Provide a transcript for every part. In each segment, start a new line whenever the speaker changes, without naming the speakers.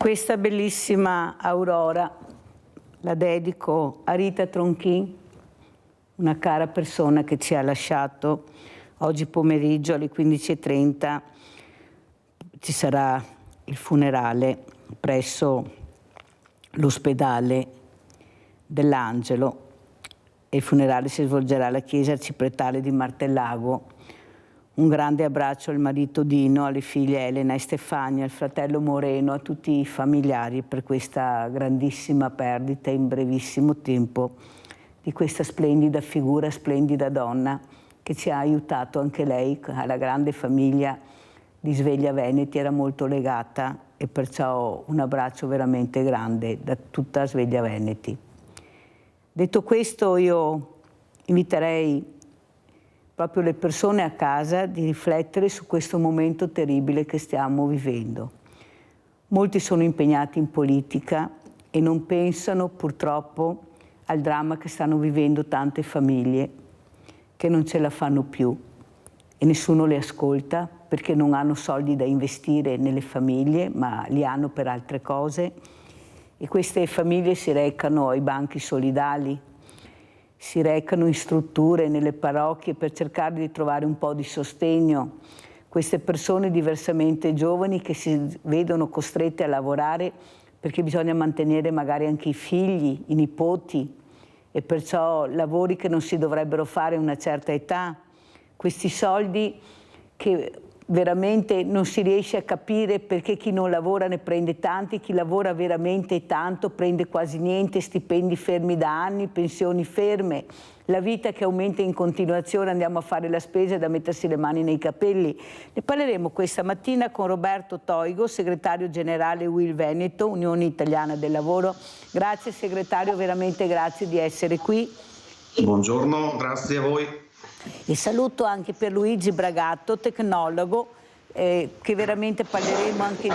Questa bellissima Aurora la dedico a Rita Tronchin, una cara persona che ci ha lasciato. Oggi pomeriggio alle 15:30 ci sarà il funerale presso l'ospedale dell'Angelo e il funerale si svolgerà alla chiesa arcipretale di Martellago. Un grande abbraccio al marito Dino, alle figlie Elena e Stefania, al fratello Moreno, a tutti i familiari per questa grandissima perdita in brevissimo tempo di questa splendida figura, splendida donna che ci ha aiutato anche lei alla grande famiglia di Sveglia Veneti, era molto legata e perciò un abbraccio veramente grande da tutta Sveglia Veneti. Detto questo, io inviterei proprio le persone a casa di riflettere su questo momento terribile che stiamo vivendo. Molti sono impegnati in politica e non pensano purtroppo al dramma che stanno vivendo tante famiglie che non ce la fanno più e nessuno le ascolta perché non hanno soldi da investire nelle famiglie, ma li hanno per altre cose, e queste famiglie si recano ai banchi solidali, si recano in strutture, nelle parrocchie per cercare di trovare un po' di sostegno. Queste persone diversamente giovani che si vedono costrette a lavorare perché bisogna mantenere magari anche i figli, i nipoti, e perciò lavori che non si dovrebbero fare a una certa età. Questi soldi che veramente non si riesce a capire perché chi non lavora ne prende tanti, chi lavora veramente tanto prende quasi niente, stipendi fermi da anni, pensioni ferme, la vita che aumenta in continuazione, andiamo a fare la spesa da mettersi le mani nei capelli. Ne parleremo questa mattina con Roberto Toigo, segretario generale UIL Veneto, Unione Italiana del Lavoro. Grazie segretario, veramente grazie di essere qui.
Buongiorno, grazie a voi.
E saluto anche Pierluigi Bragato, tecnologo, che veramente parleremo anche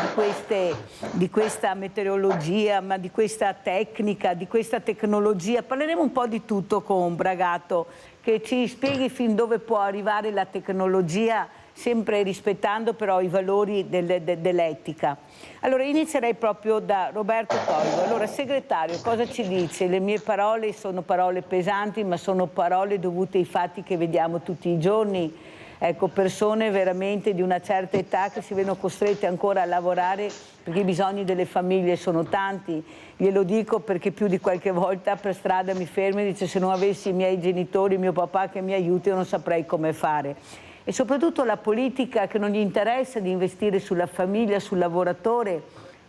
di questa meteorologia, ma di questa tecnica, di questa tecnologia. Parleremo un po' di tutto con Bragato, che ci spieghi fin dove può arrivare la tecnologia, sempre rispettando però i valori dell'etica. Allora inizierei proprio da Roberto Toigo. Allora segretario, cosa ci dice? Le mie parole sono parole pesanti, ma sono parole dovute ai fatti che vediamo tutti i giorni. Ecco, persone veramente di una certa età che si vedono costrette ancora a lavorare perché i bisogni delle famiglie sono tanti. Glielo dico perché più di qualche volta per strada mi fermo e dice: se non avessi i miei genitori, mio papà che mi aiuti, io non saprei come fare. E soprattutto la politica che non gli interessa di investire sulla famiglia, sul lavoratore,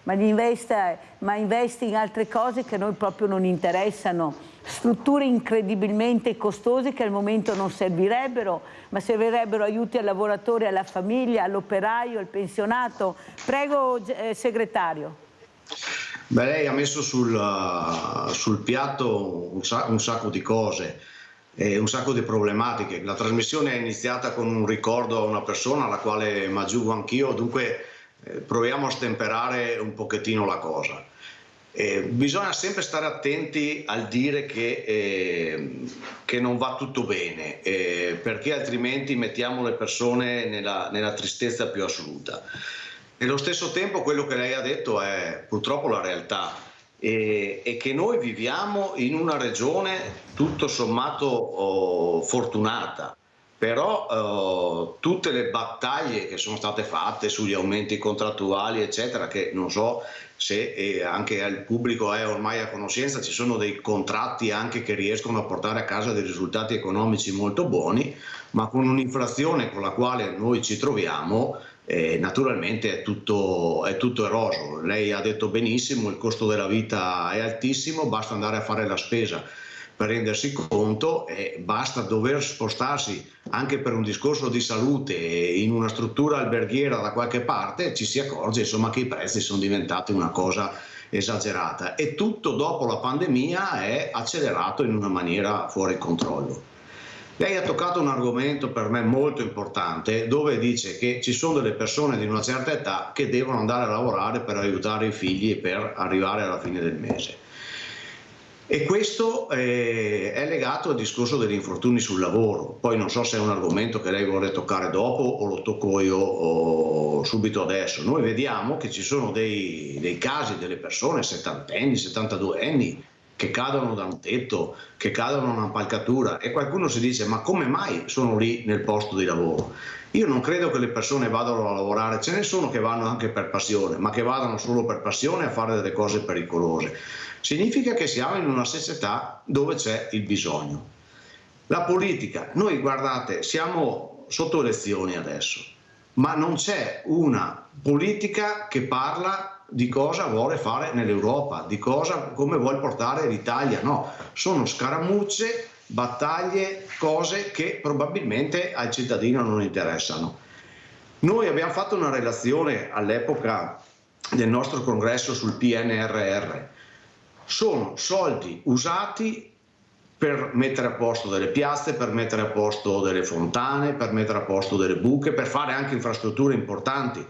ma investe in altre cose che a noi proprio non interessano, strutture incredibilmente costose che al momento non servirebbero, ma servirebbero aiuti al lavoratore, alla famiglia, all'operaio, al pensionato. Prego segretario.
Beh, lei ha messo sul piatto un sacco di cose. Un sacco di problematiche. La trasmissione è iniziata con un ricordo a una persona alla quale mi aggiungo anch'io, dunque proviamo a stemperare un pochettino la cosa. Bisogna sempre stare attenti al dire che non va tutto bene, perché altrimenti mettiamo le persone nella tristezza più assoluta. Nello stesso tempo quello che lei ha detto è purtroppo la realtà. E che noi viviamo in una regione tutto sommato fortunata, però tutte le battaglie che sono state fatte sugli aumenti contrattuali eccetera, che non so se anche il pubblico è ormai a conoscenza, ci sono dei contratti anche che riescono a portare a casa dei risultati economici molto buoni, ma con un'inflazione con la quale noi ci troviamo naturalmente è tutto eroso. Lei ha detto benissimo, il costo della vita è altissimo, basta andare a fare la spesa per rendersi conto e basta dover spostarsi anche per un discorso di salute in una struttura alberghiera da qualche parte, ci si accorge insomma che i prezzi sono diventati una cosa esagerata e tutto dopo la pandemia è accelerato in una maniera fuori controllo. Lei ha toccato un argomento per me molto importante, dove dice che ci sono delle persone di una certa età che devono andare a lavorare per aiutare i figli e per arrivare alla fine del mese. E questo è legato al discorso degli infortuni sul lavoro. Poi non so se è un argomento che lei vuole toccare dopo o lo tocco io subito adesso. Noi vediamo che ci sono dei casi delle persone, 70enni, 72enni, che cadono da un tetto, che cadono da un'impalcatura, e qualcuno si dice: ma come mai sono lì nel posto di lavoro? Io non credo che le persone vadano a lavorare, ce ne sono che vanno anche per passione, ma che vadano solo per passione a fare delle cose pericolose. Significa che siamo in una società dove c'è il bisogno. La politica, noi guardate, siamo sotto elezioni adesso, ma non c'è una politica che parla di cosa vuole fare nell'Europa, di cosa, come vuole portare l'Italia. No, sono scaramucce, battaglie, cose che probabilmente al cittadino non interessano. Noi abbiamo fatto una relazione all'epoca del nostro congresso sul PNRR. Sono soldi usati per mettere a posto delle piazze, per mettere a posto delle fontane, per mettere a posto delle buche, per fare anche infrastrutture importanti,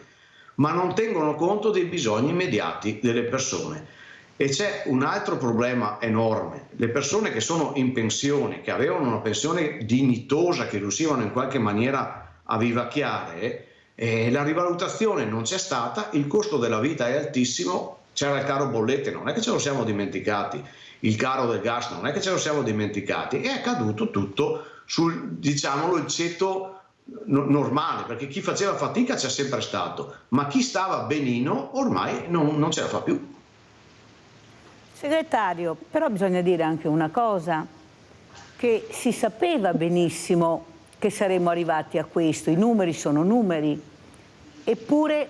ma non tengono conto dei bisogni immediati delle persone. E c'è un altro problema enorme: le persone che sono in pensione, che avevano una pensione dignitosa, che riuscivano in qualche maniera a vivacchiare, la rivalutazione non c'è stata, il costo della vita è altissimo. C'era il caro bollette, non è che ce lo siamo dimenticati, il caro del gas non è che ce lo siamo dimenticati, è accaduto tutto sul, diciamolo, il ceto normale, perché chi faceva fatica c'è sempre stato, ma chi stava benino ormai non ce la fa più.
Segretario, però bisogna dire anche una cosa, che si sapeva benissimo che saremmo arrivati a questo, i numeri sono numeri, eppure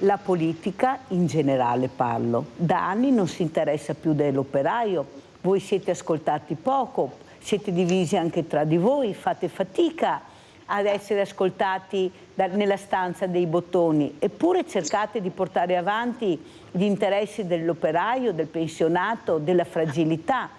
la politica, in generale parlo, da anni non si interessa più dell'operaio. Voi siete ascoltati poco, siete divisi anche tra di voi, fate fatica ad essere ascoltati nella stanza dei bottoni, eppure cercate di portare avanti gli interessi dell'operaio, del pensionato, della fragilità.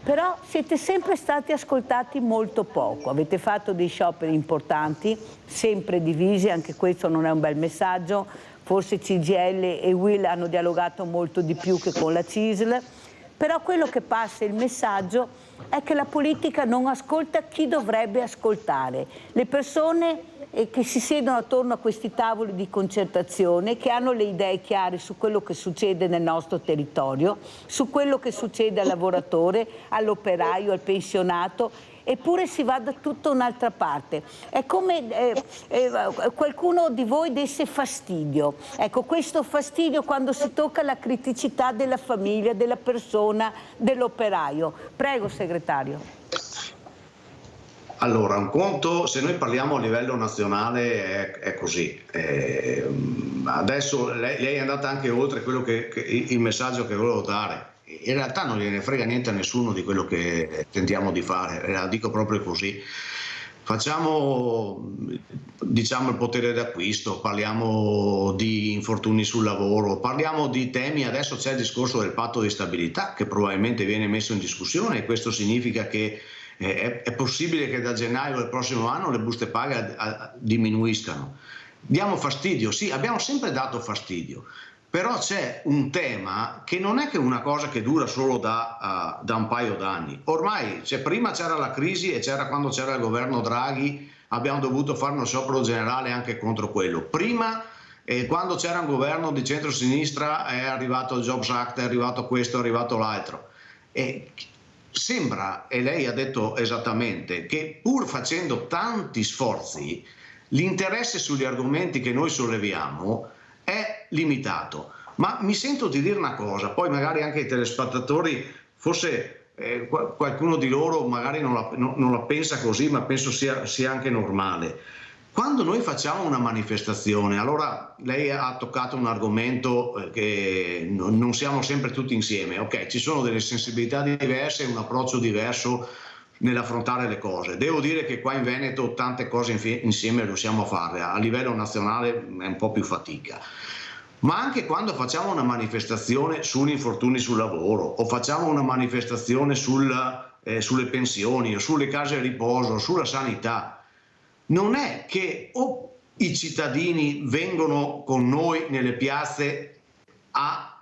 Però siete sempre stati ascoltati molto poco, avete fatto dei scioperi importanti, sempre divisi, anche questo non è un bel messaggio. Forse CGIL e UIL hanno dialogato molto di più che con la CISL, però quello che passa, il messaggio, è che la politica non ascolta chi dovrebbe ascoltare. Le persone che si siedono attorno a questi tavoli di concertazione, che hanno le idee chiare su quello che succede nel nostro territorio, su quello che succede al lavoratore, all'operaio, al pensionato, eppure si va da tutta un'altra parte. È come qualcuno di voi desse fastidio. Ecco, questo fastidio quando si tocca la criticità della famiglia, della persona, dell'operaio. Prego, segretario.
Allora, un conto, se noi parliamo a livello nazionale è così. Adesso lei è andata anche oltre quello il messaggio che volevo dare. In realtà non gliene frega niente a nessuno di quello che tentiamo di fare, la dico proprio così. Facciamo, diciamo, il potere d'acquisto, parliamo di infortuni sul lavoro, parliamo di temi. Adesso c'è il discorso del patto di stabilità che probabilmente viene messo in discussione, e questo significa che è possibile che da gennaio del prossimo anno le buste paga diminuiscano. Diamo fastidio? Sì, abbiamo sempre dato fastidio, però c'è un tema che non è che una cosa che dura solo da un paio d'anni. Ormai, prima c'era la crisi, e c'era, quando c'era il governo Draghi, abbiamo dovuto fare uno sciopero generale anche contro quello. Prima, quando c'era un governo di centrosinistra, è arrivato il Jobs Act, è arrivato questo, è arrivato l'altro. Sembra, e lei ha detto esattamente, che pur facendo tanti sforzi, l'interesse sugli argomenti che noi solleviamo è limitato. Ma mi sento di dire una cosa, poi magari anche i telespettatori, forse qualcuno di loro magari non la pensa così, ma penso sia anche normale. Quando noi facciamo una manifestazione, allora lei ha toccato un argomento che non siamo sempre tutti insieme, ok, ci sono delle sensibilità diverse, un approccio diverso nell'affrontare le cose. Devo dire che qua in Veneto tante cose insieme riusciamo a farle, a livello nazionale è un po' più fatica. Ma anche quando facciamo una manifestazione sugli infortuni sul lavoro, o facciamo una manifestazione sulle pensioni, o sulle case a riposo, o sulla sanità, non è che o i cittadini vengono con noi nelle piazze a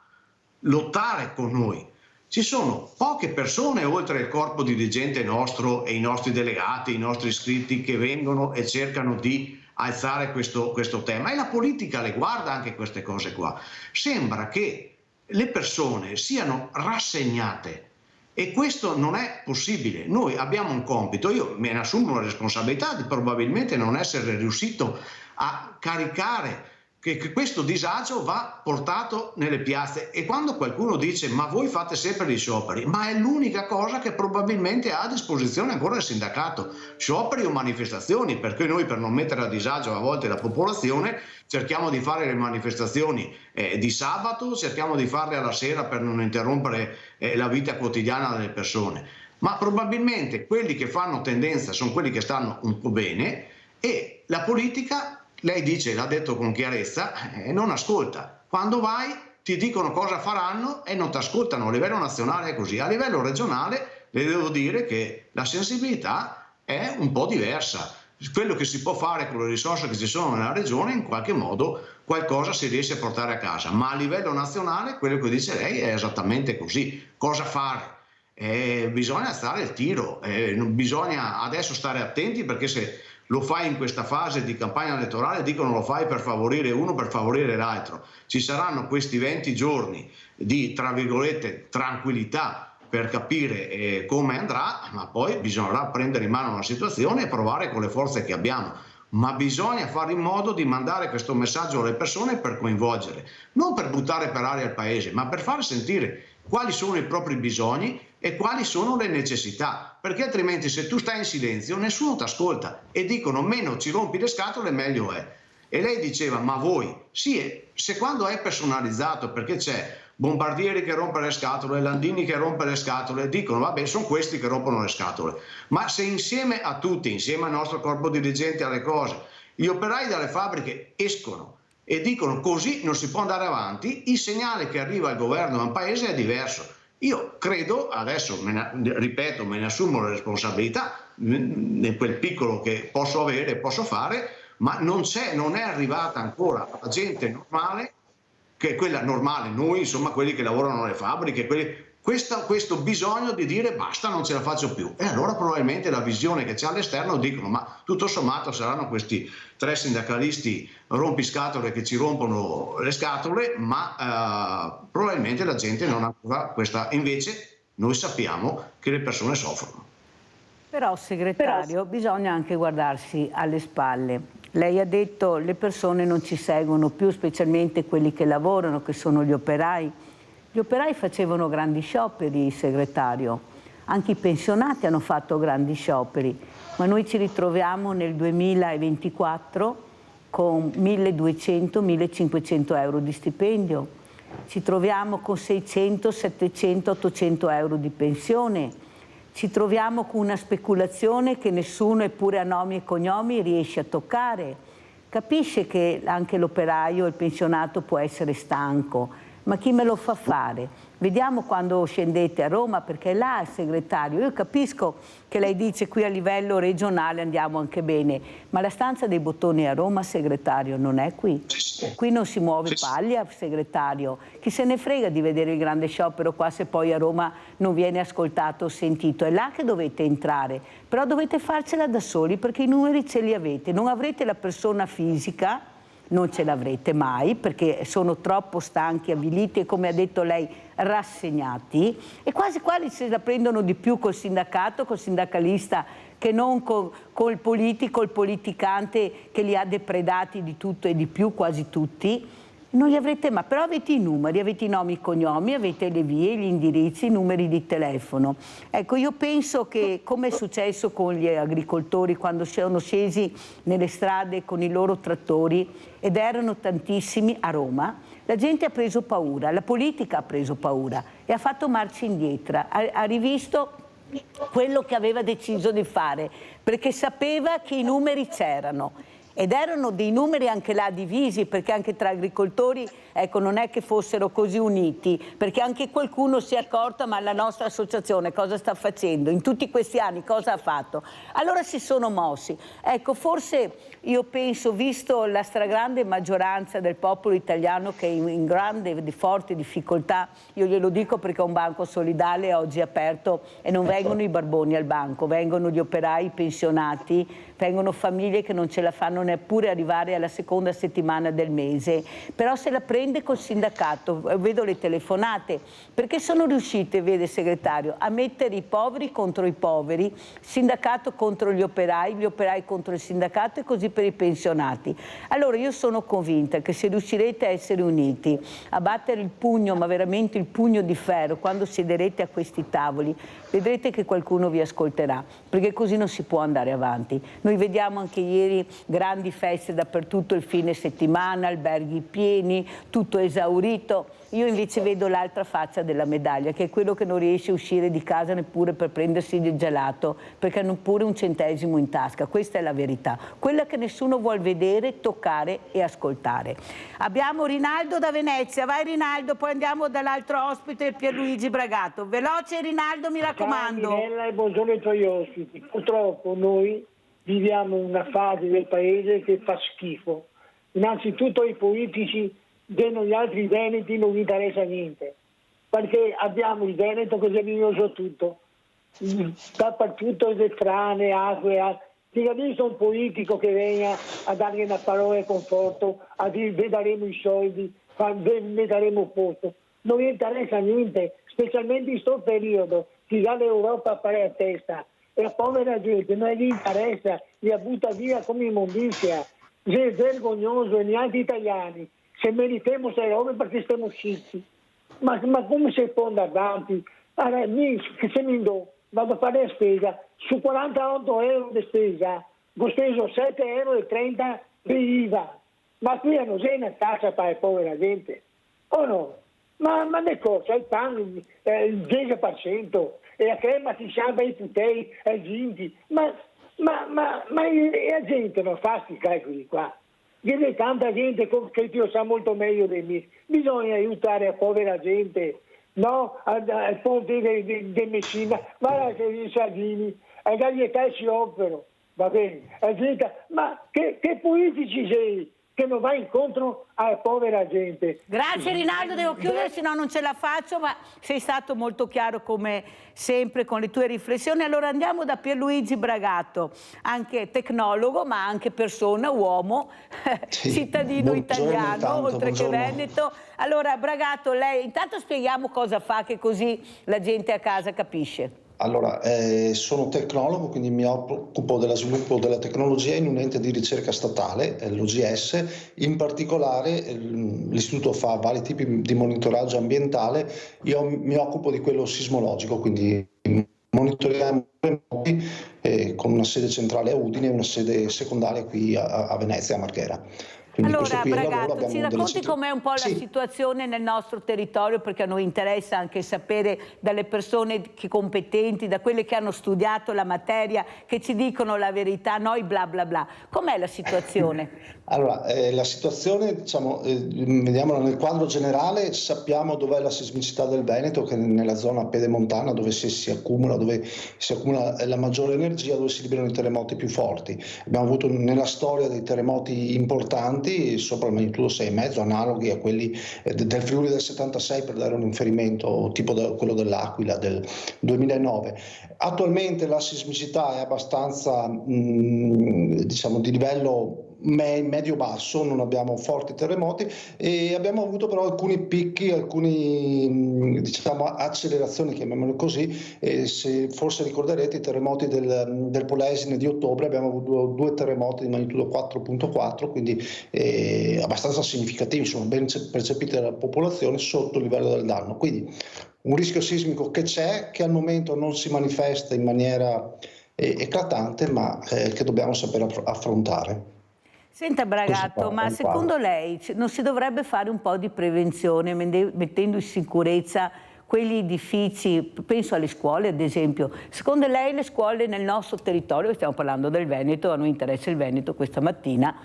lottare con noi, ci sono poche persone oltre il corpo dirigente nostro e i nostri delegati, i nostri iscritti che vengono e cercano di alzare questo tema, e la politica le guarda anche queste cose qua. Sembra che le persone siano rassegnate e questo non è possibile. Noi abbiamo un compito, io me ne assumo la responsabilità di probabilmente non essere riuscito a caricare che questo disagio va portato nelle piazze, e quando qualcuno dice ma voi fate sempre dei scioperi, ma è l'unica cosa che probabilmente ha a disposizione ancora il sindacato, scioperi o manifestazioni, perché noi per non mettere a disagio a volte la popolazione cerchiamo di fare le manifestazioni di sabato, cerchiamo di farle alla sera per non interrompere la vita quotidiana delle persone, ma probabilmente quelli che fanno tendenza sono quelli che stanno un po' bene, e la politica, lei dice, l'ha detto con chiarezza, non ascolta. Quando vai ti dicono cosa faranno e non ti ascoltano. A livello nazionale è così, a livello regionale le devo dire che la sensibilità è un po' diversa. Quello che si può fare con le risorse che ci sono nella regione, in qualche modo qualcosa si riesce a portare a casa, ma a livello nazionale quello che dice lei è esattamente così. Cosa fare? Bisogna alzare il tiro, bisogna adesso stare attenti, perché se lo fai in questa fase di campagna elettorale dicono lo fai per favorire uno, per favorire l'altro. Ci saranno questi 20 giorni di, tra virgolette, tranquillità per capire come andrà, ma poi bisognerà prendere in mano la situazione e provare con le forze che abbiamo. Ma bisogna fare in modo di mandare questo messaggio alle persone per coinvolgere, non per buttare per aria il paese, ma per far sentire quali sono i propri bisogni e quali sono le necessità, perché altrimenti se tu stai in silenzio nessuno ti ascolta, e dicono meno ci rompi le scatole meglio è. E lei diceva ma voi, sì, se quando è personalizzato, perché c'è Bombardieri che rompe le scatole, Landini che rompe le scatole, dicono vabbè sono questi che rompono le scatole, ma se insieme a tutti, insieme al nostro corpo dirigente, alle cose, gli operai dalle fabbriche escono e dicono così non si può andare avanti, il segnale che arriva al governo a un paese è diverso. Io credo, adesso ripeto, me ne assumo la responsabilità in quel piccolo che posso avere e posso fare, ma non è arrivata ancora la gente normale, che è quella normale, noi insomma quelli che lavorano nelle fabbriche, questo bisogno di dire basta, non ce la faccio più, e allora probabilmente la visione che c'è all'esterno dicono ma tutto sommato saranno questi 3 sindacalisti rompiscatole che ci rompono le scatole, ma probabilmente la gente non ha ancora questa, invece noi sappiamo che le persone soffrono.
Però segretario, bisogna anche guardarsi alle spalle. Lei ha detto le persone non ci seguono più, specialmente quelli che lavorano, che sono gli operai. Gli operai facevano grandi scioperi, segretario, anche i pensionati hanno fatto grandi scioperi, ma noi ci ritroviamo nel 2024 con 1.200-1.500 euro di stipendio, ci troviamo con 600, 700, 800 euro di pensione, ci troviamo con una speculazione che nessuno, eppure a nomi e cognomi, riesce a toccare. Capisce che anche l'operaio, il pensionato può essere stanco, ma chi me lo fa fare? Vediamo quando scendete a Roma, perché là il segretario, io capisco che lei dice qui a livello regionale andiamo anche bene, ma la stanza dei bottoni a Roma, segretario, non è qui. Qui non si muove paglia, segretario. Chi se ne frega di vedere il grande sciopero qua se poi a Roma non viene ascoltato o sentito? È là che dovete entrare, però dovete farcela da soli perché i numeri ce li avete, non avrete la persona fisica, non ce l'avrete mai perché sono troppo stanchi, avviliti e, come ha detto lei, rassegnati, e quasi quasi se la prendono di più col sindacato, col sindacalista, che non col politico, il politicante che li ha depredati di tutto e di più, quasi tutti. Non li avrete mai, però avete i numeri, avete i nomi, i cognomi, avete le vie, gli indirizzi, i numeri di telefono. Ecco, io penso che, come è successo con gli agricoltori quando sono scesi nelle strade con i loro trattori, ed erano tantissimi a Roma, la gente ha preso paura, la politica ha preso paura e ha fatto marcia indietro, ha rivisto quello che aveva deciso di fare, perché sapeva che i numeri c'erano. ed erano dei numeri anche là divisi, perché anche tra agricoltori, ecco, non è che fossero così uniti, perché anche qualcuno si è accorto, ma la nostra associazione cosa sta facendo? In tutti questi anni cosa ha fatto? Allora si sono mossi. Ecco, forse io penso, visto la stragrande maggioranza del popolo italiano che è in grande, di forte difficoltà, io glielo dico perché un banco solidale oggi è aperto e non vengono i barboni al banco, vengono gli operai, i pensionati, vengono famiglie che non ce la fanno neppure arrivare alla seconda settimana del mese, però se la prende col sindacato, vedo le telefonate, perché sono riuscite, vede segretario, a mettere i poveri contro i poveri, sindacato contro gli operai contro il sindacato e così per i pensionati. Allora io sono convinta che se riuscirete a essere uniti, a battere il pugno, ma veramente il pugno di ferro, quando siederete a questi tavoli, vedrete che qualcuno vi ascolterà, perché così non si può andare avanti. Noi vediamo anche ieri grandi feste dappertutto il fine settimana, alberghi pieni, tutto esaurito. Io invece vedo l'altra faccia della medaglia, che è quello che non riesce a uscire di casa neppure per prendersi il gelato, perché hanno pure un centesimo in tasca. Questa è la verità, quella che nessuno vuol vedere, toccare e ascoltare. Abbiamo Rinaldo da Venezia. Vai Rinaldo, poi andiamo dall'altro ospite, Pierluigi Bragato. Veloce Rinaldo, mi raccomando.
Ciao Mirella e buongiorno ai tuoi ospiti. Purtroppo noi viviamo una fase del paese che fa schifo. Innanzitutto i politici di noi altri veneti non gli interessa niente, perché abbiamo il Veneto che è vignoso tutto, dappertutto le frane, acque. Ti ha visto un politico che venga a dargli una parola di conforto, a dire vi daremo i soldi, vi daremo posto? Non gli interessa niente, specialmente in questo periodo, ti dà l'Europa a fare a testa. E la povera gente non gli interessa, li butta via come immondizia. È vergognoso, e neanche italiani. Se meritiamo queste robe perché stiamo usciti. Ma come si può andare avanti? Allora, che se mi do, vado a fare la spesa, su 48 euro di spesa, ho speso 7,30 euro di IVA. Ma qui non c'è una tassa per la povera gente, o no? Ma le cose, il pane, il 10%, e la crema si salva i putei, i zinchi, ma la gente non fa questi calcoli qua. Viene tanta gente che lo sa molto meglio di me. Bisogna aiutare la povera gente, no? Al ponte di Messina, va ai Sardini, a Gaglietà si operano, va bene? Ma che politici sei che non va incontro alla povera gente?
Grazie Rinaldo, devo chiudere, se no non ce la faccio, ma sei stato molto chiaro come sempre con le tue riflessioni. Allora andiamo da Pierluigi Bragato, anche tecnologo ma anche persona, uomo, sì, cittadino italiano,
intanto,
oltre che veneto. Allora Bragato, lei intanto spieghiamo cosa fa, che così la gente a casa capisce.
Allora, sono tecnologo, quindi mi occupo dello sviluppo della tecnologia in un ente di ricerca statale, l'OGS. In particolare l'istituto fa vari tipi di monitoraggio ambientale, io mi occupo di quello sismologico, quindi monitoriamo con una sede centrale a Udine e una sede secondaria qui a Venezia, a Marghera. Quindi
allora Bragato, ci racconti com'è un po' la situazione nel nostro territorio, perché a noi interessa anche sapere dalle persone competenti, da quelle che hanno studiato la materia, che ci dicono la verità, noi bla bla bla. Com'è la situazione?
Allora, la situazione, diciamo, vediamola nel quadro generale, sappiamo dov'è la sismicità del Veneto, che è nella zona pedemontana dove si accumula la maggiore energia, dove si liberano i terremoti più forti. Abbiamo avuto nella storia dei terremoti importanti, sopra il magnitudo 6,5, analoghi a quelli del Friuli del 76, per dare un riferimento, tipo quello dell'Aquila del 2009. Attualmente la sismicità è abbastanza, diciamo, di livello medio-basso, non abbiamo forti terremoti e abbiamo avuto però alcuni picchi, diciamo accelerazioni, chiamiamole così. Se forse ricorderete i terremoti del Polesine di ottobre, abbiamo avuto 2 terremoti di magnitudo 4.4, quindi abbastanza significativi, sono ben percepiti dalla popolazione sotto il livello del danno. Quindi un rischio sismico che c'è, che al momento non si manifesta in maniera eclatante, ma che dobbiamo sapere affrontare.
Senta Bragato, ma secondo lei non si dovrebbe fare un po' di prevenzione mettendo in sicurezza quegli edifici, penso alle scuole ad esempio, secondo lei le scuole nel nostro territorio, stiamo parlando del Veneto, a noi interessa il Veneto questa mattina,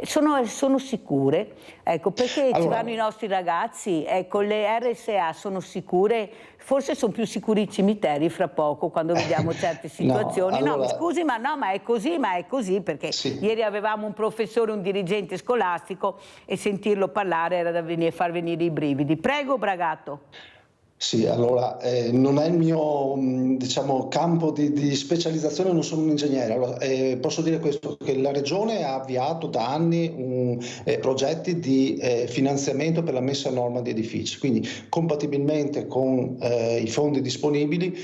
sono sicure? Ecco, perché ci vanno i nostri ragazzi? Ecco, le RSA sono sicure? Forse sono più sicuri i cimiteri fra poco quando vediamo certe situazioni. No, mi scusi, ma è così perché sì. Ieri avevamo un professore, un dirigente scolastico e sentirlo parlare era da far venire i brividi. Prego, Bragato.
Sì, allora non è il mio diciamo, campo di specializzazione, non sono un ingegnere. Allora, posso dire questo, che la Regione ha avviato da anni progetti di finanziamento per la messa a norma di edifici, quindi compatibilmente con i fondi disponibili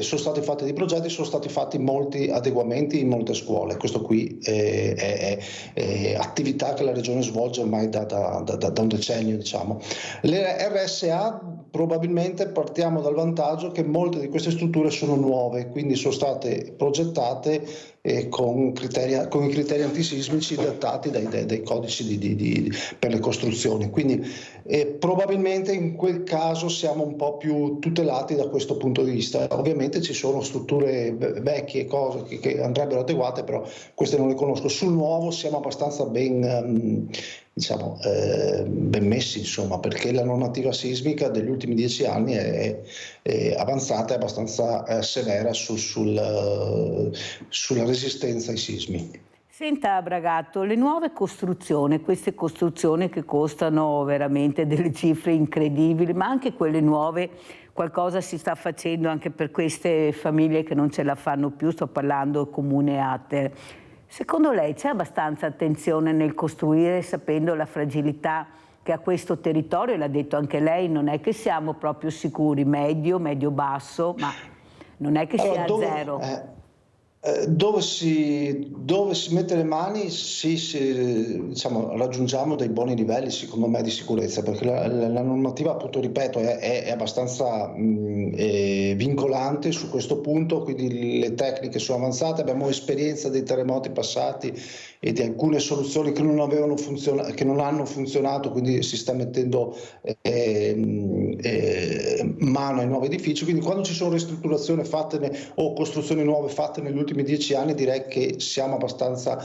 sono stati fatti dei progetti, sono stati fatti molti adeguamenti in molte scuole. Questo qui è attività che la Regione svolge ormai da un decennio, diciamo. Le RSA probabilmente partiamo dal vantaggio che molte di queste strutture sono nuove, quindi sono state progettate con i criteri antisismici dettati dai codici per le costruzioni. Quindi probabilmente in quel caso siamo un po' più tutelati da questo punto di vista. Ovviamente ci sono strutture vecchie, cose che andrebbero adeguate, però queste non le conosco. Sul nuovo siamo abbastanza ben messi, insomma, perché la normativa sismica degli ultimi 10 anni è avanzata e abbastanza severa sulla resistenza ai sismi.
Senta Bragato, le nuove costruzioni, queste costruzioni che costano veramente delle cifre incredibili, ma anche quelle nuove, qualcosa si sta facendo anche per queste famiglie che non ce la fanno più, sto parlando Comune Ater. Secondo lei c'è abbastanza attenzione nel costruire sapendo la fragilità che ha questo territorio? L'ha detto anche lei, non è che siamo proprio sicuri, medio-basso, ma non è che sia zero.
Dove si mette le mani diciamo, raggiungiamo dei buoni livelli secondo me di sicurezza, perché la normativa, appunto ripeto, è abbastanza vincolante su questo punto, quindi le tecniche sono avanzate, abbiamo esperienza dei terremoti passati e di alcune soluzioni che non hanno funzionato, quindi si sta mettendo mano ai nuovi edifici. Quindi quando ci sono ristrutturazioni fatte o costruzioni nuove fatte negli ultimi 10 anni, direi che siamo abbastanza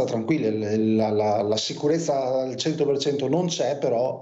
tranquilli. La sicurezza al 100% non c'è, però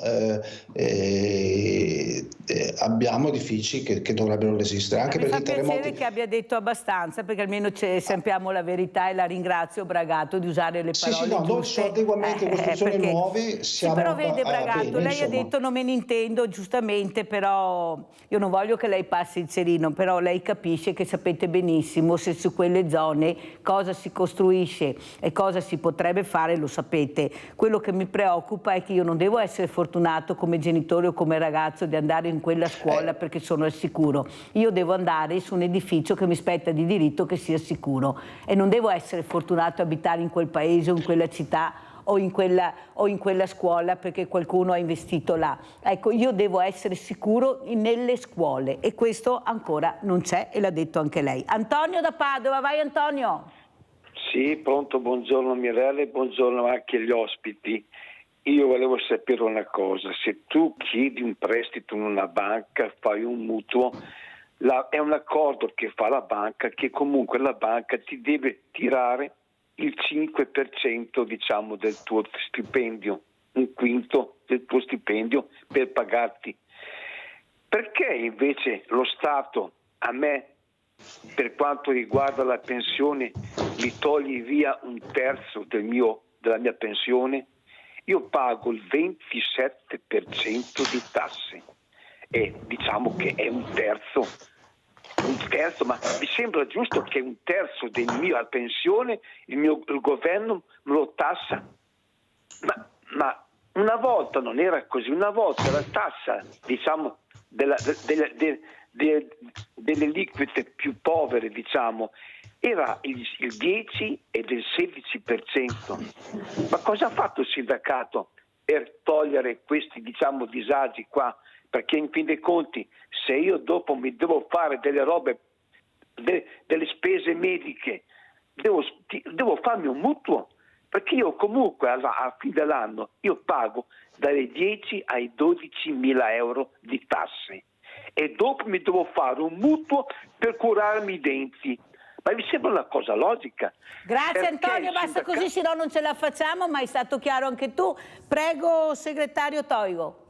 abbiamo edifici che dovrebbero resistere. Anche
mi
perché
fa piacere che abbia detto abbastanza, perché almeno sappiamo la verità, e la ringrazio, Bragato, di usare le parole giuste.
Dove sono adeguamenti e costruzioni nuove siamo
però vede Bragato,
bene,
lei ha detto non me ne intendo, giustamente, però io non voglio che lei passi il cerino, però lei capisce che sapete benissimo se su quelle zone cosa si costruisce e cosa si potrebbe fare, lo sapete. Quello che mi preoccupa è che io non devo essere fortunato come genitore o come ragazzo di andare in quella scuola perché sono al sicuro. Io devo andare su un edificio che mi spetta di diritto che sia sicuro, e non devo essere fortunato a abitare in quel paese o in quella città o in quella scuola perché qualcuno ha investito là. Ecco, io devo essere sicuro nelle scuole, e questo ancora non c'è, e l'ha detto anche lei. Antonio da Padova, vai Antonio.
Sì, pronto, buongiorno Mirella e buongiorno anche agli ospiti. Io volevo sapere una cosa: se tu chiedi un prestito in una banca, fai un mutuo, è un accordo che fa la banca, che comunque la banca ti deve tirare il 5% diciamo del tuo stipendio, un quinto del tuo stipendio per pagarti. Perché invece lo Stato a me, per quanto riguarda la pensione, mi togli via un terzo della mia pensione? Io pago il 27% di tasse e diciamo che è un terzo, ma mi sembra giusto che un terzo della mia pensione il governo me lo tassa. Ma una volta non era così, una volta la tassa, diciamo, delle liquide più povere, diciamo, era il 10 e del 16%. Ma cosa ha fatto il sindacato per togliere questi, diciamo, disagi qua? Perché in fin dei conti, se io dopo mi devo fare delle robe, delle spese mediche, devo farmi un mutuo. perché io comunque a fine dell'anno io pago dalle 10 ai 12 mila euro di tasse e dopo mi devo fare un mutuo per curarmi i denti. Ma mi sembra una cosa logica.
Grazie
Perché
Antonio,
il
basta così, se no non ce la facciamo, ma è stato chiaro anche tu. Prego, segretario Toigo.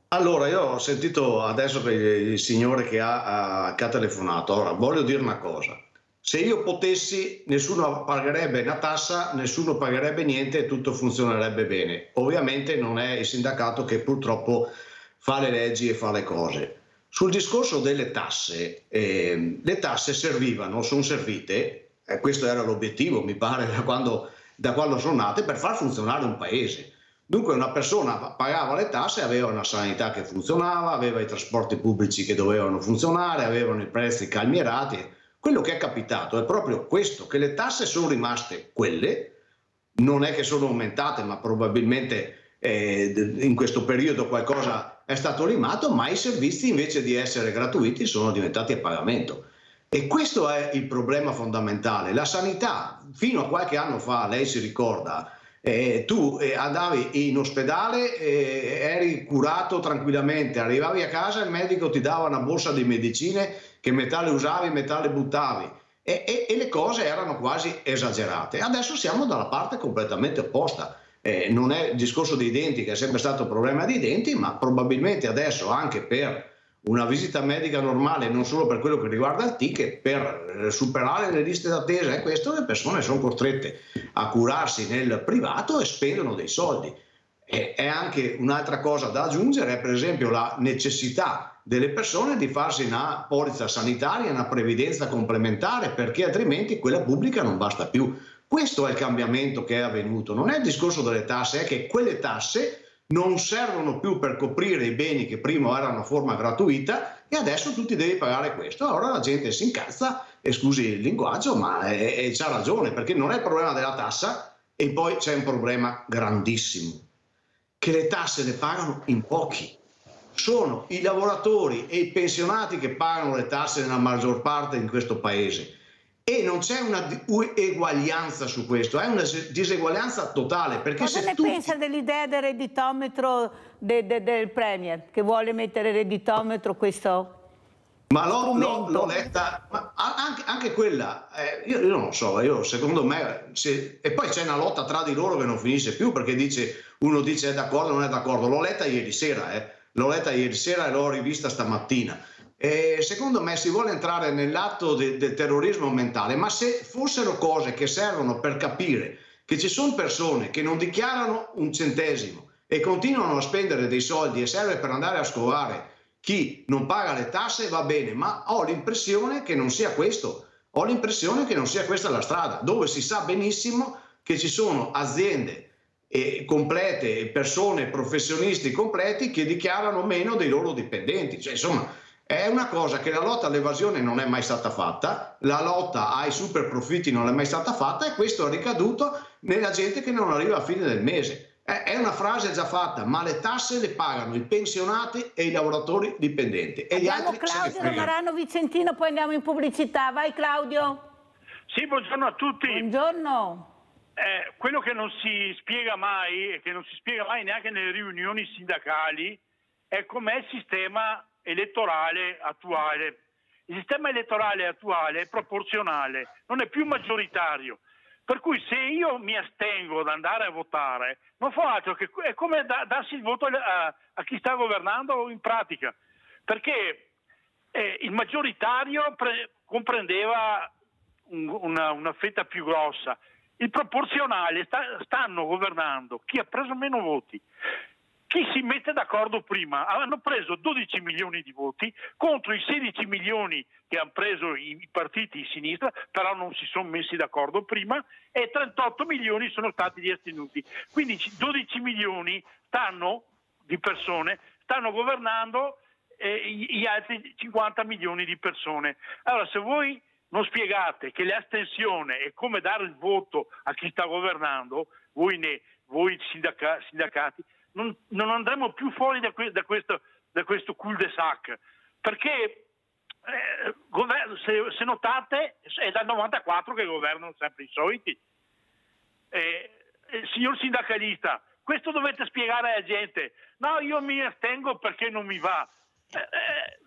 Allora, io ho sentito adesso il signore che ha telefonato. Ora, voglio dire una cosa. Se io potessi, nessuno pagherebbe una tassa, nessuno pagherebbe niente e tutto funzionerebbe bene. Ovviamente non è il sindacato che purtroppo fa le leggi e fa le cose. Sul discorso delle tasse, le tasse servivano, sono servite, questo era l'obiettivo, mi pare, da quando sono nate, per far funzionare un paese. Dunque una persona pagava le tasse, aveva una sanità che funzionava, aveva i trasporti pubblici che dovevano funzionare, avevano i prezzi calmierati. Quello che è capitato è proprio questo, che le tasse sono rimaste quelle, non è che sono aumentate, ma probabilmente in questo periodo qualcosa è stato limato, ma i servizi invece di essere gratuiti sono diventati a pagamento. E questo è il problema fondamentale. La sanità, fino a qualche anno fa, lei si ricorda, tu andavi in ospedale, eri curato tranquillamente, arrivavi a casa e il medico ti dava una borsa di medicine che metà le usavi, metà le buttavi e le cose erano quasi esagerate. Adesso siamo dalla parte completamente opposta. Non è il discorso dei denti, che è sempre stato un problema dei denti, ma probabilmente adesso anche per una visita medica normale, non solo per quello che riguarda il ticket, per superare le liste d'attesa e questo, le persone sono costrette a curarsi nel privato e spendono dei soldi. E anche un'altra cosa da aggiungere è per esempio la necessità delle persone di farsi una polizza sanitaria, una previdenza complementare, perché altrimenti quella pubblica non basta più. Questo è il cambiamento che è avvenuto, non è il discorso delle tasse, è che quelle tasse non servono più per coprire i beni che prima erano a forma gratuita e adesso tu ti devi pagare questo. Allora la gente si incazza, e scusi il linguaggio, ma c'ha ragione, perché non è il problema della tassa e poi c'è un problema grandissimo, che le tasse le pagano in pochi. Sono i lavoratori e i pensionati che pagano le tasse nella maggior parte in questo paese. E non c'è una eguaglianza su questo, è una diseguaglianza totale. Perché
cosa ne pensa dell'idea del redditometro del Premier, che vuole mettere il redditometro questo?
Ma l'ho letta, ma anche quella, io non so, secondo me, e poi c'è una lotta tra di loro che non finisce più, perché uno dice è d'accordo, non è d'accordo. L'ho letta ieri sera e l'ho rivista stamattina. Secondo me si vuole entrare nell'atto del terrorismo mentale, ma se fossero cose che servono per capire che ci sono persone che non dichiarano un centesimo e continuano a spendere dei soldi e serve per andare a scovare chi non paga le tasse, va bene, ma ho l'impressione che non sia questo, ho l'impressione che non sia questa la strada, dove si sa benissimo che ci sono aziende complete, persone, professionisti completi che dichiarano meno dei loro dipendenti, cioè insomma. È una cosa che la lotta all'evasione non è mai stata fatta, la lotta ai super profitti non è mai stata fatta e questo è ricaduto nella gente che non arriva a fine del mese. È una frase già fatta, ma le tasse le pagano i pensionati e i lavoratori dipendenti. E
abbiamo gli altri Claudio Romarano Vicentino, poi andiamo in pubblicità. Vai Claudio.
Sì, buongiorno a tutti.
Buongiorno.
Quello che non si spiega mai e che non si spiega mai neanche nelle riunioni sindacali è com'è il sistema elettorale attuale. Il sistema elettorale attuale è proporzionale, non è più maggioritario, per cui se io mi astengo da andare a votare non fa altro che è come darsi il voto a chi sta governando in pratica, perché il maggioritario comprendeva una fetta più grossa, il proporzionale stanno governando chi ha preso meno voti. Chi si mette d'accordo prima? Hanno preso 12 milioni di voti contro i 16 milioni che hanno preso i partiti di sinistra, però non si sono messi d'accordo prima, e 38 milioni sono stati gli astenuti. Quindi 12 milioni di persone stanno governando gli altri 50 milioni di persone. Allora, se voi non spiegate che l'astensione è come dare il voto a chi sta governando, voi sindacati, non andremo più fuori da questo cul-de-sac, perché se notate è dal 94 che governano sempre i soliti, signor sindacalista, questo dovete spiegare alla gente. No, io mi astengo perché non mi va.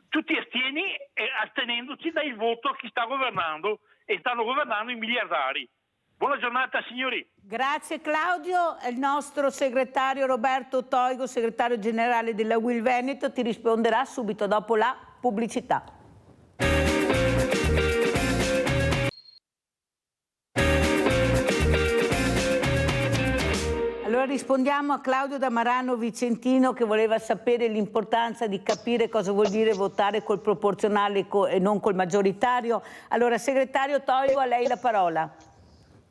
Tu ti astieni astenendoci dai il voto a chi sta governando, e stanno governando i miliardari. Buona giornata signori.
Grazie Claudio. Il nostro segretario Roberto Toigo, segretario generale della UIL Veneto, ti risponderà subito dopo la pubblicità. Allora rispondiamo a Claudio da Marano Vicentino, che voleva sapere l'importanza di capire cosa vuol dire votare col proporzionale e non col maggioritario. Allora segretario Toigo, a lei la parola.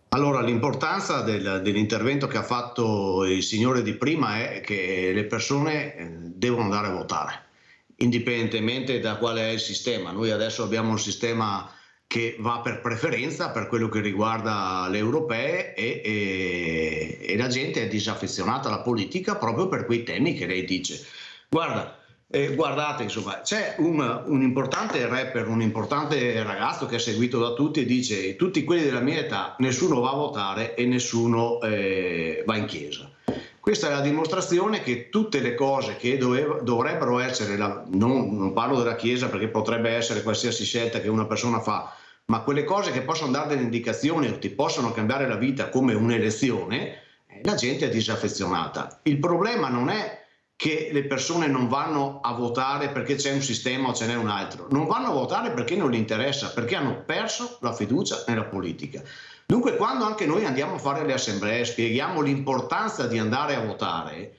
Allora, l'importanza dell'intervento che ha fatto il signore di prima è che le persone devono andare a votare, indipendentemente da quale è il sistema. Noi adesso abbiamo un sistema che va per preferenza per quello che riguarda le europee e la gente è disaffezionata alla politica proprio per quei temi che lei dice. Guardate, insomma, c'è un importante rapper, un importante ragazzo che è seguito da tutti e dice: tutti quelli della mia età, nessuno va a votare e nessuno va in chiesa. Questa è la dimostrazione che tutte le cose che dovrebbero essere, non parlo della chiesa perché potrebbe essere qualsiasi scelta che una persona fa, ma quelle cose che possono dare delle indicazioni o ti possono cambiare la vita come un'elezione, la gente è disaffezionata. Il problema non è che le persone non vanno a votare perché c'è un sistema o ce n'è un altro, non vanno a votare perché non gli interessa, perché hanno perso la fiducia nella politica. Dunque, quando anche noi andiamo a fare le assemblee, spieghiamo l'importanza di andare a votare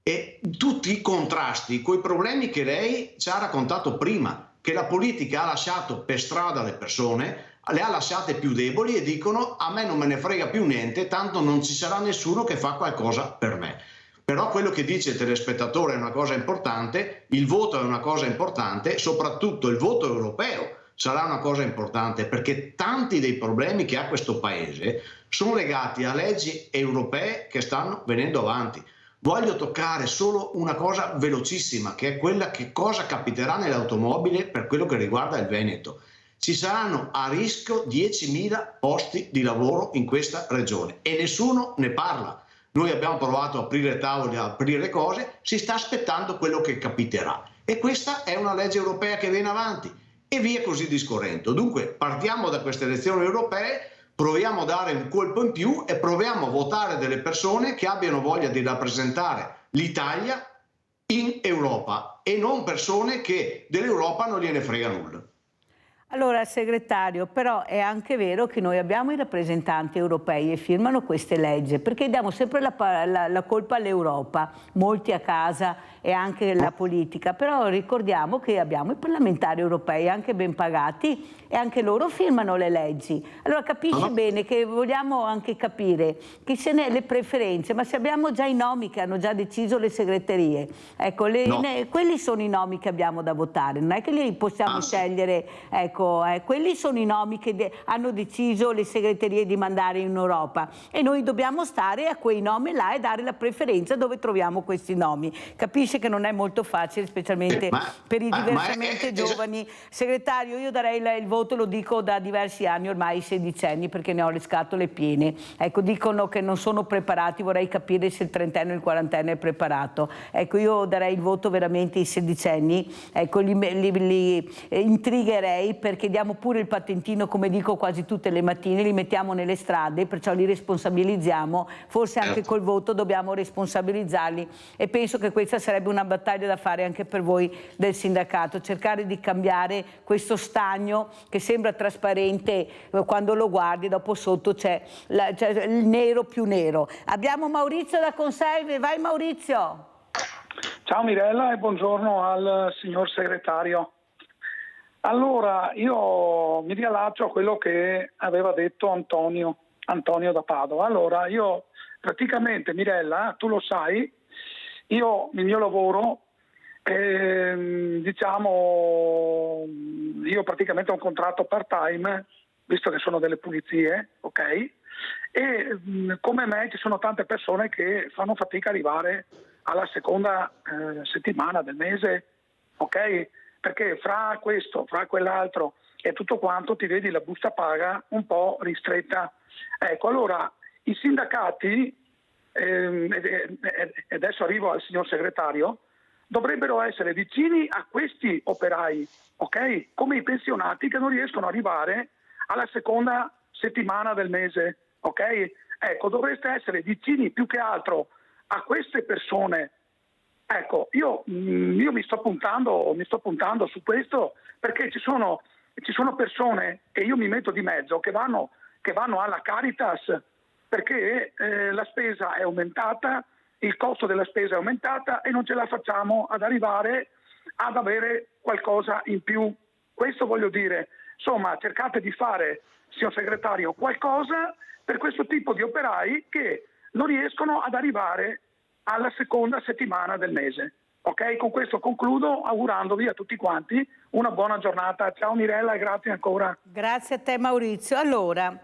e tutti i contrasti, quei problemi che lei ci ha raccontato prima, che la politica ha lasciato per strada le persone, le ha lasciate più deboli e dicono: a me non me ne frega più niente, tanto non ci sarà nessuno che fa qualcosa per me. Però quello che dice il telespettatore è una cosa importante, il voto è una cosa importante, soprattutto il voto europeo sarà una cosa importante, perché tanti dei problemi che ha questo paese sono legati a leggi europee che stanno venendo avanti. Voglio toccare solo una cosa velocissima, che è quella che cosa capiterà nell'automobile per quello che riguarda il Veneto. Ci saranno a rischio 10.000 posti di lavoro in questa regione e nessuno ne parla. Noi abbiamo provato a aprire tavoli, a aprire cose, si sta aspettando quello che capiterà. E questa è una legge europea che viene avanti e via così discorrendo. Dunque partiamo da queste elezioni europee, proviamo a dare un colpo in più e proviamo a votare delle persone che abbiano voglia di rappresentare l'Italia in Europa e non persone che dell'Europa non gliene frega nulla.
Allora, segretario, però è anche vero che noi abbiamo i rappresentanti europei e firmano queste leggi, perché diamo sempre la colpa all'Europa, molti a casa e anche la politica, però ricordiamo che abbiamo i parlamentari europei anche ben pagati e anche loro firmano le leggi. Allora capisci bene che vogliamo anche capire che se ne le preferenze, ma se abbiamo già i nomi che hanno già deciso le segreterie, ecco, quelli sono i nomi che abbiamo da votare, non è che li possiamo scegliere, ecco, quelli sono i nomi che hanno deciso le segreterie di mandare in Europa e noi dobbiamo stare a quei nomi là e dare la preferenza dove troviamo questi nomi. Capisce che non è molto facile, specialmente per i diversamente giovani. Segretario, io darei il voto, lo dico da diversi anni, ormai 16 anni, perché ne ho le scatole piene. Ecco, dicono che non sono preparati, vorrei capire se il trentenne o il quarantenne è preparato. Ecco, io darei il voto veramente ai sedicenni, ecco, li intrigherei, perché diamo pure il patentino, come dico quasi tutte le mattine, li mettiamo nelle strade, perciò li responsabilizziamo, forse anche col voto dobbiamo responsabilizzarli e penso che questa sarebbe una battaglia da fare anche per voi del sindacato, cercare di cambiare questo stagno che sembra trasparente quando lo guardi, dopo sotto c'è il nero più nero. Abbiamo Maurizio da Conselve, vai Maurizio.
Ciao Mirella e buongiorno al signor segretario. Allora, io mi riallaccio a quello che aveva detto Antonio da Padova. Allora, io praticamente, Mirella, tu lo sai, io il mio lavoro, diciamo, io praticamente ho un contratto part-time, visto che sono delle pulizie, ok? E come me ci sono tante persone che fanno fatica ad arrivare alla seconda settimana del mese, ok? Perché fra questo, fra quell'altro e tutto quanto ti vedi la busta paga un po' ristretta. Ecco, allora i sindacati, e adesso arrivo al signor segretario, dovrebbero essere vicini a questi operai, ok? Come i pensionati che non riescono ad arrivare alla seconda settimana del mese, ok? Ecco, dovreste essere vicini più che altro a queste persone. Ecco, io mi sto puntando su questo, perché ci sono persone, e io mi metto di mezzo, che vanno alla Caritas perché la spesa è aumentata, il costo della spesa è aumentata e non ce la facciamo ad arrivare ad avere qualcosa in più. Questo voglio dire. Insomma, cercate di fare, signor segretario, qualcosa per questo tipo di operai che non riescono ad arrivare alla seconda settimana del mese. Ok? Con questo concludo, augurandovi a tutti quanti una buona giornata. Ciao Mirella e grazie ancora.
Grazie a te Maurizio. Allora,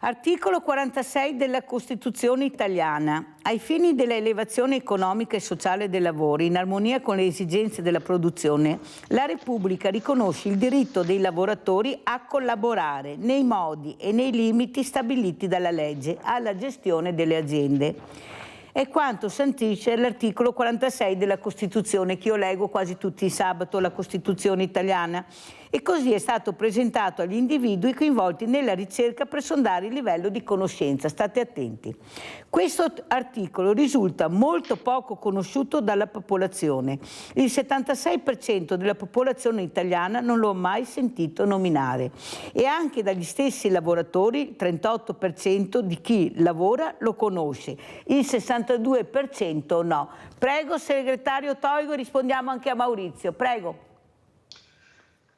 articolo 46 della Costituzione italiana. Ai fini dell'elevazione economica e sociale dei lavori, in armonia con le esigenze della produzione, la Repubblica riconosce il diritto dei lavoratori a collaborare nei modi e nei limiti stabiliti dalla legge alla gestione delle aziende. È quanto sancisce l'articolo 46 della Costituzione, che io leggo quasi tutti i sabato, la Costituzione italiana, e così è stato presentato agli individui coinvolti nella ricerca per sondare il livello di conoscenza. State attenti. Questo articolo risulta molto poco conosciuto dalla popolazione. Il 76% della popolazione italiana non lo ha mai sentito nominare e anche dagli stessi lavoratori il 38% di chi lavora lo conosce, il 62% no. Prego, segretario Toigo, rispondiamo anche a Maurizio. Prego.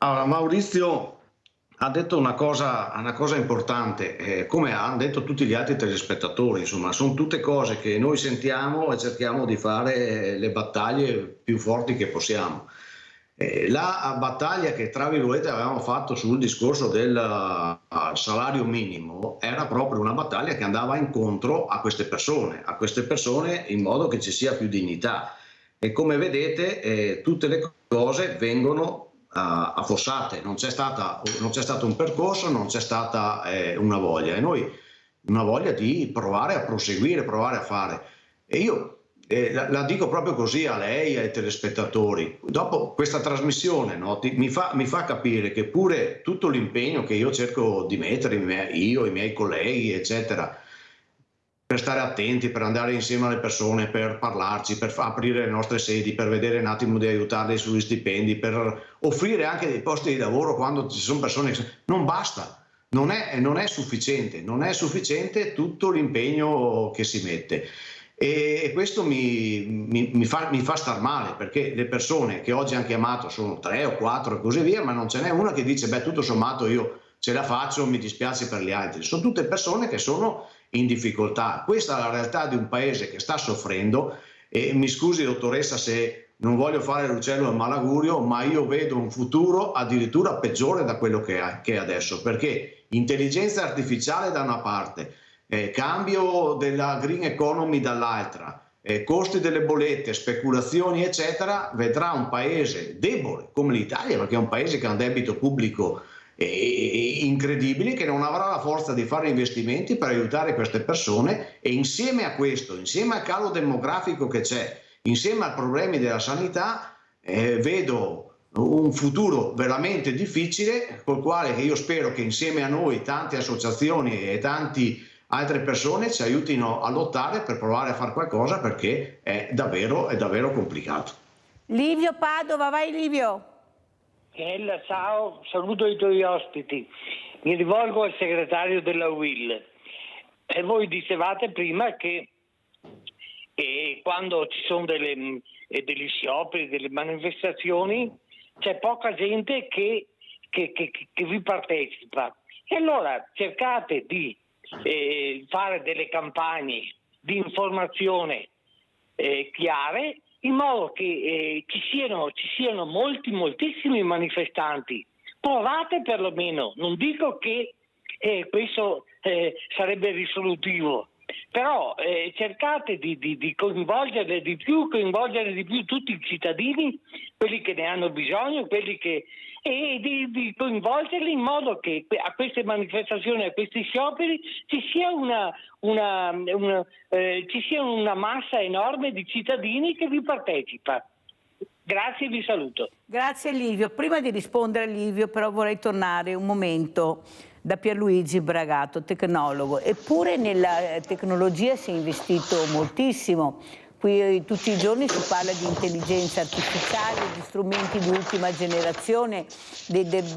Allora, Maurizio ha detto una cosa importante, come hanno detto tutti gli altri telespettatori, insomma, sono tutte cose che noi sentiamo e cerchiamo di fare le battaglie più forti che possiamo. La battaglia che, tra virgolette, avevamo fatto sul discorso del salario minimo era proprio una battaglia che andava incontro a queste persone in modo che ci sia più dignità. E come vedete tutte le cose vengono affossate, non c'è stato un percorso, non c'è stata una voglia, e noi una voglia di provare a proseguire, provare a fare. E io la dico proprio così a lei e ai telespettatori, dopo questa trasmissione, no, mi fa capire che pure tutto l'impegno che io cerco di mettere, io, i miei colleghi, eccetera, per stare attenti, per andare insieme alle persone, per parlarci, per aprire le nostre sedi, per vedere un attimo di aiutarli sugli stipendi, per offrire anche dei posti di lavoro quando ci sono persone che... Non basta, non è sufficiente tutto l'impegno che si mette. E questo mi fa star male, perché le persone che oggi hanno chiamato sono 3 o 4 e così via, ma non ce n'è una che dice beh, tutto sommato io ce la faccio, mi dispiace per gli altri. Sono tutte persone che sono in difficoltà. Questa è la realtà di un paese che sta soffrendo, e mi scusi dottoressa se non voglio fare l'uccello del malaugurio, ma io vedo un futuro addirittura peggiore da quello che è adesso, perché intelligenza artificiale da una parte, cambio della green economy dall'altra, costi delle bollette, speculazioni eccetera, vedrà un paese debole come l'Italia, perché è un paese che ha un debito pubblico incredibili, che non avrà la forza di fare investimenti per aiutare queste persone, e insieme a questo, insieme al calo demografico che c'è, insieme ai problemi della sanità, vedo un futuro veramente difficile, col quale io spero che insieme a noi tante associazioni e tante altre persone ci aiutino a lottare per provare a fare qualcosa, perché è davvero complicato.
Livio Padova, vai Livio.
Ciao, saluto i tuoi ospiti. Mi rivolgo al segretario della UIL. E voi dicevate prima che quando ci sono degli scioperi, delle manifestazioni, c'è poca gente che vi partecipa. E allora cercate di fare delle campagne di informazione chiare, in modo che ci siano moltissimi manifestanti. Provate perlomeno, non dico che questo sarebbe risolutivo, però cercate di coinvolgere di più tutti i cittadini, quelli che ne hanno bisogno, e di coinvolgerli in modo che a queste manifestazioni, a questi scioperi ci sia una massa enorme di cittadini che vi partecipa. Grazie, vi saluto.
Grazie Livio. Prima di rispondere a Livio però vorrei tornare un momento da Pierluigi Bragato, tecnologo. Eppure nella tecnologia si è investito moltissimo. Qui tutti i giorni si parla di intelligenza artificiale, di strumenti di ultima generazione,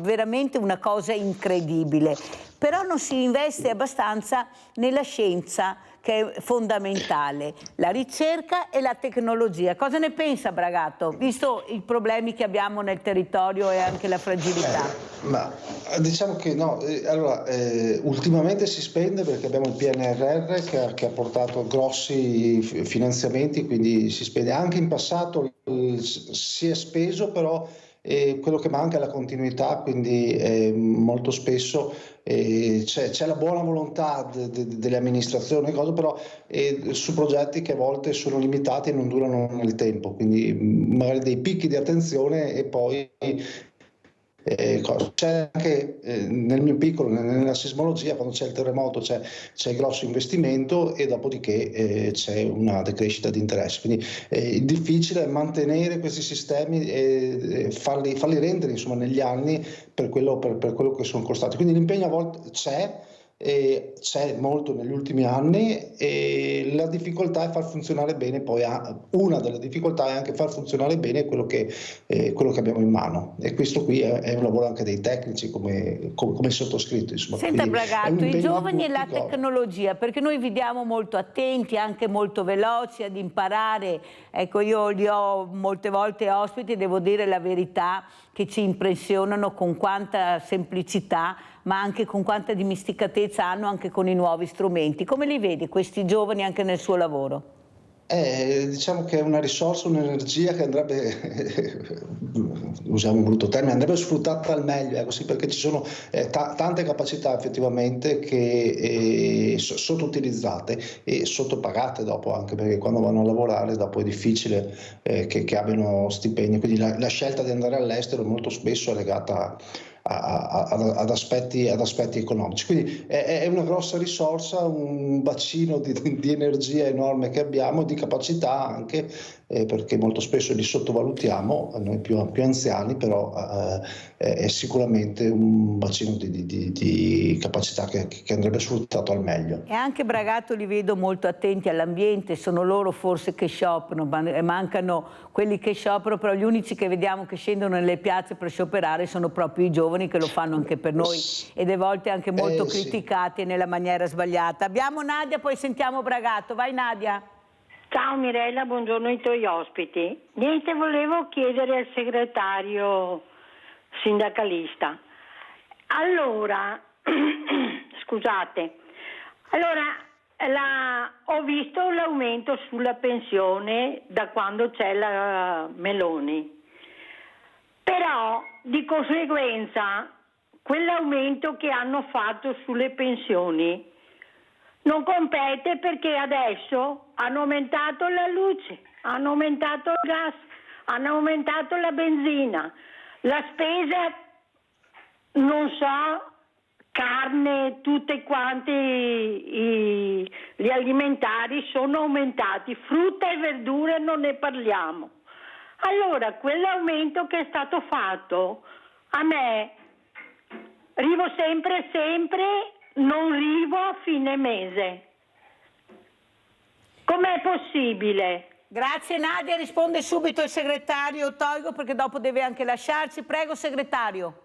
veramente una cosa incredibile. Però non si investe abbastanza nella scienza, che è fondamentale, la ricerca e la tecnologia. Cosa ne pensa Bragato, visto i problemi che abbiamo nel territorio e anche la fragilità?
Ma diciamo che no, allora ultimamente si spende perché abbiamo il PNRR che ha portato grossi finanziamenti, quindi si spende. Anche in passato si è speso, però quello che manca è la continuità, quindi molto spesso c'è la buona volontà delle amministrazioni, però su progetti che a volte sono limitati e non durano nel tempo, quindi magari dei picchi di attenzione e poi c'è anche nel mio piccolo, nella sismologia, quando c'è il terremoto c'è il grosso investimento e dopodiché c'è una decrescita di interesse, quindi il difficile è mantenere questi sistemi e farli rendere insomma negli anni per quello che sono costati, quindi l'impegno a volte c'è molto negli ultimi anni e la difficoltà è far funzionare bene, poi una delle difficoltà è anche far funzionare bene quello che abbiamo in mano, e questo qui è un lavoro anche dei tecnici come il sottoscritto, insomma.
Senta Bragato, i giovani e la tecnologia, perché noi viviamo molto attenti, anche molto veloci ad imparare. Ecco, io li ho molte volte ospiti e devo dire la verità che ci impressionano con quanta semplicità ma anche con quanta dimisticatezza hanno anche con i nuovi strumenti. Come li vedi questi giovani anche nel suo lavoro?
Diciamo che è una risorsa, un'energia che andrebbe, usiamo un brutto termine, andrebbe sfruttata al meglio, così, perché ci sono tante capacità effettivamente che sottoutilizzate e sottopagate dopo, anche perché quando vanno a lavorare dopo è difficile che abbiano stipendi, quindi la scelta di andare all'estero molto spesso è legata ad aspetti economici, quindi è una grossa risorsa, un bacino di energia enorme che abbiamo, di capacità anche, perché molto spesso li sottovalutiamo noi più anziani, però è sicuramente un bacino di capacità che andrebbe sfruttato al meglio.
E anche Bragato li vedo molto attenti all'ambiente, sono loro forse che scioperano, mancano quelli che scioperano, però gli unici che vediamo che scendono nelle piazze per scioperare sono proprio i giovani, che lo fanno anche per noi e a volte anche molto criticati nella maniera sbagliata. Abbiamo Nadia, poi sentiamo Bragato. Vai Nadia.
Ciao Mirella, buongiorno ai tuoi ospiti. Niente, volevo chiedere al segretario sindacalista. Allora, scusate, ho visto l'aumento sulla pensione da quando c'è la Meloni. Però di conseguenza quell'aumento che hanno fatto sulle pensioni non compete, perché adesso hanno aumentato la luce, hanno aumentato il gas, hanno aumentato la benzina, la spesa, non so, carne, tutte quante gli alimentari sono aumentati, frutta e verdure non ne parliamo. Allora, quell'aumento che è stato fatto, a me, arrivo sempre, non arrivo a fine mese. Com'è possibile?
Grazie Nadia, risponde subito il segretario Toigo, perché dopo deve anche lasciarci. Prego segretario.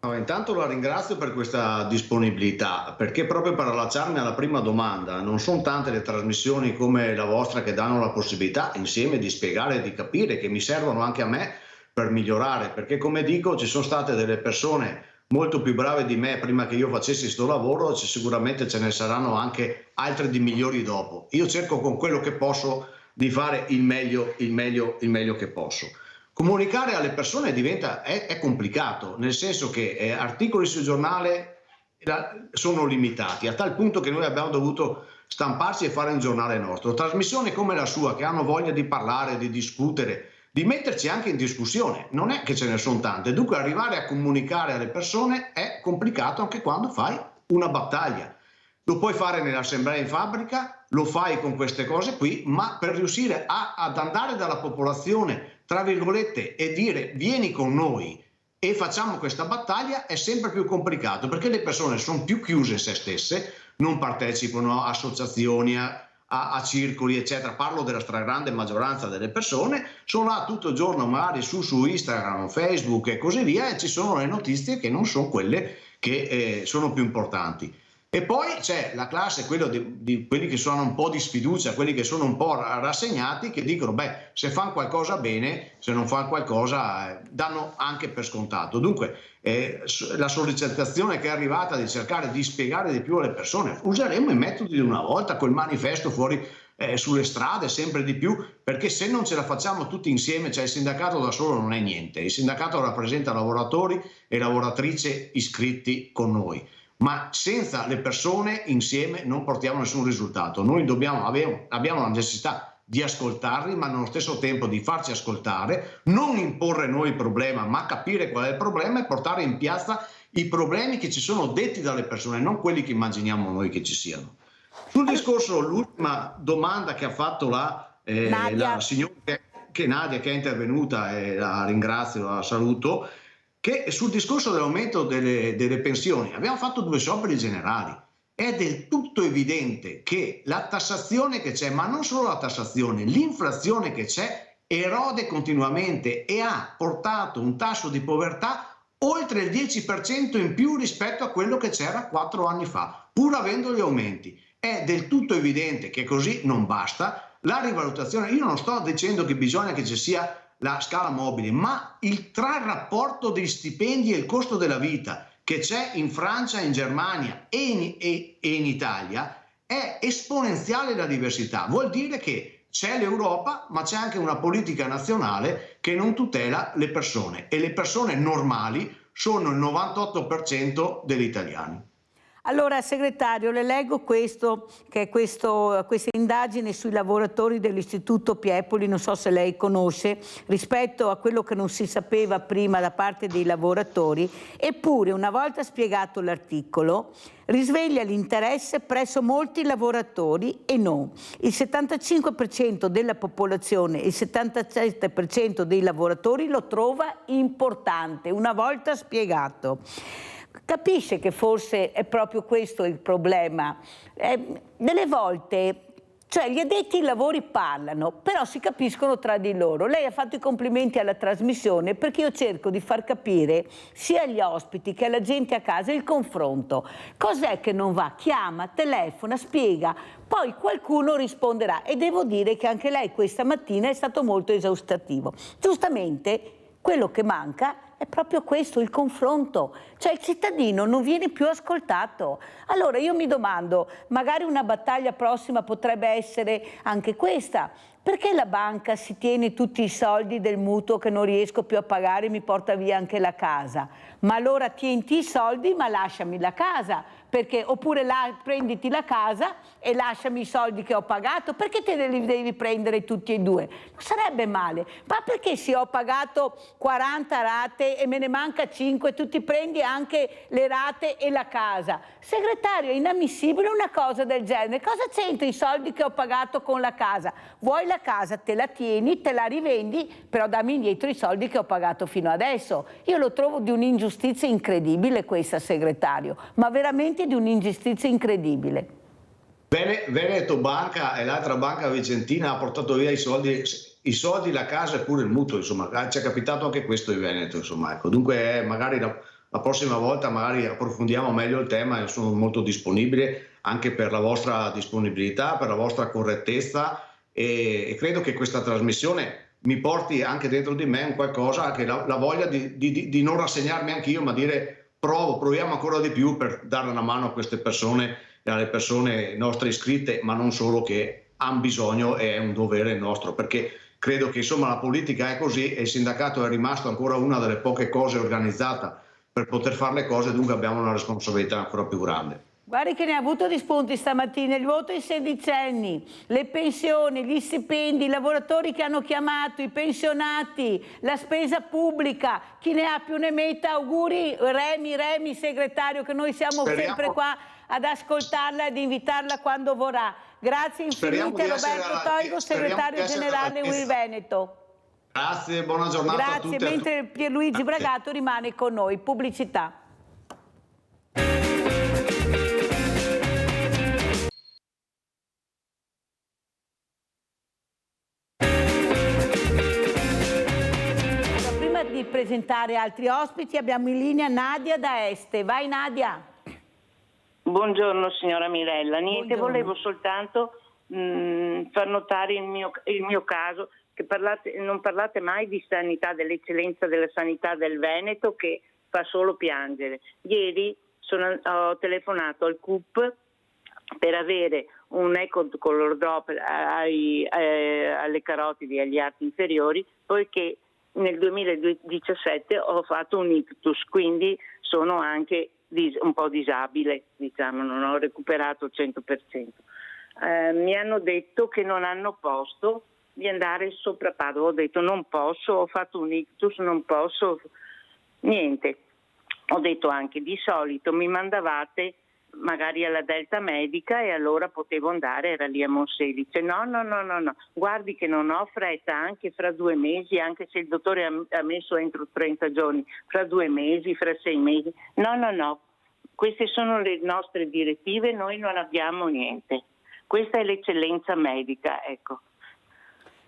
No, intanto la ringrazio per questa disponibilità, perché proprio per allacciarmi alla prima domanda, non sono tante le trasmissioni come la vostra che danno la possibilità insieme di spiegare e di capire, che mi servono anche a me per migliorare, perché come dico ci sono state delle persone molto più brave di me prima che io facessi sto lavoro, sicuramente ce ne saranno anche altre di migliori dopo. Io cerco con quello che posso di fare il meglio che posso. Comunicare alle persone è complicato, nel senso che articoli sul giornale sono limitati, a tal punto che noi abbiamo dovuto stamparci e fare un giornale nostro. Trasmissioni come la sua, che hanno voglia di parlare, di discutere, di metterci anche in discussione, non è che ce ne sono tante, dunque arrivare a comunicare alle persone è complicato anche quando fai una battaglia. Lo puoi fare nell'assemblea in fabbrica, lo fai con queste cose qui, ma per riuscire ad andare dalla popolazione, tra virgolette, e dire vieni con noi e facciamo questa battaglia è sempre più complicato, perché le persone sono più chiuse in se stesse, non partecipano a associazioni, a circoli, eccetera. Parlo della stragrande maggioranza delle persone, sono là tutto il giorno magari su Instagram, Facebook e così via, e ci sono le notizie che non sono quelle che sono più importanti. E poi c'è la classe, quello di quelli che hanno un po' di sfiducia, quelli che sono un po' rassegnati, che dicono beh, se fanno qualcosa bene, se non fanno qualcosa danno anche per scontato. Dunque la sollecitazione che è arrivata di cercare di spiegare di più alle persone, useremo i metodi di una volta, col manifesto fuori sulle strade sempre di più, perché se non ce la facciamo tutti insieme, cioè il sindacato da solo non è niente, il sindacato rappresenta lavoratori e lavoratrici iscritti con noi. Ma senza le persone insieme non portiamo nessun risultato. Noi abbiamo la necessità di ascoltarli, ma nello stesso tempo di farci ascoltare, non imporre noi il problema, ma capire qual è il problema e portare in piazza i problemi che ci sono detti dalle persone, non quelli che immaginiamo noi che ci siano. Sul discorso, l'ultima domanda che ha fatto la signora Nadia, che è intervenuta, e la ringrazio, la saluto, che sul discorso dell'aumento delle pensioni abbiamo fatto 2 scioperi generali. È del tutto evidente che la tassazione che c'è, ma non solo la tassazione, l'inflazione che c'è erode continuamente e ha portato un tasso di povertà oltre il 10% in più rispetto a quello che c'era 4 anni fa, pur avendo gli aumenti. È del tutto evidente che così non basta. La rivalutazione, io non sto dicendo che bisogna che ci sia la scala mobile, ma tra il rapporto degli stipendi e il costo della vita che c'è in Francia, in Germania e in Italia è esponenziale la diversità. Vuol dire che c'è l'Europa, ma c'è anche una politica nazionale che non tutela le persone, e le persone normali sono il 98% degli italiani.
Allora, segretario, le leggo questo, che è questa indagine sui lavoratori dell'Istituto Piepoli, non so se lei conosce, rispetto a quello che non si sapeva prima da parte dei lavoratori, eppure una volta spiegato l'articolo risveglia l'interesse presso molti lavoratori e non. Il 75% della popolazione e il 77% dei lavoratori lo trova importante, una volta spiegato. Capisce che forse è proprio questo il problema. Delle volte, cioè gli addetti ai lavori parlano, però si capiscono tra di loro. Lei ha fatto i complimenti alla trasmissione perché io cerco di far capire sia agli ospiti che alla gente a casa il confronto. Cos'è che non va? Chiama, telefona, spiega, poi qualcuno risponderà. E devo dire che anche lei questa mattina è stato molto esaustivo. Giustamente, quello che manca è proprio questo, il confronto. Cioè il cittadino non viene più ascoltato. Allora io mi domando, magari una battaglia prossima potrebbe essere anche questa. Perché la banca si tiene tutti i soldi del mutuo che non riesco più a pagare e mi porta via anche la casa? Ma allora tienti i soldi ma lasciami la casa, perché oppure prenditi la casa e lasciami i soldi che ho pagato, perché te li devi prendere tutti e due? Non sarebbe male, ma perché se ho pagato 40 rate e me ne manca 5, tu ti prendi anche le rate e la casa? Segretario, è inammissibile una cosa del genere. Cosa c'entra i soldi che ho pagato con la casa? Vuoi la casa, te la tieni, te la rivendi, però dammi indietro i soldi che ho pagato fino adesso. Io lo trovo di un'ingiustizia incredibile questa, segretario, ma veramente di un'ingiustizia incredibile.
Veneto Banca e l'altra banca vicentina ha portato via i soldi, la casa e pure il mutuo, insomma, ci è capitato anche questo in Veneto, insomma, ecco. Dunque magari la prossima volta magari approfondiamo meglio il tema e sono molto disponibile anche per la vostra disponibilità, per la vostra correttezza, e credo che questa trasmissione mi porti anche dentro di me un qualcosa, che la voglia di non rassegnarmi anch'io, ma dire proviamo ancora di più per dare una mano a queste persone e alle persone nostre iscritte, ma non solo, che hanno bisogno, è un dovere nostro, perché credo che insomma la politica è così e il sindacato è rimasto ancora una delle poche cose organizzate per poter fare le cose, dunque abbiamo una responsabilità ancora più grande.
Guardi che ne ha avuto di spunti stamattina, il voto ai sedicenni, le pensioni, gli stipendi, i lavoratori che hanno chiamato, i pensionati, la spesa pubblica, chi ne ha più ne metta. Auguri Remi segretario, che noi siamo sempre qua ad ascoltarla ed invitarla quando vorrà. Grazie infinite Roberto Toigo, segretario generale UIL Veneto.
Grazie, buona giornata a tutti.
Grazie, mentre Pierluigi Bragato rimane con noi. Pubblicità. Prima di presentare altri ospiti abbiamo in linea Nadia da Este. Vai Nadia.
Buongiorno signora Mirella, niente,
Buongiorno.
Volevo soltanto far notare il mio caso, che non parlate mai di sanità, dell'eccellenza della sanità del Veneto, che fa solo piangere. Ieri ho telefonato al CUP per avere un eco-color drop alle carotidi e agli arti inferiori, poiché nel 2017 ho fatto un ictus, quindi sono anche un po' disabile, diciamo, non ho recuperato il 100%. Mi hanno detto che non hanno posto di andare sopra Padova, ho detto non posso, ho fatto un ictus, non posso, niente. Ho detto anche di solito mi mandavate magari alla Delta Medica e allora potevo andare, era lì a Monselice. No, guardi che non ho fretta, anche fra 2 mesi, anche se il dottore ha messo entro 30 giorni, fra 2 mesi, fra 6 mesi. No, queste sono le nostre direttive, noi non abbiamo niente. Questa è l'eccellenza medica, ecco.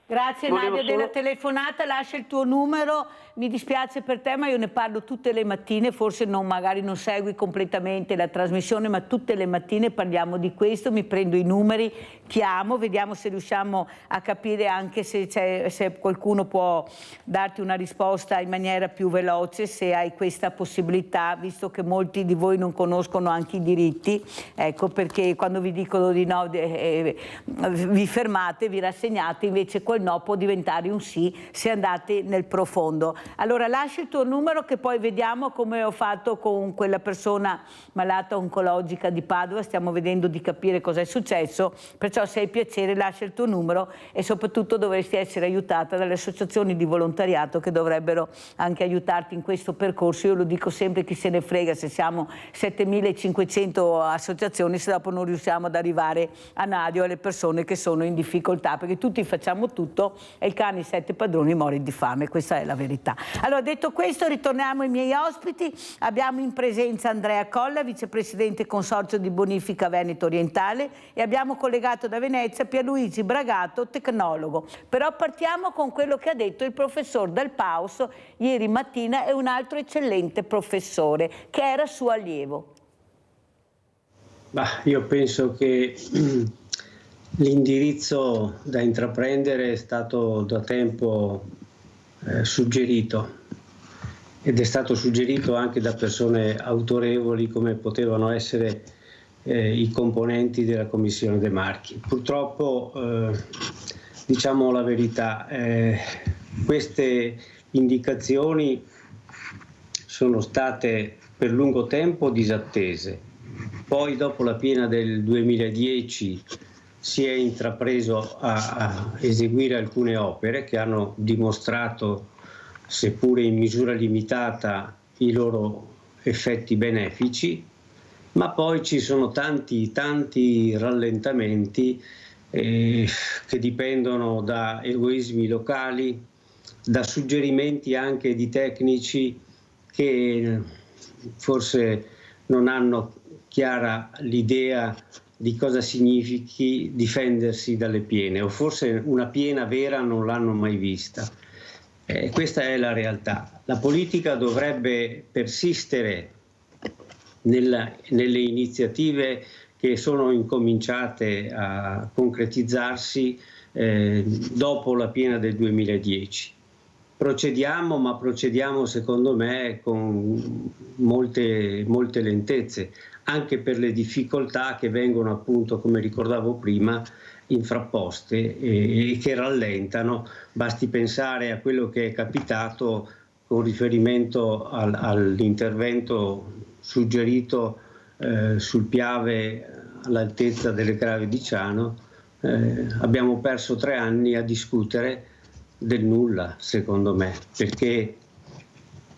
Grazie Nadia della telefonata, lascia il tuo numero, mi dispiace per te ma io ne parlo tutte le mattine, forse magari non segui completamente la trasmissione, ma tutte le mattine parliamo di questo, mi prendo i numeri, chiamo, vediamo se riusciamo a capire anche se qualcuno può darti una risposta in maniera più veloce, se hai questa possibilità, visto che molti di voi non conoscono anche i diritti, ecco, perché quando vi dicono di no vi fermate, vi rassegnate, invece quel no può diventare un sì se andate nel profondo. Allora lascia il tuo numero che poi vediamo come ho fatto con quella persona malata oncologica di Padova, stiamo vedendo di capire cosa è successo, perciò se hai piacere lascia il tuo numero e soprattutto dovresti essere aiutata dalle associazioni di volontariato che dovrebbero anche aiutarti in questo percorso. Io lo dico sempre, chi se ne frega se siamo 7500 associazioni se dopo non riusciamo ad arrivare a Nadia o alle persone che sono in difficoltà, perché tutti facciamo tutto e il cane i 7 padroni muore di fame, questa è la verità. Allora, detto questo, ritorniamo ai miei ospiti. Abbiamo in presenza Andrea Colla, vicepresidente consorzio di bonifica Veneto Orientale, e abbiamo collegato da Venezia Pierluigi Bragato, tecnologo. Però partiamo con quello che ha detto il professor Dal Paus ieri mattina, e un altro eccellente professore che era suo allievo.
Io penso che l'indirizzo da intraprendere è stato da tempo suggerito, ed è stato suggerito anche da persone autorevoli come potevano essere i componenti della Commissione De Marchi. Purtroppo, diciamo la verità, queste indicazioni sono state per lungo tempo disattese. Poi dopo la piena del 2010 si è intrapreso a eseguire alcune opere che hanno dimostrato, seppure in misura limitata, i loro effetti benefici, ma poi ci sono tanti rallentamenti che dipendono da egoismi locali, da suggerimenti anche di tecnici che forse non hanno chiara l'idea di cosa significhi difendersi dalle piene, o forse una piena vera non l'hanno mai vista. Questa è la realtà. La politica dovrebbe persistere nelle iniziative che sono incominciate a concretizzarsi dopo la piena del 2010. Procediamo, ma procediamo secondo me con molte lentezze, anche per le difficoltà che vengono, appunto, come ricordavo prima, infrapposte e che rallentano. Basti pensare a quello che è capitato con riferimento all'intervento suggerito sul Piave all'altezza delle Grave di Ciano, abbiamo perso 3 anni a discutere del nulla, secondo me, perché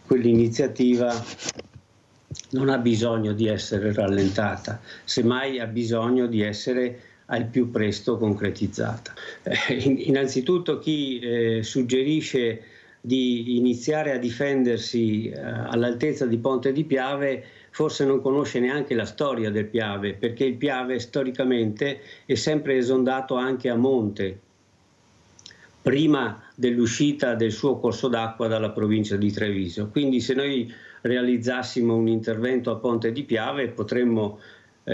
quell'iniziativa non ha bisogno di essere rallentata, semmai ha bisogno di essere al più presto concretizzata. Innanzitutto chi suggerisce di iniziare a difendersi all'altezza di Ponte di Piave forse non conosce neanche la storia del Piave, perché il Piave storicamente è sempre esondato anche a monte, prima dell'uscita del suo corso d'acqua dalla provincia di Treviso. Quindi se noi realizzassimo un intervento a Ponte di Piave potremmo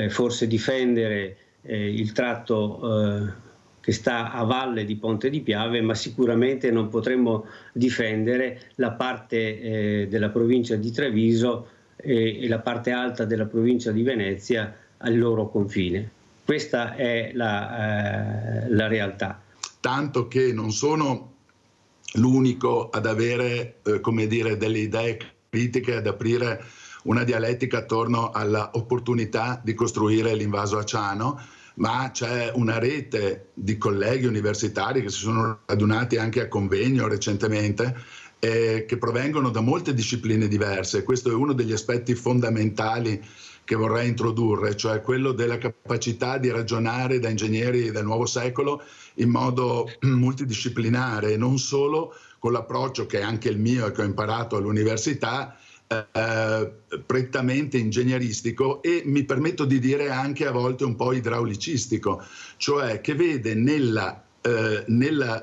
forse difendere il tratto che sta a valle di Ponte di Piave, ma sicuramente non potremmo difendere la parte della provincia di Treviso e la parte alta della provincia di Venezia al loro confine. Questa è la realtà.
Tanto che non sono l'unico ad avere come dire, delle idee critiche, ad aprire una dialettica attorno all'opportunità di costruire l'invaso a Ciano, ma c'è una rete di colleghi universitari che si sono radunati anche a convegno recentemente, che provengono da molte discipline diverse. Questo è uno degli aspetti fondamentali che vorrei introdurre, cioè quello della capacità di ragionare da ingegneri del nuovo secolo in modo multidisciplinare, non solo con l'approccio che è anche il mio e che ho imparato all'università, prettamente ingegneristico e mi permetto di dire anche a volte un po' idraulicistico, cioè che vede nella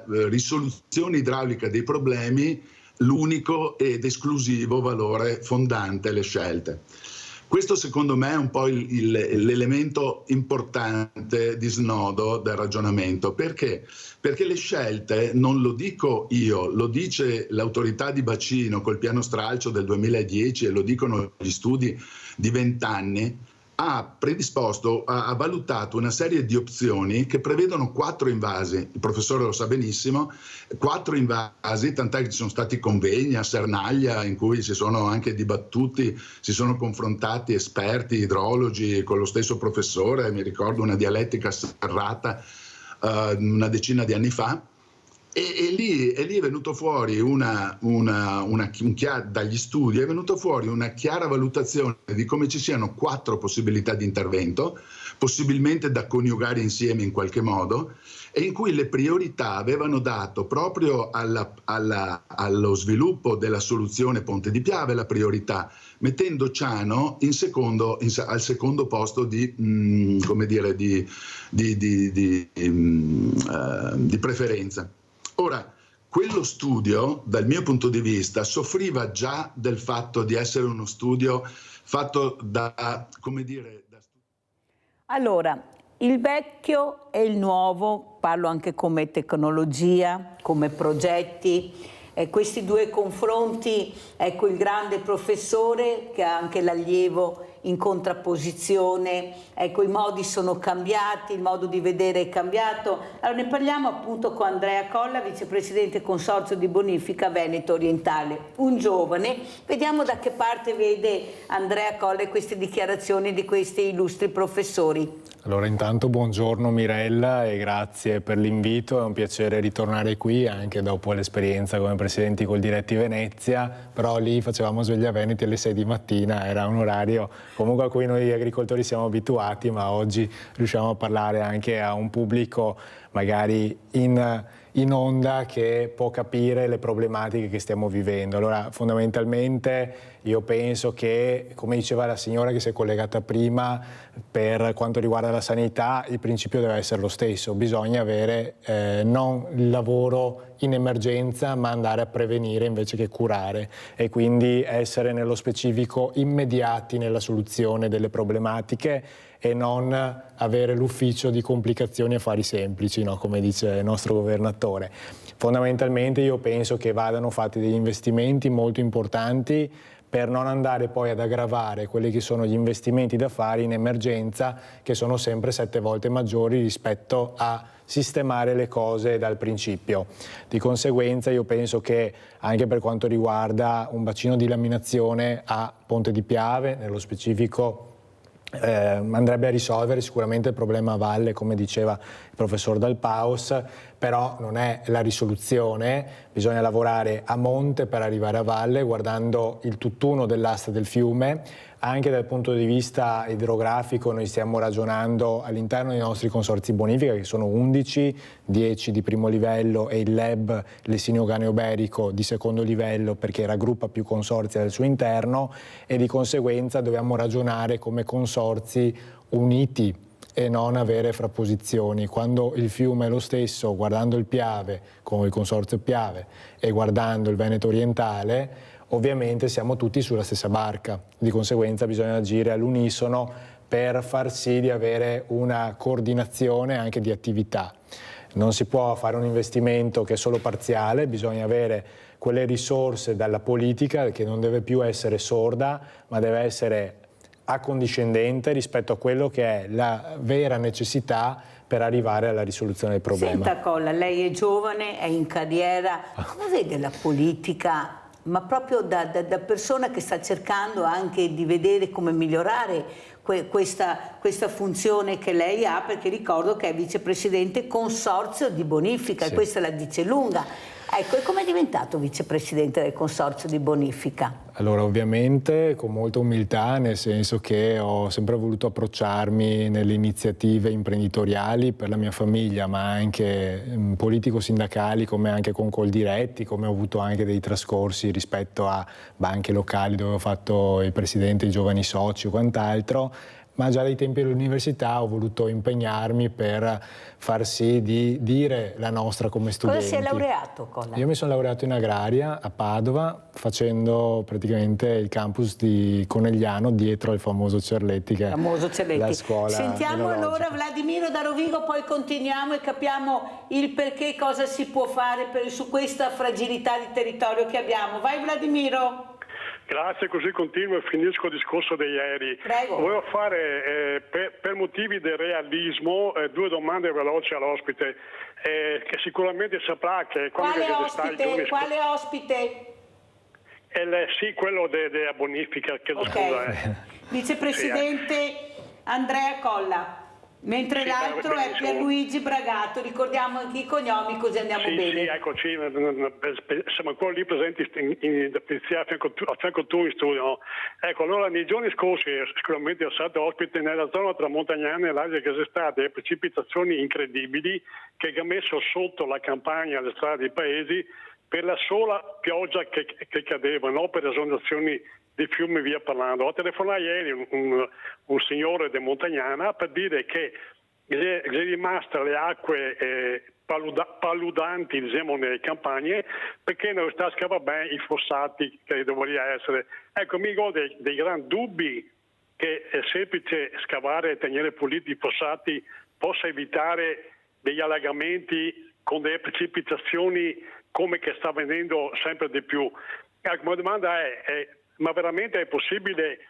risoluzione idraulica dei problemi l'unico ed esclusivo valore fondante le scelte. Questo secondo me è un po' l'elemento importante di snodo del ragionamento. Perché? Perché le scelte, non lo dico io, lo dice l'autorità di bacino col piano stralcio del 2010 e lo dicono gli studi di 20 anni, ha valutato una serie di opzioni che prevedono 4 invasi, il professore lo sa benissimo, 4 invasi, tant'è che ci sono stati convegni a Sernaglia in cui si sono anche dibattuti, si sono confrontati esperti, idrologi con lo stesso professore, mi ricordo una dialettica serrata una decina di anni fa. E lì è venuto fuori dagli studi è venuto fuori una chiara valutazione di come ci siano 4 possibilità di intervento, possibilmente da coniugare insieme in qualche modo, e in cui le priorità avevano dato proprio allo sviluppo della soluzione Ponte di Piave la priorità, mettendo Ciano al secondo posto di preferenza. Ora, quello studio, dal mio punto di vista, soffriva già del fatto di essere uno studio fatto
Allora, il vecchio e il nuovo, parlo anche come tecnologia, come progetti, questi 2 confronti, ecco il grande professore che ha anche l'allievo in contrapposizione, ecco i modi sono cambiati, il modo di vedere è cambiato. Allora ne parliamo appunto con Andrea Colla, vicepresidente consorzio di bonifica Veneto Orientale, un giovane. Vediamo da che parte vede Andrea Colla queste dichiarazioni di questi illustri professori.
Allora intanto buongiorno Mirella e grazie per l'invito, è un piacere ritornare qui anche dopo l'esperienza come presidenti col Diretti Venezia, però lì facevamo Sveglia Veneti alle 6 di mattina, era un orario comunque a cui noi agricoltori siamo abituati, ma oggi riusciamo a parlare anche a un pubblico magari in onda che può capire le problematiche che stiamo vivendo. Allora fondamentalmente io penso che, come diceva la signora che si è collegata prima, per quanto riguarda la sanità il principio deve essere lo stesso, bisogna avere non il lavoro in emergenza ma andare a prevenire invece che curare e quindi essere nello specifico immediati nella soluzione delle problematiche e non avere l'ufficio di complicazioni e affari semplici, no? Come dice il nostro governatore. Fondamentalmente io penso che vadano fatti degli investimenti molto importanti per non andare poi ad aggravare quelli che sono gli investimenti da fare in emergenza, che sono sempre 7 volte maggiori rispetto a sistemare le cose dal principio. Di conseguenza io penso che anche per quanto riguarda un bacino di laminazione a Ponte di Piave, nello specifico, andrebbe a risolvere sicuramente il problema a valle, come diceva il professor Dal Paus, però non è la risoluzione, bisogna lavorare a monte per arrivare a valle, guardando il tutt'uno dell'asta del fiume. Anche dal punto di vista idrografico noi stiamo ragionando all'interno dei nostri consorzi bonifica, che sono 11, 10 di primo livello e il LEB, Lessinio Ganeo Berico, di secondo livello, perché raggruppa più consorzi al suo interno, e di conseguenza dobbiamo ragionare come consorzi uniti e non avere frapposizioni. Quando il fiume è lo stesso, guardando il Piave, come il consorzio Piave, e guardando il Veneto orientale, ovviamente siamo tutti sulla stessa barca, di conseguenza bisogna agire all'unisono per far sì di avere una coordinazione anche di attività. Non si può fare un investimento che è solo parziale, bisogna avere quelle risorse dalla politica che non deve più essere sorda, ma deve essere accondiscendente rispetto a quello che è la vera necessità per arrivare alla risoluzione del problema.
Senta Colla, lei è giovane, è in carriera, come vede la politica? Ma proprio da persona che sta cercando anche di vedere come migliorare questa funzione che lei ha, perché ricordo che è vicepresidente consorzio di bonifica, sì. E questa la dice lunga. Ecco, e come è diventato vicepresidente del consorzio di bonifica?
Allora, ovviamente con molta umiltà, nel senso che ho sempre voluto approcciarmi nelle iniziative imprenditoriali per la mia famiglia, ma anche politico-sindacali, come anche con Coldiretti, come ho avuto anche dei trascorsi rispetto a banche locali dove ho fatto il presidente dei giovani soci o quant'altro. Ma già dai tempi dell'università ho voluto impegnarmi per far sì di dire la nostra come studenti.
Cosa si è laureato, Colla?
Io mi sono laureato in agraria a Padova, facendo praticamente il campus di Conegliano dietro al famoso Cerletti, che è la scuola.
Sentiamo allora Vladimiro da Rovigo, poi continuiamo e capiamo il perché, cosa si può fare su questa fragilità di territorio che abbiamo. Vai Vladimiro!
Grazie, così continuo e finisco il discorso di ieri.
Prego.
Volevo fare, per motivi di realismo, 2 domande veloci all'ospite, che sicuramente saprà che...
Quale ospite?
Sì, quello della bonifica, che scusa.
Vicepresidente Andrea Colla. Mentre l'altro è Pierluigi Bragato, ricordiamo anche i cognomi così andiamo bene.
Sì, eccoci, siamo ancora lì presenti a fianco tu in studio. No? Ecco, allora nei giorni scorsi sicuramente è stato ospite nella zona tramontagnana e l'Asia che c'è state precipitazioni incredibili che ha messo sotto la campagna le strade dei paesi per la sola pioggia che cadeva, no? Per esondazioni di fiumi via parlando. Ho telefonato ieri un signore di Montagnana per dire che è rimasta le acque paludanti, diciamo, nelle campagne, perché non sta scavando bene i fossati che dovrebbero essere. Ecco, mi ho dei grandi dubbi che è semplice scavare e tenere puliti i fossati possa evitare degli allagamenti con delle precipitazioni come che sta avvenendo sempre di più. La mia domanda è ma veramente è possibile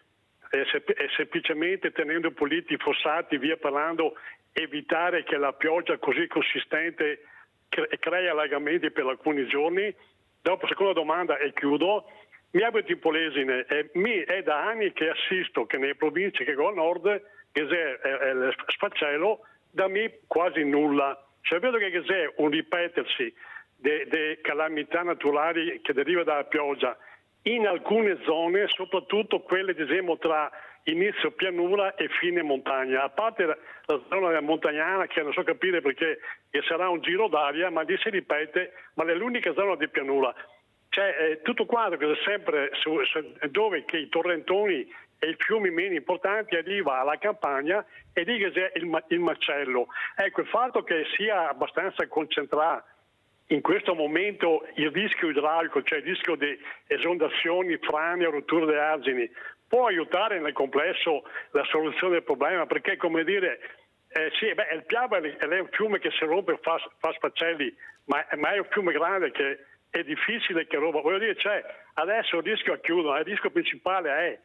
semplicemente tenendo puliti i fossati, via parlando, evitare che la pioggia così consistente crei allagamenti per alcuni giorni? Dopo, seconda domanda e chiudo. Mi abito in Polesine e è da anni che assisto che nelle province che go a nord che c'è il sfaccello, da me quasi nulla. Cioè vedo che c'è un ripetersi di calamità naturali che deriva dalla pioggia in alcune zone, soprattutto quelle diciamo tra inizio pianura e fine montagna, a parte la zona della montagnana che non so capire perché sarà un giro d'aria, ma si ripete, ma è l'unica zona di pianura. Cioè tutto quanto che è sempre dove che i torrentoni e i fiumi meno importanti arriva alla campagna e lì che c'è il macello. Ecco, il fatto che sia abbastanza concentrato in questo momento il rischio idraulico, cioè il rischio di esondazioni, frane o rotture di argini, può aiutare nel complesso la soluzione del problema, perché come dire, il Piave è un fiume che si rompe fa sfaccelli, ma è un fiume grande che è difficile che roba, voglio dire, cioè, adesso il rischio chiudono, il rischio principale è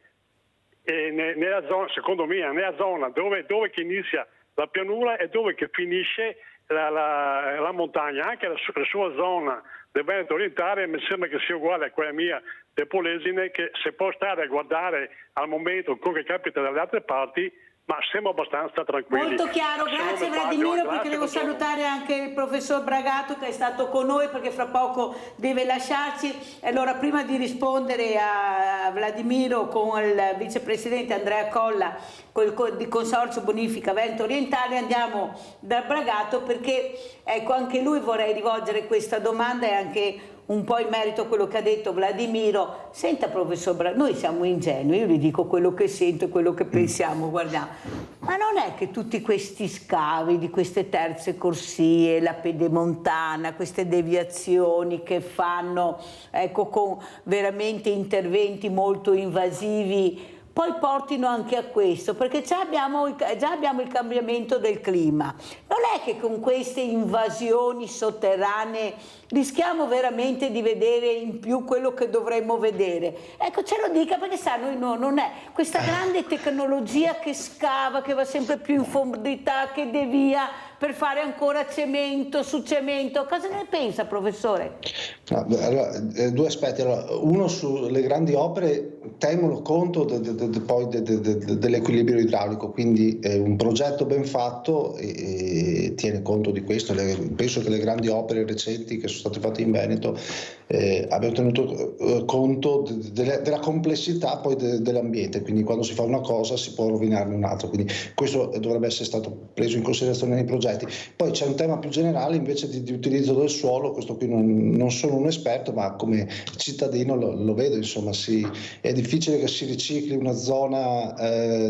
nella zona, secondo me, nella zona dove che inizia la pianura e dove che finisce la montagna, anche la sua zona del Veneto orientale mi sembra che sia uguale a quella mia del Polesine, che se può stare a guardare al momento quello che capita dalle altre parti, ma siamo abbastanza tranquilli.
Molto chiaro, grazie Vladimiro, perché devo salutare anche il professor Bragato che è stato con noi perché fra poco deve lasciarci. Allora, prima di rispondere a Vladimiro con il vicepresidente Andrea Colla di Consorzio Bonifica Veneto Orientale, andiamo dal Bragato perché ecco, anche lui vorrei rivolgere questa domanda e anche un po' in merito a quello che ha detto Vladimiro. Senta professor Bragato, noi siamo ingenui, io vi dico quello che sento e quello che pensiamo, guardiamo, ma non è che tutti questi scavi di queste terze corsie, la pedemontana, queste deviazioni che fanno, ecco, con veramente interventi molto invasivi, poi portino anche a questo, perché già abbiamo il cambiamento del clima. Non è che con queste invasioni sotterranee rischiamo veramente di vedere in più quello che dovremmo vedere? Ecco, ce lo dica, perché sa, noi non è questa grande tecnologia che scava, che va sempre più in profondità, che devia per fare ancora cemento su cemento. Cosa ne pensa, professore?
No, allora, due aspetti. Allora, uno, sulle grandi opere tengono conto poi dell'equilibrio idraulico, quindi un progetto ben fatto tiene conto di questo. Penso che le grandi opere recenti che sono state fatte in Veneto abbiano tenuto conto della complessità poi dell'ambiente, quindi quando si fa una cosa si può rovinarne un'altra, quindi questo dovrebbe essere stato preso in considerazione nei progetti. Poi c'è un tema più generale invece di utilizzo del suolo. Questo qui non sono un esperto, ma come cittadino lo vedo, insomma, è difficile che si ricicli una zona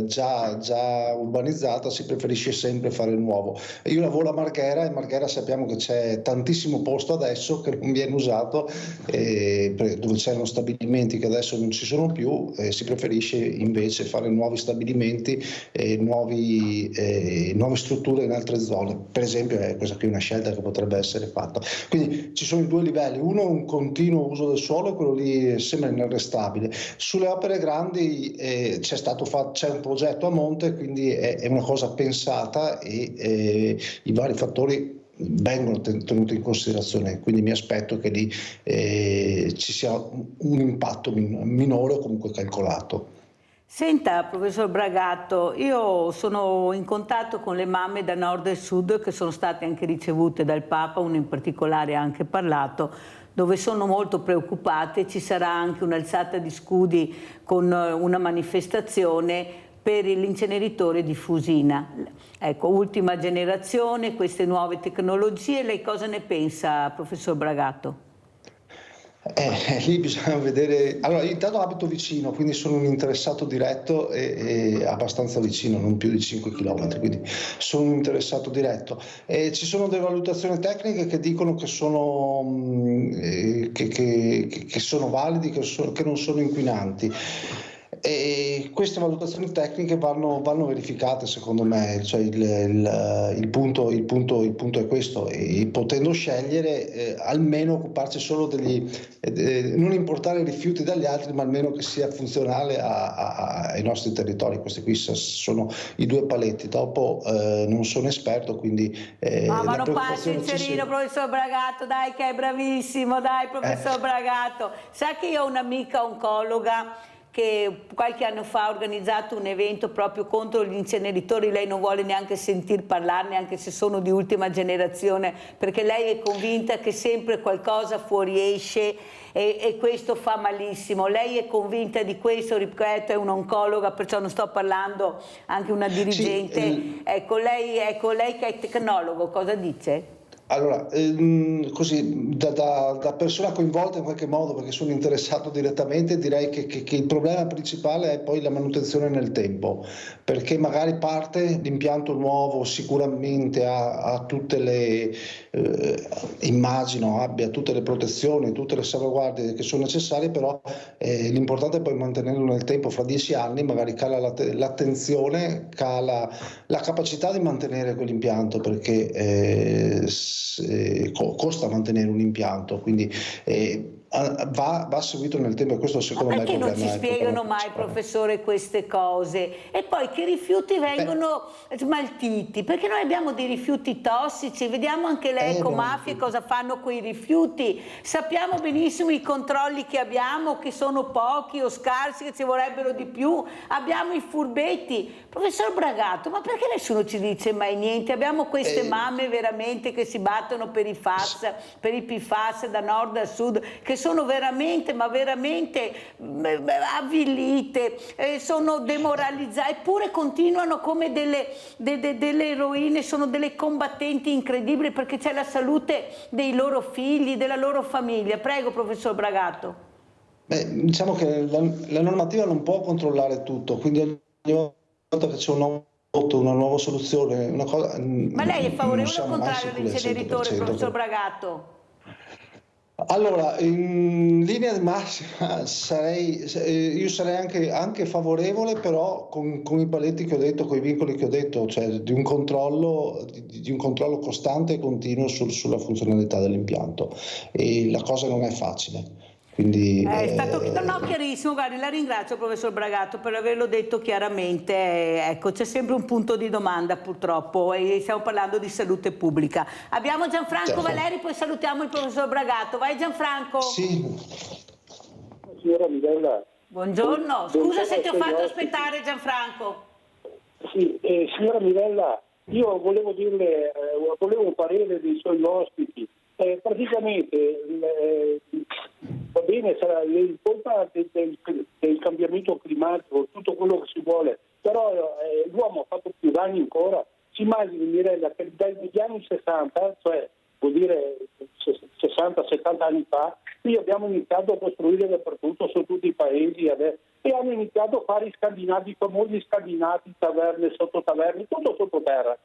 già urbanizzata, si preferisce sempre fare nuovo. Io lavoro a Marghera, e Marghera sappiamo che c'è tantissimo posto adesso che non viene usato, dove c'erano stabilimenti che adesso non ci sono più, si preferisce invece fare nuovi stabilimenti e nuove strutture in altre zone. Per esempio, questa qui è una scelta che potrebbe essere fatta. Quindi ci sono i due livelli: uno, un continuo uso del suolo, e quello lì sembra inarrestabile. Sulle opere grandi c'è un progetto a monte, quindi è una cosa pensata e i vari fattori vengono tenuti in considerazione, quindi mi aspetto che lì ci sia un impatto minore o comunque calcolato.
Senta, professor Bragato, io sono in contatto con le mamme da nord e sud che sono state anche ricevute dal Papa, una in particolare ha anche parlato, dove sono molto preoccupate. Ci sarà anche un'alzata di scudi con una manifestazione per l'inceneritore di Fusina. Ecco, ultima generazione, queste nuove tecnologie, lei cosa ne pensa, professor Bragato?
Lì bisogna vedere. Allora, io intanto abito vicino, quindi sono un interessato diretto e abbastanza vicino, non più di 5 km, quindi sono un interessato diretto. Ci sono delle valutazioni tecniche che dicono che sono validi, che non sono inquinanti. E queste valutazioni tecniche vanno verificate, secondo me, cioè il punto è questo, e potendo scegliere almeno occuparsi solo non importare i rifiuti dagli altri, ma almeno che sia funzionale ai nostri territori. Questi qui sono i due paletti. Dopo non sono esperto, quindi
ma non passi il cerino, professor Bragato, dai che è bravissimo, dai professor Bragato. Sa che io ho un'amica oncologa che qualche anno fa ha organizzato un evento proprio contro gli inceneritori. Lei non vuole neanche sentir parlarne, anche se sono di ultima generazione, perché lei è convinta che sempre qualcosa fuoriesce e questo fa malissimo. Lei è convinta di questo, ripeto, è un'oncologa, perciò non sto parlando anche una dirigente. Sì, ecco, lei che è tecnologo, cosa dice?
Allora, così da persona coinvolta in qualche modo, perché sono interessato direttamente, direi che il problema principale è poi la manutenzione nel tempo, perché magari parte l'impianto nuovo, sicuramente ha tutte le immagino abbia tutte le protezioni, tutte le salvaguardie che sono necessarie, però l'importante è poi mantenerlo nel tempo. Fra 10 anni magari cala l'attenzione, cala la capacità di mantenere quell'impianto, perché costa mantenere un impianto, quindi va seguito nel tempo, e questo secondo me è il problema.
Perché non ci spiegano mai, professore, queste cose? E poi che i rifiuti vengono smaltiti, perché noi abbiamo dei rifiuti tossici, vediamo anche le ecomafie cosa fanno con i rifiuti, sappiamo benissimo i controlli che abbiamo, che sono pochi o scarsi, che ci vorrebbero di più, abbiamo i furbetti. Professor Bragato, ma perché nessuno ci dice mai niente? Abbiamo queste mamme veramente che si battono per i FAS, per i PFAS da nord a sud, che sono veramente, ma veramente avvilite, sono demoralizzate, eppure continuano come delle eroine, sono delle combattenti incredibili, perché c'è la salute dei loro figli, della loro famiglia. Prego, professor Bragato.
Diciamo che la normativa non può controllare tutto, quindi ogni volta che c'è un nuovo voto, una nuova soluzione, una cosa...
Ma lei è favorevole o contrario all'inceneritore, professor Bragato?
Allora, in linea di massima io sarei anche favorevole, però con i paletti che ho detto, con i vincoli che ho detto, cioè di un controllo costante e continuo sulla funzionalità dell'impianto, e la cosa non è facile. Quindi,
è stato chiarissimo, guardi, la ringrazio professor Bragato per averlo detto chiaramente. Ecco, c'è sempre un punto di domanda purtroppo, e stiamo parlando di salute pubblica. Abbiamo Gianfranco Valeri, poi salutiamo il professor Bragato. Vai Gianfranco.
Sì. Signora Mirella.
Buongiorno, scusa se ti ho fatto aspettare Gianfranco.
Sì, signora Mirella, io volevo dirle, volevo un parere dei suoi ospiti. Praticamente va bene, sarà colpa del cambiamento climatico, tutto quello che si vuole, però l'uomo ha fatto più danni ancora. Si immagini, Mirella, che dagli anni 60, cioè vuol dire 60-70 anni fa, qui abbiamo iniziato a costruire dappertutto, su tutti i paesi, e hanno iniziato a fare i scandinavi, i famosi scandinavi, taverne, sottotaverne, tutto sottoterra.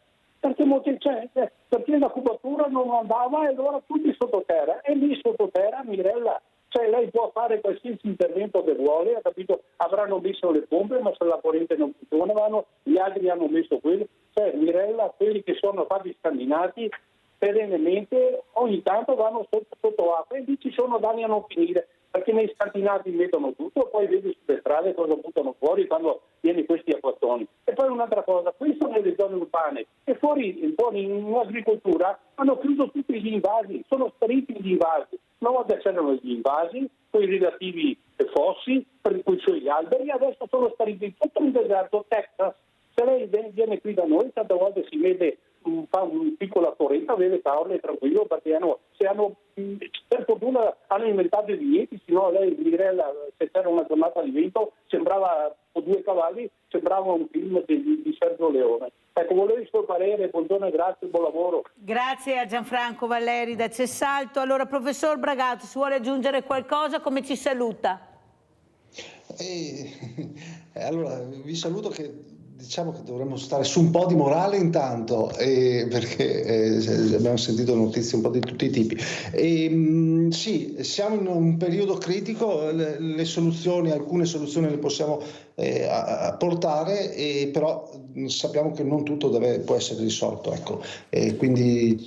Perché la cubatura non andava, e allora tutti sottoterra, e lì sottoterra, Mirella, cioè lei può fare qualsiasi intervento che vuole, ha capito? Avranno messo le pompe, ma se la corrente non funzionavano, gli altri hanno messo quelli, cioè Mirella, quelli che sono stati scandinati perennemente ogni tanto vanno sotto acqua, e lì ci sono danni a non finire, perché nei scandinavi mettono tutto, poi vedi sulle strade cosa buttano fuori quando vieni questi acquattoni. E poi un'altra cosa, qui sono nelle zone urbane, e fuori in agricoltura hanno chiuso tutti gli invasi, sono spariti gli invasi. Una volta c'erano gli invasi, poi i relativi fossi, per cui sono gli alberi, adesso sono spariti tutto il deserto Texas. Se lei viene qui da noi, tante volte si vede fa un piccola corrente, vede tavole tranquillo, perché per fortuna hanno inventato i vigneti, se no lei Mirella, se c'era una giornata di vento, sembrava, o due cavalli, sembrava un film di Sergio Leone. Ecco, volevo il suo parere, buongiorno, grazie, buon lavoro.
Grazie a Gianfranco Valeri da Cessalto. Allora, professor Bragato, se vuole aggiungere qualcosa, come ci saluta?
Allora, vi saluto, che diciamo che dovremmo stare su un po' di morale intanto, perché abbiamo sentito notizie un po' di tutti i tipi. Sì, siamo in un periodo critico, le soluzioni, alcune soluzioni le possiamo portare, però sappiamo che non tutto può essere risolto, ecco. Quindi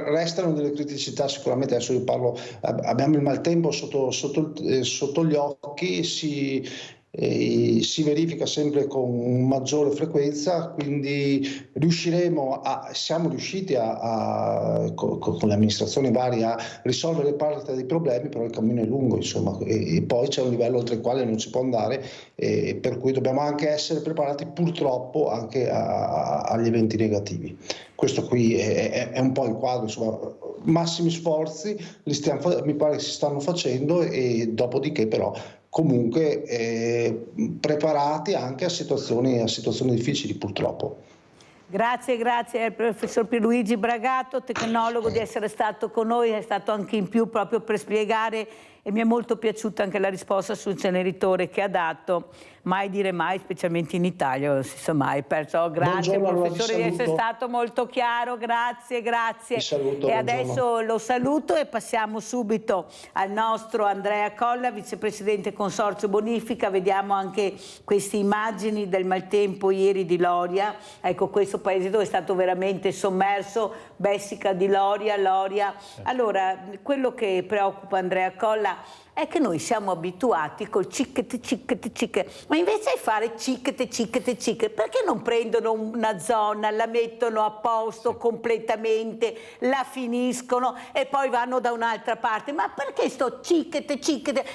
restano delle criticità sicuramente. Adesso io parlo, abbiamo il maltempo sotto gli occhi, si verifica sempre con maggiore frequenza, quindi siamo riusciti con le amministrazioni varie a risolvere parte dei problemi, però il cammino è lungo, insomma, e poi c'è un livello oltre il quale non si può andare, per cui dobbiamo anche essere preparati purtroppo anche agli eventi negativi. Questo qui è un po' il quadro, insomma, massimi sforzi mi pare che si stanno facendo, e dopodiché però comunque preparati anche a situazioni difficili, purtroppo.
Grazie al professor Pierluigi Bragato, tecnologo, di essere stato con noi, è stato anche in più proprio per spiegare, e mi è molto piaciuta anche la risposta sul inceneritore che ha dato, mai dire mai, specialmente in Italia, non si sa mai. Perciò grazie professore di essere stato molto chiaro, grazie.
Saluto,
e
buongiorno.
adesso lo saluto e passiamo subito al nostro Andrea Colla, vicepresidente Consorzio Bonifica. Vediamo anche queste immagini del maltempo ieri di Loria. Ecco, questo paese dove è stato veramente sommerso, Bessica di Loria. Allora, quello che preoccupa Andrea Colla è che noi siamo abituati col cicchet, ma invece di fare cicchet, perché non prendono una zona, la mettono a posto completamente, la finiscono e poi vanno da un'altra parte? Ma perché sto cicchet,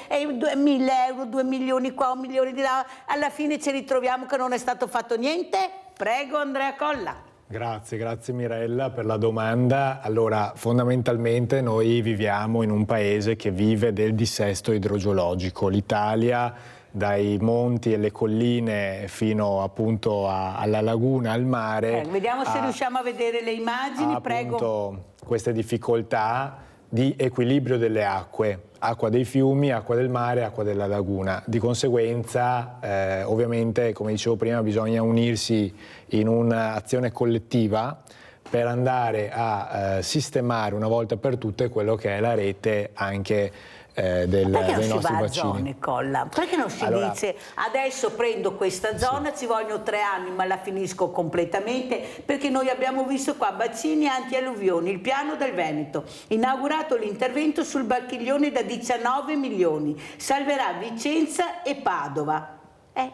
e 1.000 euro, 2 milioni qua, 1 milione di là, alla fine ci ritroviamo che non è stato fatto niente? Prego Andrea Colla.
Grazie Mirella per la domanda. Allora, fondamentalmente noi viviamo in un paese che vive del dissesto idrogeologico. L'Italia, dai monti e le colline fino appunto alla laguna, al mare.
Vediamo se riusciamo a vedere le immagini, prego.
Appunto queste difficoltà di equilibrio delle acque, acqua dei fiumi, acqua del mare, acqua della laguna. Di conseguenza, ovviamente, come dicevo prima, bisogna unirsi in un'azione collettiva per andare a sistemare una volta per tutte quello che è la rete anche dei nostri bacini.
Zone, Colla? Perché non si dice adesso prendo questa zona, ci vogliono 3 anni ma la finisco completamente? Perché noi abbiamo visto qua bacini anti-alluvioni, il piano del Veneto, inaugurato l'intervento sul Bacchiglione da 19 milioni, salverà Vicenza e Padova.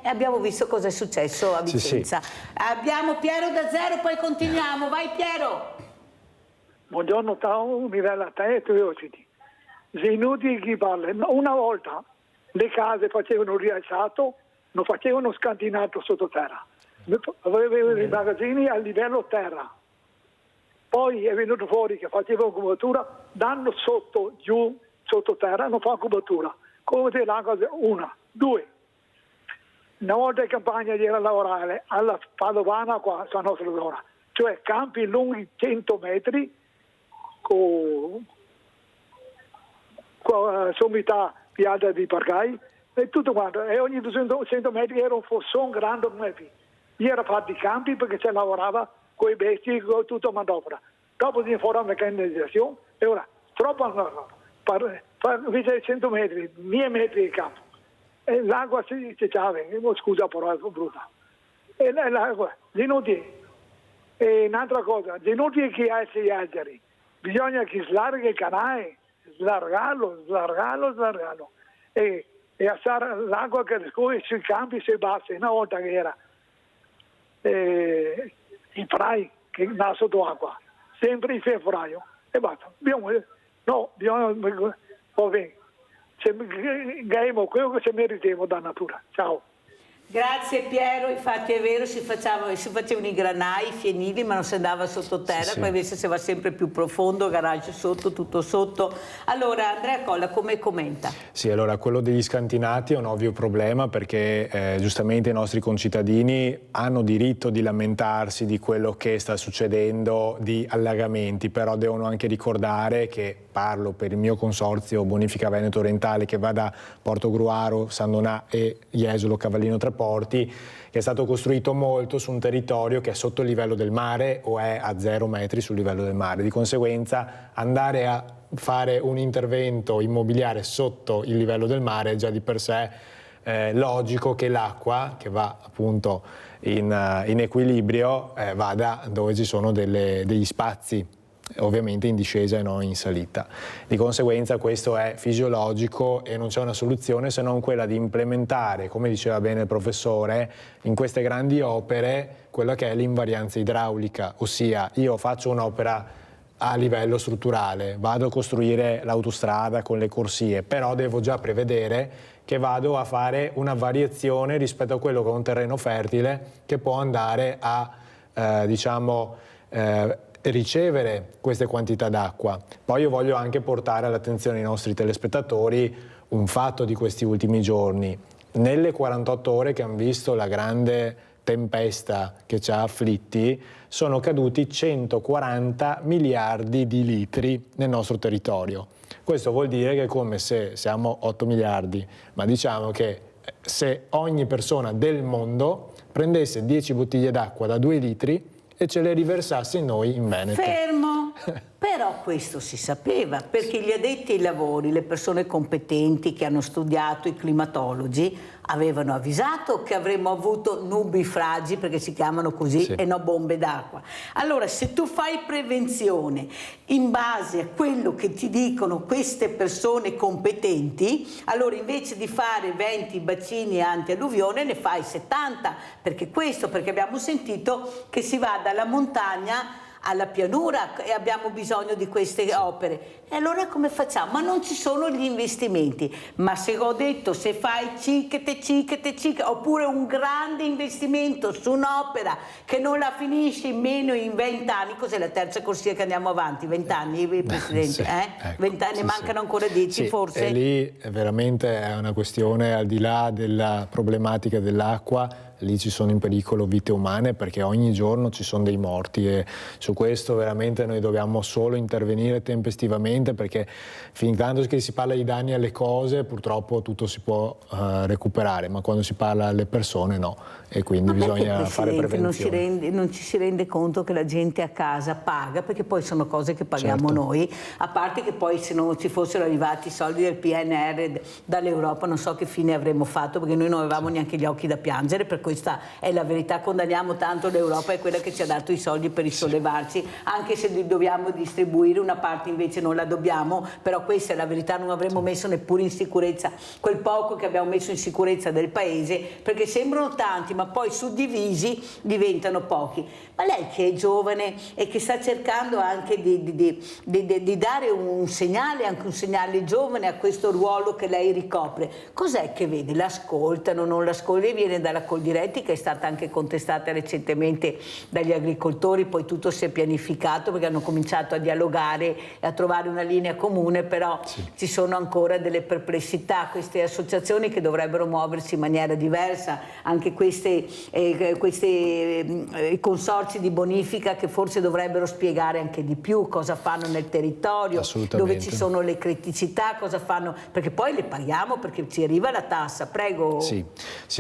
Abbiamo visto cosa è successo a Vicenza. Sì. Abbiamo Piero da Zero, poi continuiamo. Vai Piero!
Buongiorno, ciao Mirella, a te e ai tuoi ospiti. Se inutile chi parla, una volta le case facevano rialzato, non facevano scantinato sottoterra, avevano i magazzini a livello terra. Poi è venuto fuori che facevano cubatura, danno sotto, giù, sottoterra, non fa cubatura. Come te l'acqua, 1, 2. Una volta in campagna era a lavorare alla Padovana qua, sulla nostra zona, cioè campi lunghi 100 metri con sommità piada di parcai e tutto quanto, e ogni 200 metri era un fossone grande come qui. Gli era fatto i campi perché si lavorava con i bestie, con tutto manodopera. Dopo di fuori la meccanizzazione e ora troppo invece 100 metri, 1000 metri di campo e l'acqua si c'ave, scusa parola brutta, e l'acqua, inutile. E un'altra cosa, inutile che alzi gli alberi, bisogna che slarghi il canale, slargarlo e alzare l'acqua che scorre sui campi, sui bassi. Una volta che era in febbraio che andava sotto acqua, sempre in febbraio e basta. Bisogna quello che ci meritiamo da natura. Ciao.
Grazie Piero, infatti è vero, si facevano i granai, i fienili, ma non si andava sottoterra, poi invece si va sempre più profondo, garage sotto, tutto sotto. Allora Andrea Colla, come commenta?
Sì, allora quello degli scantinati è un ovvio problema perché giustamente i nostri concittadini hanno diritto di lamentarsi di quello che sta succedendo di allagamenti, però devono anche ricordare che, parlo per il mio consorzio Bonifica Veneto Orientale che va da Portogruaro, San Donà e Jesolo Cavallino Tre Porti, che è stato costruito molto su un territorio che è sotto il livello del mare o è a 0 metri sul livello del mare. Di conseguenza andare a fare un intervento immobiliare sotto il livello del mare è già di per sé logico che l'acqua che va appunto in equilibrio vada dove ci sono degli spazi ovviamente in discesa e non in salita. Di conseguenza questo è fisiologico e non c'è una soluzione se non quella di implementare, come diceva bene il professore, in queste grandi opere quella che è l'invarianza idraulica, ossia io faccio un'opera a livello strutturale, vado a costruire l'autostrada con le corsie, però devo già prevedere che vado a fare una variazione rispetto a quello che è un terreno fertile che può andare a ricevere queste quantità d'acqua. Poi io voglio anche portare all'attenzione dei nostri telespettatori un fatto di questi ultimi giorni. Nelle 48 ore che hanno visto la grande tempesta che ci ha afflitti, sono caduti 140 miliardi di litri nel nostro territorio. Questo vuol dire che è come se siamo 8 miliardi, ma diciamo che se ogni persona del mondo prendesse 10 bottiglie d'acqua da 2 litri e ce le riversasse noi in Veneto.
Fermo! Però questo si sapeva, perché gli addetti ai lavori, le persone competenti che hanno studiato, i climatologi, avevano avvisato che avremmo avuto nubifragi, perché si chiamano così, e no bombe d'acqua. Allora, se tu fai prevenzione in base a quello che ti dicono queste persone competenti, allora invece di fare 20 bacini anti-alluvione ne fai 70, perché abbiamo sentito che si va dalla montagna alla pianura e abbiamo bisogno di queste opere. E allora come facciamo? Ma non ci sono gli investimenti. Ma se ho detto, se fai cichete, oppure un grande investimento su un'opera che non la finisci nemmeno in 20 anni, cos'è la terza corsia che andiamo avanti? 20 anni, Presidente?
Sì, ecco,
20 anni, mancano ancora 10 forse?
E lì veramente è una questione, al di là della problematica dell'acqua, lì ci sono in pericolo vite umane, perché ogni giorno ci sono dei morti, e su questo veramente noi dobbiamo solo intervenire tempestivamente, perché fin tanto che si parla di danni alle cose purtroppo tutto si può recuperare, ma quando si parla alle persone no, e quindi bisogna fare prevenzione.
Non ci si rende conto che la gente a casa paga, perché poi sono cose che paghiamo noi, a parte che poi se non ci fossero arrivati i soldi del PNR dall'Europa non so che fine avremmo fatto, perché noi non avevamo neanche gli occhi da piangere. Per questa è la verità, condanniamo tanto l'Europa, è quella che ci ha dato i soldi per risollevarci, anche se li dobbiamo distribuire, una parte invece non la dobbiamo, però questa è la verità, non avremmo messo neppure in sicurezza quel poco che abbiamo messo in sicurezza del paese, perché sembrano tanti ma poi suddivisi diventano pochi. Ma lei che è giovane e che sta cercando anche di dare un segnale, anche un segnale giovane a questo ruolo che lei ricopre, cos'è che vede? L'ascoltano, non l'ascolta? Lei viene dalla Coldiretti, che è stata anche contestata recentemente dagli agricoltori, poi tutto si è pianificato perché hanno cominciato a dialogare e a trovare una linea comune, però ci sono ancora delle perplessità, queste associazioni che dovrebbero muoversi in maniera diversa, anche questi consorzi di bonifica che forse dovrebbero spiegare anche di più cosa fanno nel territorio, dove ci sono le criticità, cosa fanno, perché poi le paghiamo perché ci arriva la tassa. Prego.
Sì,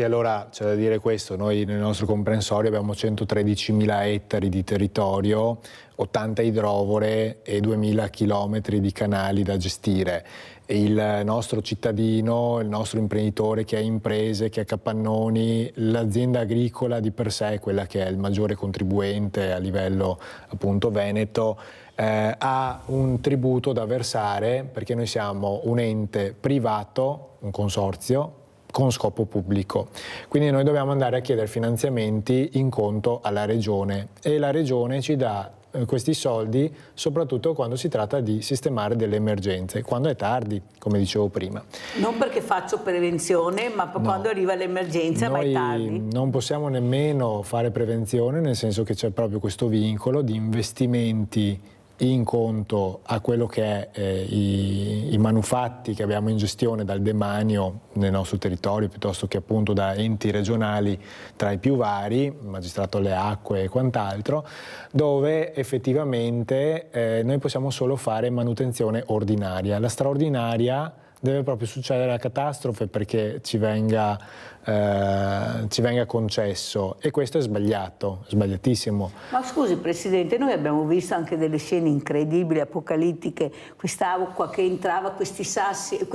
allora c'è da dire questo, noi nel nostro comprensorio abbiamo 113.000 ettari di territorio, 80 idrovore e 2.000 chilometri di canali da gestire. Il nostro cittadino, il nostro imprenditore che ha imprese, che ha capannoni, l'azienda agricola di per sé, quella che è il maggiore contribuente a livello appunto veneto, ha un tributo da versare, perché noi siamo un ente privato, un consorzio, con scopo pubblico. Quindi noi dobbiamo andare a chiedere finanziamenti in conto alla Regione, e la Regione ci dà questi soldi soprattutto quando si tratta di sistemare delle emergenze, quando è tardi, come dicevo prima.
Non perché faccio prevenzione, ma quando arriva l'emergenza, ma è tardi.
Non possiamo nemmeno fare prevenzione, nel senso che c'è proprio questo vincolo di investimenti in conto a quello che è i manufatti che abbiamo in gestione dal demanio nel nostro territorio, piuttosto che appunto da enti regionali tra i più vari, magistrato alle acque e quant'altro, dove effettivamente noi possiamo solo fare manutenzione ordinaria. La straordinaria deve proprio succedere la catastrofe perché ci venga concesso, e questo è sbagliato, sbagliatissimo.
Ma scusi Presidente, noi abbiamo visto anche delle scene incredibili, apocalittiche, quest'acqua che entrava, questi sacchi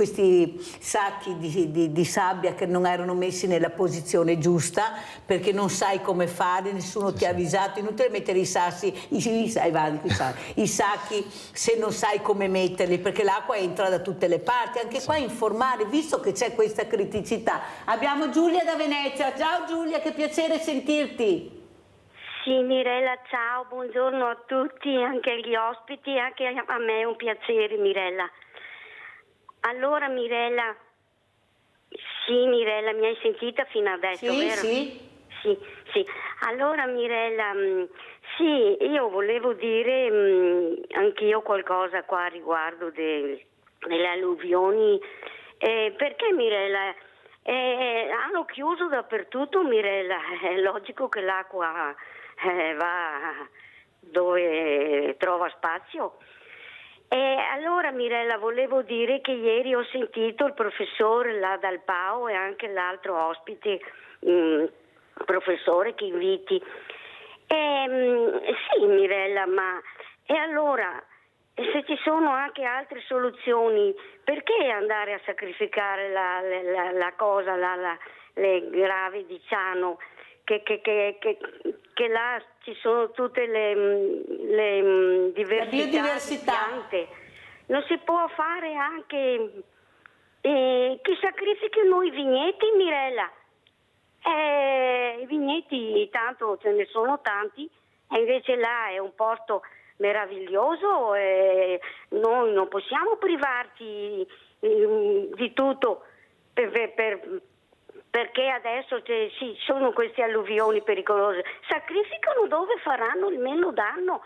di sabbia che non erano messi nella posizione giusta, perché non sai come fare, nessuno ti ha avvisato, inutile mettere i sacchi se non sai come metterli, perché l'acqua entra da tutte le parti. Anche qua informare, visto che c'è questa criticità. Abbiamo Giulia da Venezia. Ciao Giulia, che piacere sentirti.
Sì Mirella, ciao, buongiorno a tutti, anche agli ospiti, anche a me è un piacere Mirella. Allora Mirella, sì Mirella, mi hai sentita fino adesso,
sì,
vero? Sì. Allora Mirella, sì, io volevo dire anch'io qualcosa qua a riguardo delle alluvioni, perché Mirella... hanno chiuso dappertutto Mirella, è logico che l'acqua va dove trova spazio, E allora Mirella, volevo dire che ieri ho sentito il professore là dal PAO e anche l'altro ospite, professore che inviti. Sì Mirella, ma e allora se ci sono anche altre soluzioni, perché andare a sacrificare la cosa, le gravi diciamo, che là ci sono tutte le diversità. Non si può fare anche che sacrificano i vigneti, Mirella? I vigneti tanto ce ne sono tanti e invece là è un posto meraviglioso e noi non possiamo privarci di tutto perché adesso ci sono queste alluvioni pericolose. Sacrificano dove faranno il meno danno.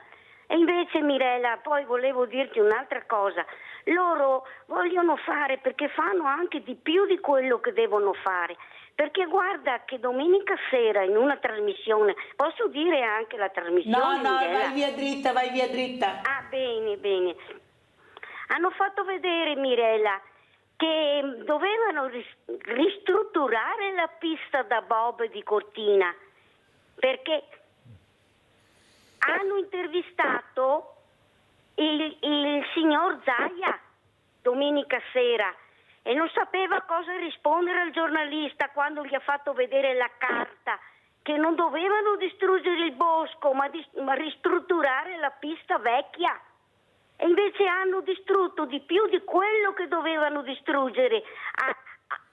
E invece Mirella, poi volevo dirti un'altra cosa, loro vogliono fare perché fanno anche di più di quello che devono fare, perché guarda che domenica sera in una trasmissione, posso dire anche la trasmissione?
No,
Mirella?
vai via dritta.
Ah, bene. Hanno fatto vedere, Mirella, che dovevano ristrutturare la pista da bob di Cortina, perché hanno intervistato il signor Zaia domenica sera e non sapeva cosa rispondere al giornalista quando gli ha fatto vedere la carta che non dovevano distruggere il bosco ma ristrutturare la pista vecchia, e invece hanno distrutto di più di quello che dovevano distruggere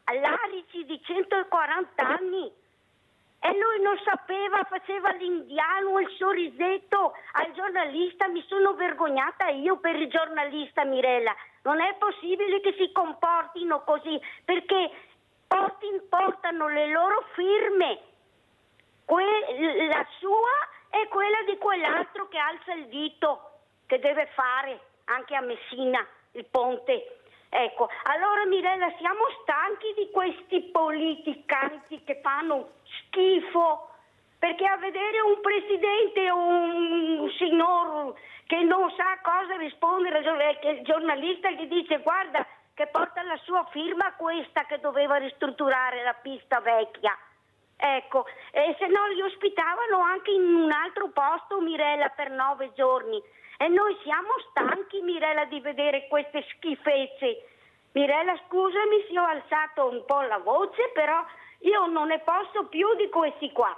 all'Arici di 140 anni. E lui non sapeva, faceva l'indiano, il sorrisetto al giornalista. Mi sono vergognata io per il giornalista, Mirella. Non è possibile che si comportino così, perché portano le loro firme, la sua e quella di quell'altro che alza il dito, che deve fare anche a Messina il ponte. Ecco, allora Mirella, siamo stanchi di questi politicanti che fanno schifo, perché a vedere un presidente o un signor che non sa cosa rispondere, che il giornalista gli dice guarda che porta la sua firma questa che doveva ristrutturare la pista vecchia. Ecco, e se no li ospitavano anche in un altro posto, Mirella, per 9 giorni. E noi siamo stanchi, Mirella, di vedere queste schifezze. Mirella, scusami se ho alzato un po' la voce, però io non ne posso più di questi qua.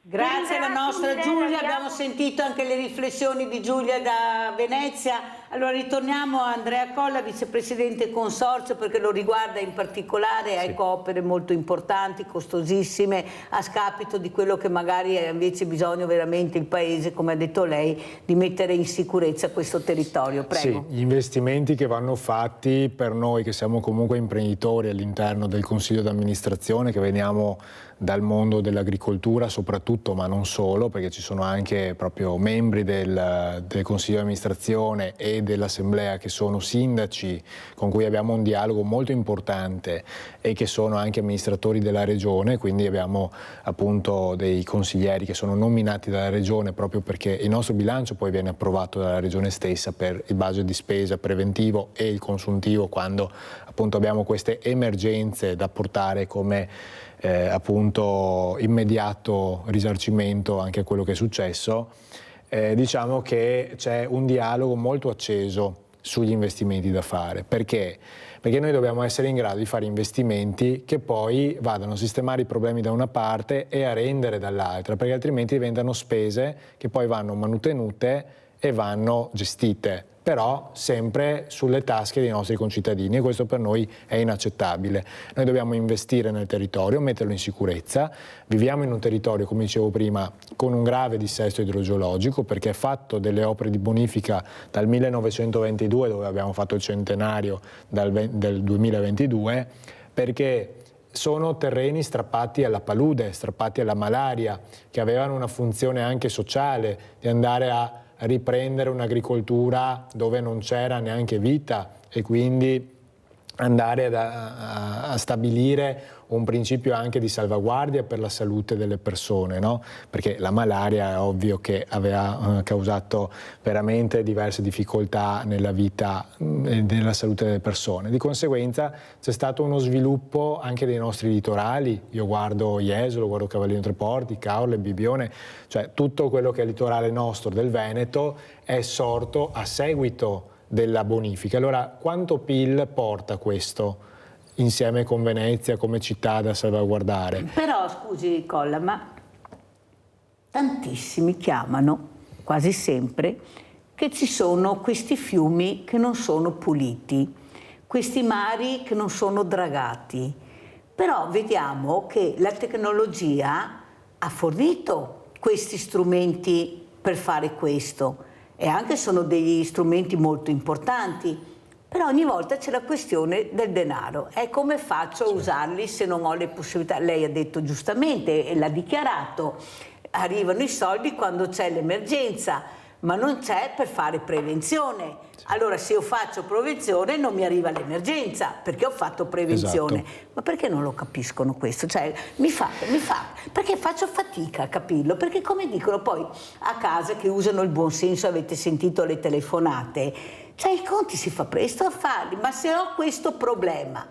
Grazie alla nostra Giulia, abbiamo sentito anche le riflessioni di Giulia da Venezia. Allora ritorniamo a Andrea Colla, vicepresidente consorzio, perché lo riguarda in particolare, ecco, opere molto importanti, costosissime, a scapito di quello che magari ha invece bisogno veramente il Paese, come ha detto lei, di mettere in sicurezza questo territorio. Prego.
Sì, gli investimenti che vanno fatti per noi che siamo comunque imprenditori all'interno del Consiglio d'amministrazione, che veniamo dal mondo dell'agricoltura soprattutto, ma non solo, perché ci sono anche proprio membri del Consiglio di amministrazione e dell'Assemblea che sono sindaci con cui abbiamo un dialogo molto importante e che sono anche amministratori della Regione, quindi abbiamo appunto dei consiglieri che sono nominati dalla Regione proprio perché il nostro bilancio poi viene approvato dalla Regione stessa per il budget di spesa preventivo e il consuntivo quando appunto abbiamo queste emergenze da portare come appunto immediato risarcimento anche a quello che è successo. Diciamo che c'è un dialogo molto acceso sugli investimenti da fare. Perché? Perché noi dobbiamo essere in grado di fare investimenti che poi vadano a sistemare i problemi da una parte e a rendere dall'altra, perché altrimenti diventano spese che poi vanno mantenute e vanno gestite, però sempre sulle tasche dei nostri concittadini, e questo per noi è inaccettabile. Noi dobbiamo investire nel territorio, metterlo in sicurezza. Viviamo in un territorio, come dicevo prima, con un grave dissesto idrogeologico, perché è fatto delle opere di bonifica dal 1922, dove abbiamo fatto il centenario del 2022, perché sono terreni strappati alla palude, strappati alla malaria, che avevano una funzione anche sociale, di andare a riprendere un'agricoltura dove non c'era neanche vita e quindi andare a stabilire un principio anche di salvaguardia per la salute delle persone, no? Perché la malaria è ovvio che aveva causato veramente diverse difficoltà nella vita e nella salute delle persone. Di conseguenza c'è stato uno sviluppo anche dei nostri litorali. Io guardo Jesolo, guardo Cavallino Treporti, Caorle, Bibbione, cioè tutto quello che è il litorale nostro del Veneto è sorto a seguito della bonifica. Allora, quanto PIL porta questo insieme con Venezia come città da salvaguardare?
Però, scusi Colla, ma tantissimi chiamano, quasi sempre, che ci sono questi fiumi che non sono puliti, questi mari che non sono dragati. Però vediamo che la tecnologia ha fornito questi strumenti per fare questo, e anche sono degli strumenti molto importanti, però ogni volta c'è la questione del denaro. E come faccio a usarli se non ho le possibilità? Lei ha detto giustamente e l'ha dichiarato, arrivano i soldi quando c'è l'emergenza, ma non c'è per fare prevenzione. Allora se io faccio prevenzione non mi arriva l'emergenza, perché ho fatto prevenzione. Esatto. Ma perché non lo capiscono questo? Cioè perché faccio fatica a capirlo, perché come dicono poi a casa che usano il buonsenso, avete sentito le telefonate, cioè i conti si fa presto a farli, ma se ho questo problema,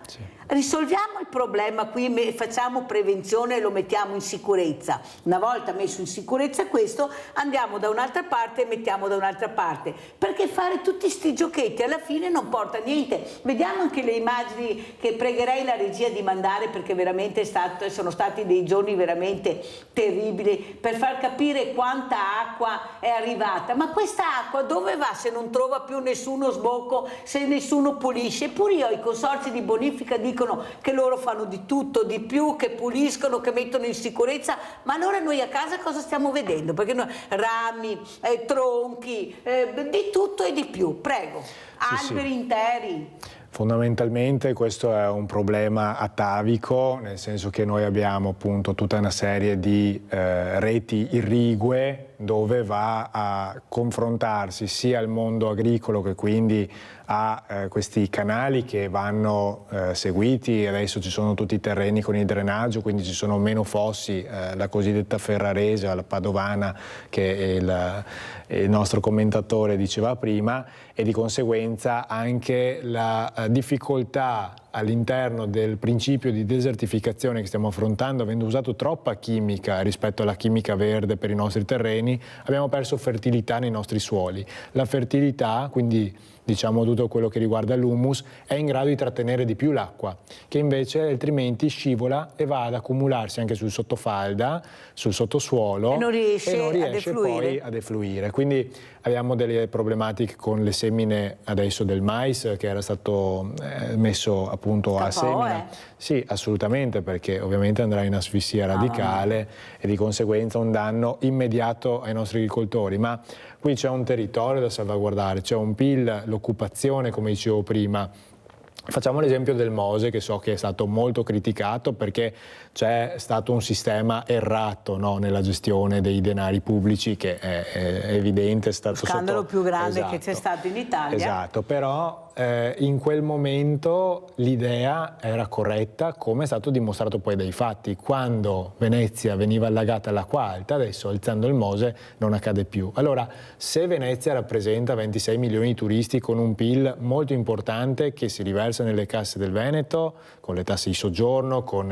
risolviamo il problema qui, facciamo prevenzione e lo mettiamo in sicurezza. Una volta messo in sicurezza questo, andiamo da un'altra parte e mettiamo da un'altra parte, perché fare tutti sti giochetti alla fine non porta a niente. Vediamo anche le immagini che pregherei la regia di mandare, perché veramente sono stati dei giorni veramente terribili, per far capire quanta acqua è arrivata. Ma questa acqua dove va se non trova più nessuno sbocco, se nessuno pulisce? Eppure i consorzi di bonifica dicono che loro fanno di tutto, di più, che puliscono, che mettono in sicurezza, ma allora noi a casa cosa stiamo vedendo? Perché noi, rami, tronchi, di tutto e di più, prego, alberi interi.
Fondamentalmente questo è un problema atavico, nel senso che noi abbiamo appunto tutta una serie di reti irrigue dove va a confrontarsi sia il mondo agricolo, che quindi ha questi canali che vanno seguiti. Adesso ci sono tutti i terreni con il drenaggio, quindi ci sono meno fossi, la cosiddetta ferrarese, la padovana, che il nostro commentatore diceva prima, e di conseguenza anche la difficoltà all'interno del principio di desertificazione che stiamo affrontando, avendo usato troppa chimica rispetto alla chimica verde per i nostri terreni, abbiamo perso fertilità nei nostri suoli. La fertilità, quindi diciamo tutto quello che riguarda l'humus, è in grado di trattenere di più l'acqua, che invece altrimenti scivola e va ad accumularsi anche sul sottofalda, sul sottosuolo,
e non riesce
poi a defluire. Quindi abbiamo delle problematiche con le semine adesso del mais, che era stato messo appunto a semina. Sì, assolutamente, perché ovviamente andrà in asfissia radicale e di conseguenza un danno immediato ai nostri agricoltori. Ma qui c'è un territorio da salvaguardare, c'è un PIL, l'occupazione, come dicevo prima. Facciamo l'esempio del Mose, che so che è stato molto criticato perché c'è stato un sistema errato, no, nella gestione dei denari pubblici, che è evidente, è stato
lo scandalo più grande che c'è stato in Italia.
Esatto, però in quel momento l'idea era corretta, come è stato dimostrato poi dai fatti. Quando Venezia veniva allagata all'acqua alta, adesso alzando il Mose non accade più. Allora, se Venezia rappresenta 26 milioni di turisti con un PIL molto importante che si riversa nelle casse del Veneto, con le tasse di soggiorno, con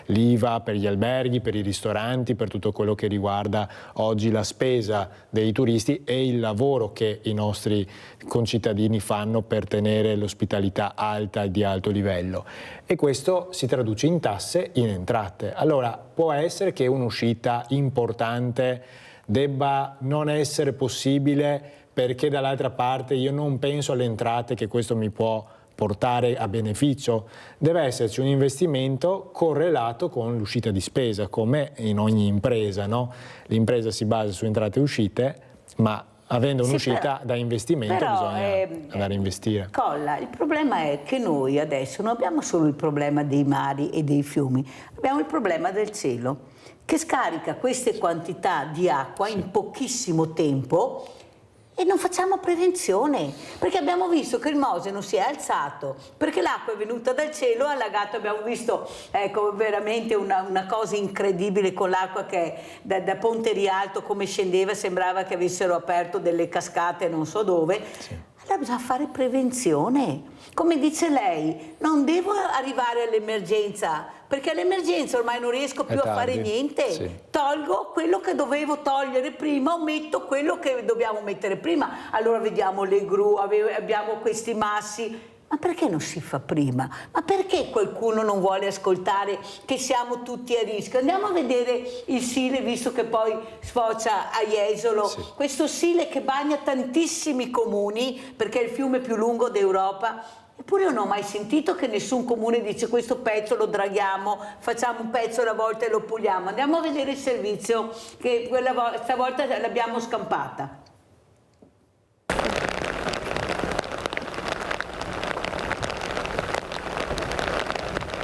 l'IVA per gli alberghi, per i ristoranti, per tutto quello che riguarda oggi la spesa dei turisti e il lavoro che i nostri concittadini fanno per tenere l'ospitalità alta e di alto livello, e questo si traduce in tasse, in entrate. Allora può essere che un'uscita importante debba non essere possibile perché dall'altra parte io non penso alle entrate che questo mi può portare a beneficio. Deve esserci un investimento correlato con l'uscita di spesa, come in ogni impresa, no? L'impresa si basa su entrate e uscite, ma avendo un'uscita da investimento bisogna andare a investire.
Colla, il problema è che noi adesso non abbiamo solo il problema dei mari e dei fiumi, abbiamo il problema del cielo, che scarica queste quantità di acqua in pochissimo tempo e non facciamo prevenzione, perché abbiamo visto che il Mose non si è alzato, perché l'acqua è venuta dal cielo, ha allagato, abbiamo visto veramente una cosa incredibile con l'acqua che da Ponte Rialto come scendeva, sembrava che avessero aperto delle cascate non so dove. Sì. Allora bisogna fare prevenzione, come dice lei, non devo arrivare all'emergenza, perché all'emergenza ormai non riesco più a fare niente, sì. Tolgo quello che dovevo togliere prima, o metto quello che dobbiamo mettere prima, allora vediamo le gru, abbiamo questi massi. Ma perché non si fa prima? Ma perché qualcuno non vuole ascoltare che siamo tutti a rischio? Andiamo a vedere il Sile, visto che poi sfocia a Jesolo, sì. Questo Sile che bagna tantissimi comuni, perché è il fiume più lungo d'Europa. Eppure io non ho mai sentito che nessun comune dice questo pezzo lo draghiamo, facciamo un pezzo alla volta e lo puliamo. Andiamo a vedere il servizio, che stavolta l'abbiamo scampata.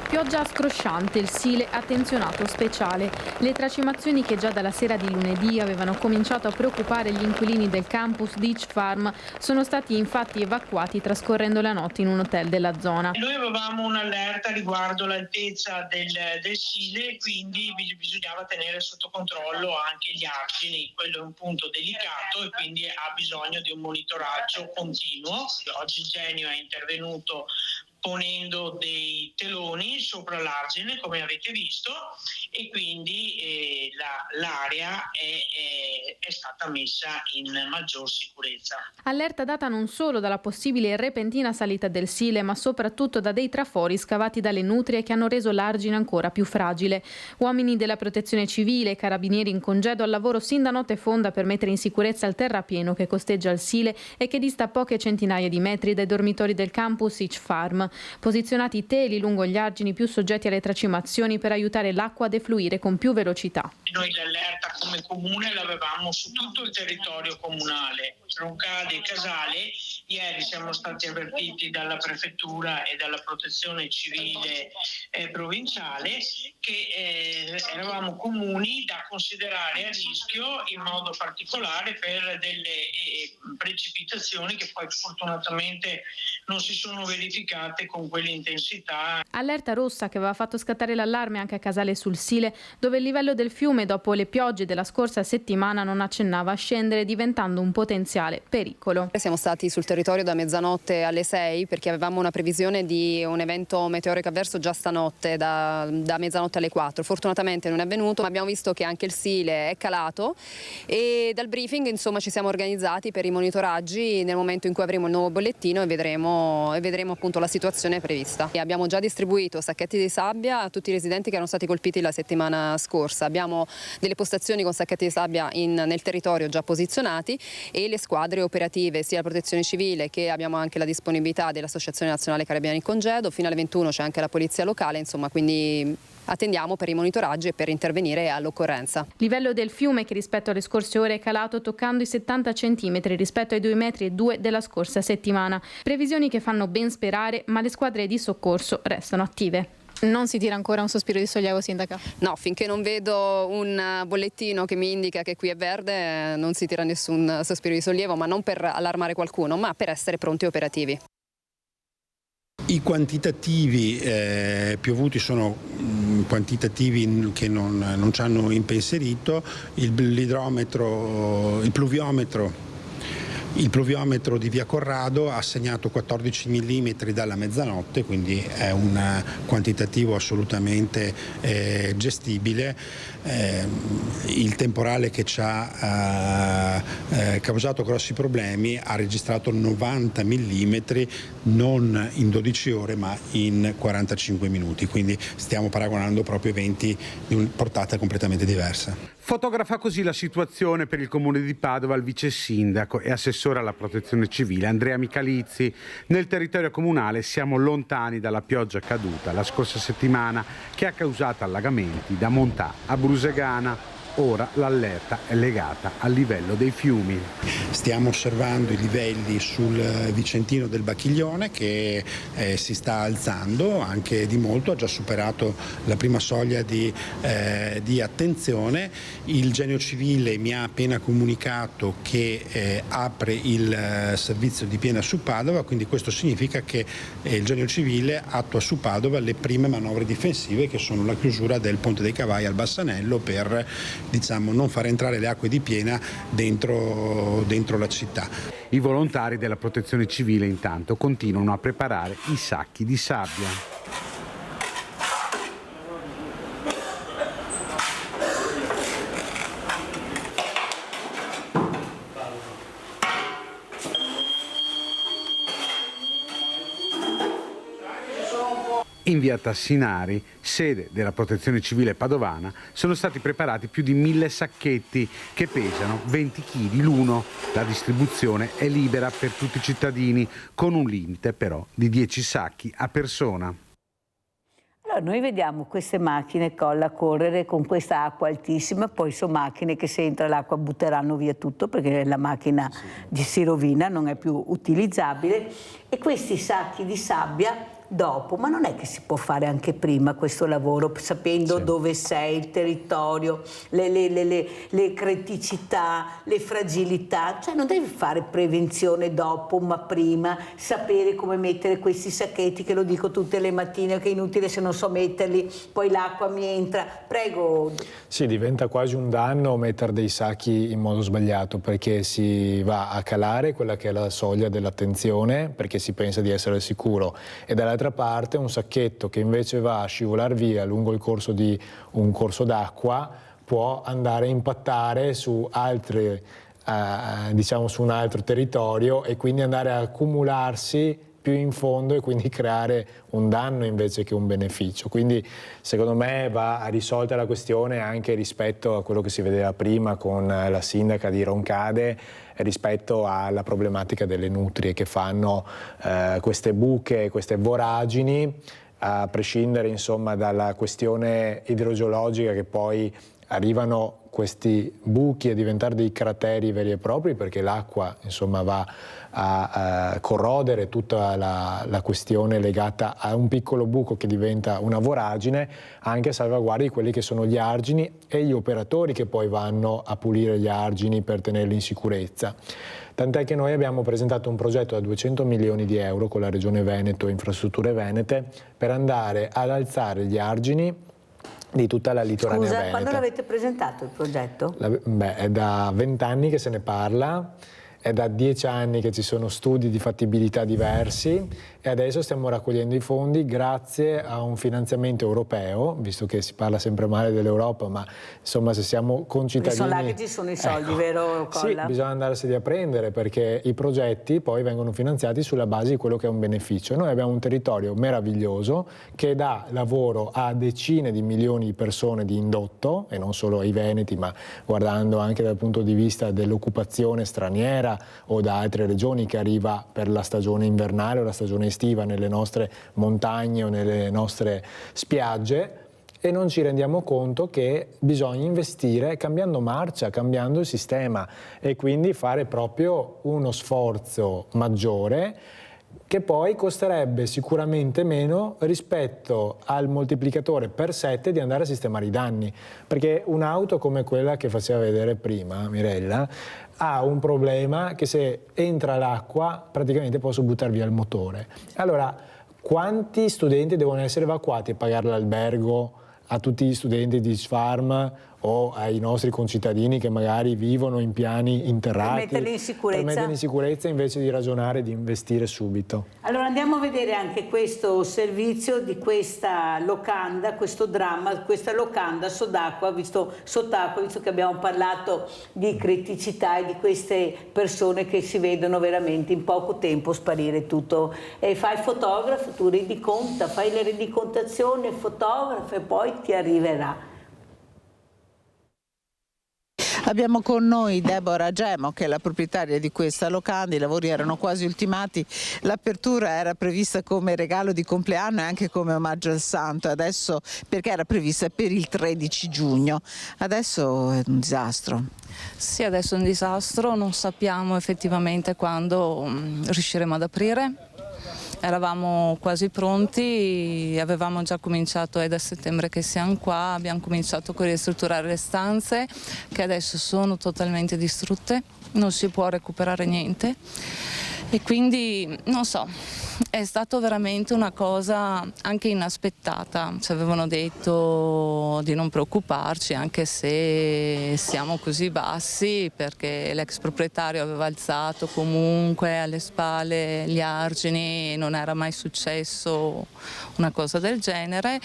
Pioggia scrosciante, il Sile attenzionato speciale. Le tracimazioni che già dalla sera di lunedì avevano cominciato a preoccupare gli inquilini del campus Beach Farm sono stati infatti evacuati trascorrendo la notte in un hotel della zona.
Noi avevamo un'allerta riguardo l'altezza del Sile, quindi bisognava tenere sotto controllo anche gli argini. Quello è un punto delicato e quindi ha bisogno di un monitoraggio continuo. Oggi il Genio è intervenuto ponendo dei teloni sopra l'argine, come avete visto, e quindi l'area è stata messa in maggior sicurezza.
Allerta data non solo dalla possibile e repentina salita del Sile, ma soprattutto da dei trafori scavati dalle nutrie che hanno reso l'argine ancora più fragile. Uomini della protezione civile e carabinieri in congedo al lavoro sin da notte fonda per mettere in sicurezza il terrapieno che costeggia il Sile e che dista poche centinaia di metri dai dormitori del campus Beach Farm. Posizionati teli lungo gli argini più soggetti alle tracimazioni per aiutare l'acqua a defluire con più velocità.
Noi l'allerta come comune l'avevamo su tutto il territorio comunale, Roncade e Casale. Ieri siamo stati avvertiti dalla prefettura e dalla protezione civile provinciale che eravamo comuni da considerare a rischio in modo particolare per delle precipitazioni che poi fortunatamente non si sono verificate con quell'intensità.
Allerta rossa che aveva fatto scattare l'allarme anche a Casale sul Sile, dove il livello del fiume dopo le piogge della scorsa settimana non accennava a scendere, diventando un potenziale pericolo.
Siamo stati sul territorio da mezzanotte alle 6 perché avevamo una previsione di un evento meteorico avverso già stanotte da mezzanotte alle 4. Fortunatamente non è avvenuto, ma abbiamo visto che anche il Sile è calato e dal briefing insomma ci siamo organizzati per i monitoraggi nel momento in cui avremo il nuovo bollettino e vedremo appunto la situazione prevista. E abbiamo già distribuito sacchetti di sabbia a tutti i residenti che erano stati colpiti la settimana scorsa. Abbiamo delle postazioni con sacchetti di sabbia nel territorio già posizionati e le squadre operative sia la protezione civile che abbiamo anche la disponibilità dell'Associazione Nazionale Carabinieri in Congedo. Fino alle 21 c'è anche la polizia locale, insomma, quindi attendiamo per i monitoraggi e per intervenire all'occorrenza.
Livello del fiume che rispetto alle scorse ore è calato toccando i 70 centimetri rispetto ai 2,2 metri della scorsa settimana. Previsioni che fanno ben sperare, ma le squadre di soccorso restano attive. Non si tira ancora un sospiro di sollievo, sindaca?
No, finché non vedo un bollettino che mi indica che qui è verde non si tira nessun sospiro di sollievo, ma non per allarmare qualcuno, ma per essere pronti e operativi.
I quantitativi piovuti sono quantitativi che non ci hanno impensierito. Il pluviometro di via Corrado ha segnato 14 mm dalla mezzanotte, quindi è un quantitativo assolutamente gestibile. Il temporale che ci ha causato grossi problemi ha registrato 90 mm non in 12 ore ma in 45 minuti, quindi stiamo paragonando proprio eventi di una portata completamente diversa.
Fotografa così la situazione per il comune di Padova il vice sindaco e assessore alla protezione civile Andrea Michalizzi. Nel territorio comunale siamo lontani dalla pioggia caduta la scorsa settimana che ha causato allagamenti da Montà a Brusegana. ora l'allerta è legata al livello dei fiumi.
Stiamo osservando i livelli sul Vicentino del Bacchiglione che si sta alzando anche di molto, ha già superato la prima soglia di attenzione. Il Genio Civile mi ha appena comunicato che apre il servizio di piena su Padova, quindi questo significa che il Genio Civile attua su Padova le prime manovre difensive, che sono la chiusura del Ponte dei Cavai al Bassanello per, diciamo, non far entrare le acque di piena dentro la città.
I volontari della Protezione Civile intanto continuano a preparare i sacchi di sabbia. In via Tassinari, sede della Protezione Civile padovana, sono stati preparati più di 1000 sacchetti che pesano 20 kg l'uno. La distribuzione è libera per tutti i cittadini, con un limite però di 10 sacchi a persona.
Allora, noi vediamo queste macchine a correre con questa acqua altissima, poi sono macchine che se entra l'acqua butteranno via tutto perché la macchina si rovina, non è più utilizzabile, e questi sacchi di sabbia dopo, ma non è che si può fare anche prima questo lavoro, sapendo dove sei, il territorio, le criticità, le fragilità, cioè non devi fare prevenzione dopo, ma prima, sapere come mettere questi sacchetti, che lo dico tutte le mattine, che è inutile se non so metterli, poi l'acqua mi entra, prego.
Sì, diventa quasi un danno mettere dei sacchi in modo sbagliato, perché si va a calare quella che è la soglia dell'attenzione, perché si pensa di essere sicuro, e dall'altra parte un sacchetto che invece va a scivolare via lungo il corso di un corso d'acqua può andare a impattare su altre, diciamo su un altro territorio, e quindi andare a accumularsi più in fondo e quindi creare un danno invece che un beneficio. Quindi secondo me va risolta la questione anche rispetto a quello che si vedeva prima con la sindaca di Roncade, rispetto alla problematica delle nutrie che fanno queste buche, queste voragini, a prescindere insomma dalla questione idrogeologica, che poi arrivano questi buchi a diventare dei crateri veri e propri, perché l'acqua insomma va a corrodere tutta la questione legata a un piccolo buco che diventa una voragine, anche a salvaguardia di quelli che sono gli argini e gli operatori che poi vanno a pulire gli argini per tenerli in sicurezza. Tant'è che noi abbiamo presentato un progetto da 200 milioni di euro con la Regione Veneto e Infrastrutture Venete per andare ad alzare gli argini di tutta la litoranea veneta.
Scusa, quando l'avete presentato il progetto?
È da 20 anni che se ne parla, è da 10 anni che ci sono studi di fattibilità diversi, e adesso stiamo raccogliendo i fondi grazie a un finanziamento europeo, visto che si parla sempre male dell'Europa, ma insomma se siamo concittadini...
Sono là che ci sono i soldi, vero Colla?
Sì, bisogna andarseli a prendere, perché i progetti poi vengono finanziati sulla base di quello che è un beneficio. Noi abbiamo un territorio meraviglioso che dà lavoro a decine di milioni di persone di indotto, e non solo ai veneti, ma guardando anche dal punto di vista dell'occupazione straniera o da altre regioni che arriva per la stagione invernale o la stagione estiva nelle nostre montagne o nelle nostre spiagge, e non ci rendiamo conto che bisogna investire cambiando marcia, cambiando il sistema, e quindi fare proprio uno sforzo maggiore che poi costerebbe sicuramente meno rispetto al moltiplicatore per 7 di andare a sistemare i danni, perché un'auto come quella che faceva vedere prima Mirella ha un problema che se entra l'acqua praticamente posso buttare via il motore. Allora, quanti studenti devono essere evacuati e pagare l'albergo a tutti gli studenti di Sfarm o ai nostri concittadini che magari vivono in piani interrati,
per metterli in sicurezza
invece di ragionare di investire subito.
Allora andiamo a vedere anche questo servizio di questa locanda, questo dramma, questa locanda sott'acqua, visto che abbiamo parlato di criticità e di queste persone che si vedono veramente in poco tempo sparire tutto. E fai il fotografo, tu rendiconta, fai le rendicontazioni, fotografo, e poi ti arriverà.
Abbiamo con noi Deborah Gemo, che è la proprietaria di questa locanda. I lavori erano quasi ultimati, l'apertura era prevista come regalo di compleanno e anche come omaggio al santo, adesso perché era prevista per il 13 giugno. Adesso è un disastro.
Sì, adesso è un disastro, non sappiamo effettivamente quando riusciremo ad aprire. Eravamo quasi pronti, avevamo già cominciato, è da settembre che siamo qua, abbiamo cominciato a ristrutturare le stanze che adesso sono totalmente distrutte, non si può recuperare niente e quindi non so, è stato veramente una cosa anche inaspettata. Ci avevano detto di non preoccuparci anche se siamo così bassi, perché l'ex proprietario aveva alzato comunque alle spalle gli argini e non era mai successo una cosa del genere.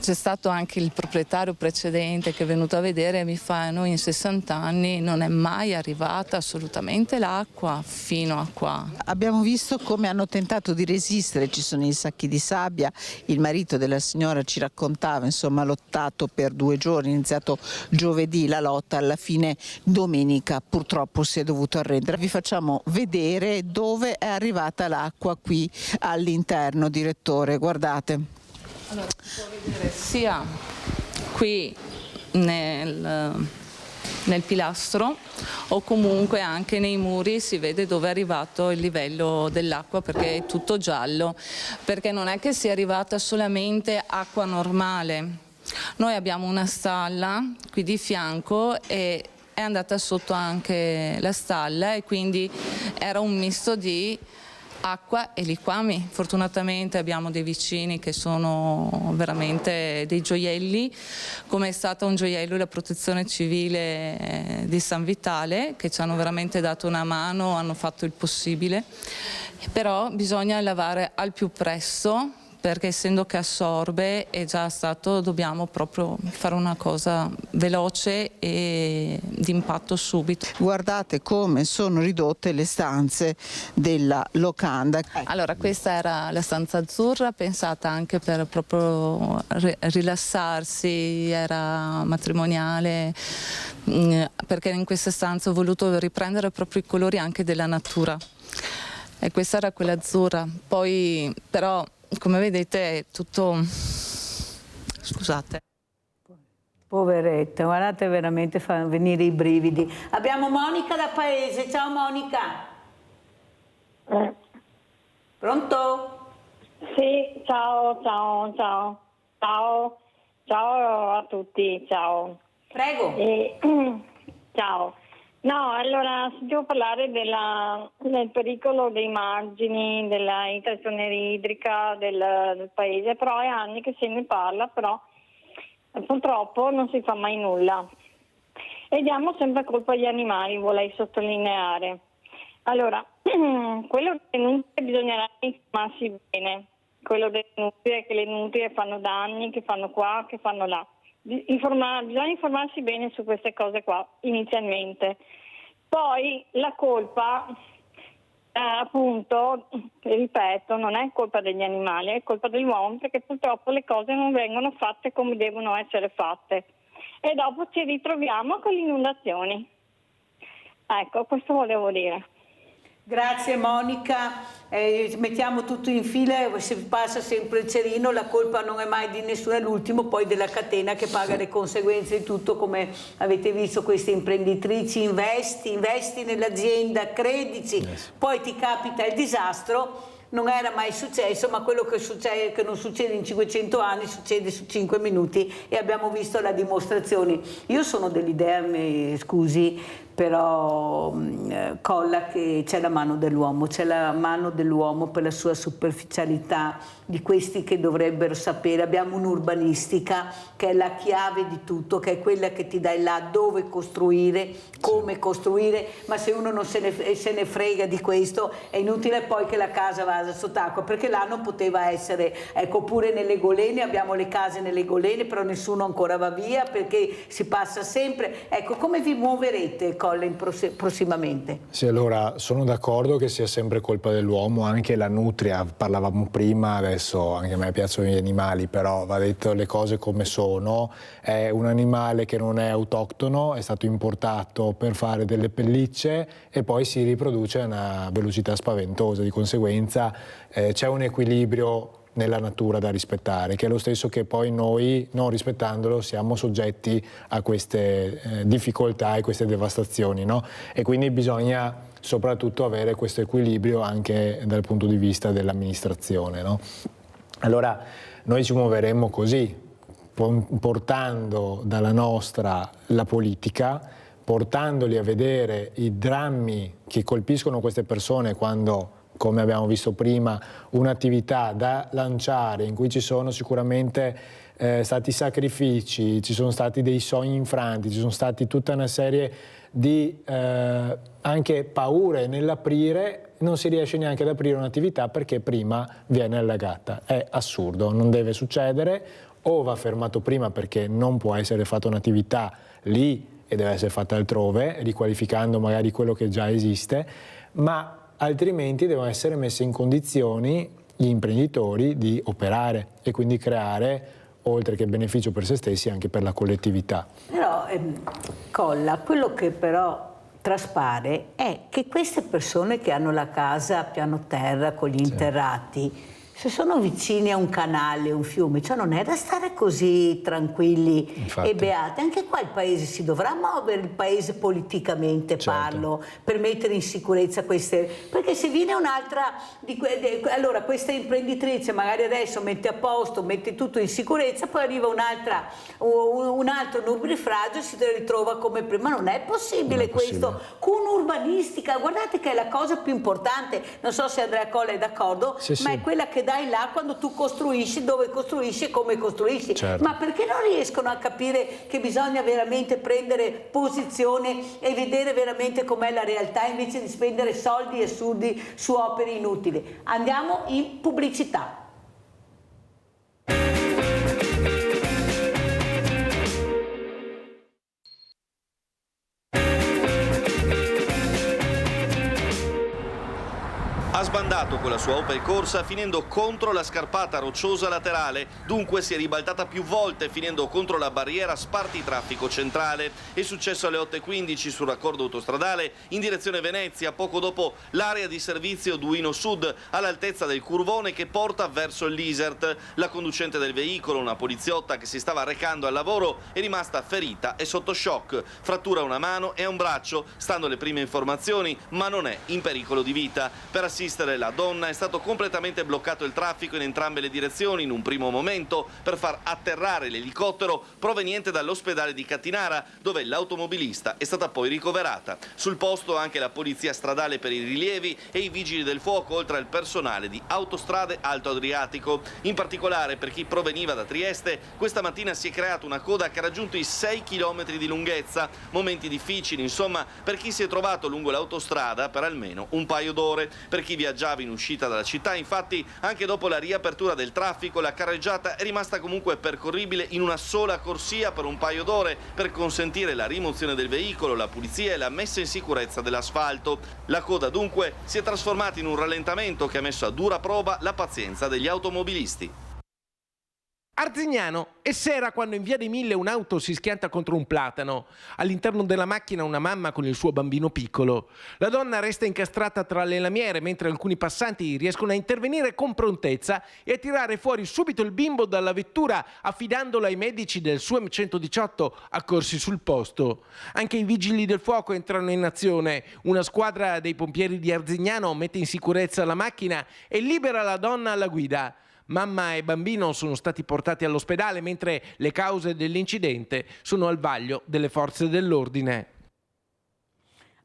C'è stato anche il proprietario precedente che è venuto a vedere e mi fa: noi in 60 anni non è mai arrivata assolutamente l'acqua fino a qua.
Abbiamo visto come hanno tentato di resistere, ci sono i sacchi di sabbia, il marito della signora ci raccontava, insomma, ha lottato per 2 giorni, è iniziato giovedì la lotta, alla fine domenica purtroppo si è dovuto arrendere. Vi facciamo vedere dove è arrivata l'acqua qui all'interno, direttore, guardate.
Allora, si può vedere sia qui nel pilastro o comunque anche nei muri, si vede dove è arrivato il livello dell'acqua, perché è tutto giallo, perché non è che sia arrivata solamente acqua normale. Noi abbiamo una stalla qui di fianco e è andata sotto anche la stalla e quindi era un misto di acqua e liquami. Fortunatamente abbiamo dei vicini che sono veramente dei gioielli, come è stata un gioiello la protezione civile di San Vitale, che ci hanno veramente dato una mano, hanno fatto il possibile, però bisogna lavare al più presto, perché essendo che assorbe è già stato, dobbiamo proprio fare una cosa veloce e d'impatto subito.
Guardate come sono ridotte le stanze della locanda.
Allora, questa era la stanza azzurra, pensata anche per proprio rilassarsi, era matrimoniale, perché in questa stanza ho voluto riprendere proprio i colori anche della natura. E questa era quella azzurra, poi però come vedete è tutto, scusate.
Poveretta, guardate, veramente fa venire i brividi. Abbiamo Monica da Paese, ciao Monica. Pronto?
Sì, ciao a tutti, ciao.
Prego.
Ciao. No, allora sentivo parlare del pericolo dei margini, della infiltrazione idrica del paese, però è anni che se ne parla, però purtroppo non si fa mai nulla. E diamo sempre colpa agli animali, vorrei sottolineare. Allora, quello che bisognerà informarsi bene, quello delle nutrie, che le nutrie fanno danni, che fanno qua, che fanno là. Bisogna informarsi bene su queste cose qua inizialmente. Poi la colpa, appunto, ripeto, non è colpa degli animali, è colpa dell'uomo, perché purtroppo le cose non vengono fatte come devono essere fatte e dopo ci ritroviamo con le inondazioni. Ecco, questo volevo dire.
Grazie Monica, mettiamo tutto in fila, si passa sempre il cerino, la colpa non è mai di nessuno, è l'ultimo poi della catena che paga le conseguenze di tutto, come avete visto queste imprenditrici, investi nell'azienda, credici, poi ti capita il disastro. Non era mai successo, ma quello che non succede in 500 anni succede su 5 minuti e abbiamo visto la dimostrazione. Io sono dell'idea, scusi, però colla che c'è la mano dell'uomo, per la sua superficialità, di questi che dovrebbero sapere. Abbiamo un'urbanistica che è la chiave di tutto, che è quella che ti dà là dove costruire, come costruire, ma se uno non se ne frega di questo è inutile poi che la casa vada sott'acqua, perché là non poteva essere, ecco, pure nelle golene, abbiamo le case nelle golene, però nessuno ancora va via perché si passa sempre. Ecco, come vi muoverete? Colla prossimamente?
Sì, allora sono d'accordo che sia sempre colpa dell'uomo, anche la nutria, parlavamo prima, adesso anche a me piacciono gli animali, però va detto le cose come sono, è un animale che non è autoctono, è stato importato per fare delle pellicce e poi si riproduce a una velocità spaventosa, di conseguenza c'è un equilibrio nella natura da rispettare, che è lo stesso che poi noi, non rispettandolo, siamo soggetti a queste difficoltà e queste devastazioni, no? E quindi bisogna soprattutto avere questo equilibrio anche dal punto di vista dell'amministrazione, no? Allora noi ci muoveremo così, portando dalla nostra la politica, portandoli a vedere i drammi che colpiscono queste persone quando, come abbiamo visto prima, un'attività da lanciare in cui ci sono sicuramente stati sacrifici, ci sono stati dei sogni infranti, ci sono stati tutta una serie di anche paure nell'aprire, non si riesce neanche ad aprire un'attività perché prima viene allagata. È assurdo, non deve succedere, o va fermato prima perché non può essere fatta un'attività lì e deve essere fatta altrove, riqualificando magari quello che già esiste, ma altrimenti devono essere messi in condizioni gli imprenditori di operare e quindi creare, oltre che beneficio per se stessi, anche per la collettività.
Però, Colla, quello che però traspare è che queste persone che hanno la casa a piano terra con gli interrati, se sono vicini a un canale, un fiume, cioè non è da stare così tranquilli. Infatti. E beati. Anche qua il paese si dovrà muovere, il paese politicamente, parlo, per mettere in sicurezza queste, perché se viene un'altra allora questa imprenditrice magari adesso mette a posto, mette tutto in sicurezza, poi arriva un altro nubifragio e si ritrova come prima. Non è possibile questo, con urbanistica, guardate che è la cosa più importante, non so se Andrea Colla è d'accordo, ma è quella che dai là quando tu costruisci, dove costruisci e come costruisci. Ma perché non riescono a capire che bisogna veramente prendere posizione e vedere veramente com'è la realtà invece di spendere soldi e soldi su opere inutili? Andiamo in pubblicità.
Ha sbandato con la sua Opel Corsa finendo contro la scarpata rocciosa laterale, dunque si è ribaltata più volte finendo contro la barriera spartitraffico centrale. È successo alle 8:15 sul raccordo autostradale in direzione Venezia, poco dopo l'area di servizio Duino Sud, all'altezza del curvone che porta verso l'Isert. La conducente del veicolo, una poliziotta che si stava recando al lavoro, è rimasta ferita e sotto shock, frattura a una mano e a un braccio, stando le prime informazioni, ma non è in pericolo di vita. Per assistere la donna è stato completamente bloccato il traffico in entrambe le direzioni in un primo momento per far atterrare l'elicottero proveniente dall'ospedale di Catinara, dove l'automobilista è stata poi ricoverata. Sul posto anche la polizia stradale per i rilievi e i vigili del fuoco, oltre al personale di Autostrade Alto Adriatico. In particolare per chi proveniva da Trieste, questa mattina si è creata una coda che ha raggiunto i 6 km di lunghezza. Momenti difficili, insomma, per chi si è trovato lungo l'autostrada per almeno un paio d'ore. Per chi viaggiava in uscita dalla città, infatti, anche dopo la riapertura del traffico, la carreggiata è rimasta comunque percorribile in una sola corsia per un paio d'ore per consentire la rimozione del veicolo, la pulizia e la messa in sicurezza dell'asfalto. La coda dunque si è trasformata in un rallentamento che ha messo a dura prova la pazienza degli automobilisti.
Arzignano, è sera quando in via dei Mille un'auto si schianta contro un platano. All'interno della macchina una mamma con il suo bambino piccolo. La donna resta incastrata tra le lamiere mentre alcuni passanti riescono a intervenire con prontezza e a tirare fuori subito il bimbo dalla vettura affidandolo ai medici del SUEM 118 accorsi sul posto. Anche i vigili del fuoco entrano in azione. Una squadra dei pompieri di Arzignano mette in sicurezza la macchina e libera la donna alla guida. Mamma e bambino sono stati portati all'ospedale mentre le cause dell'incidente sono al vaglio delle forze dell'ordine.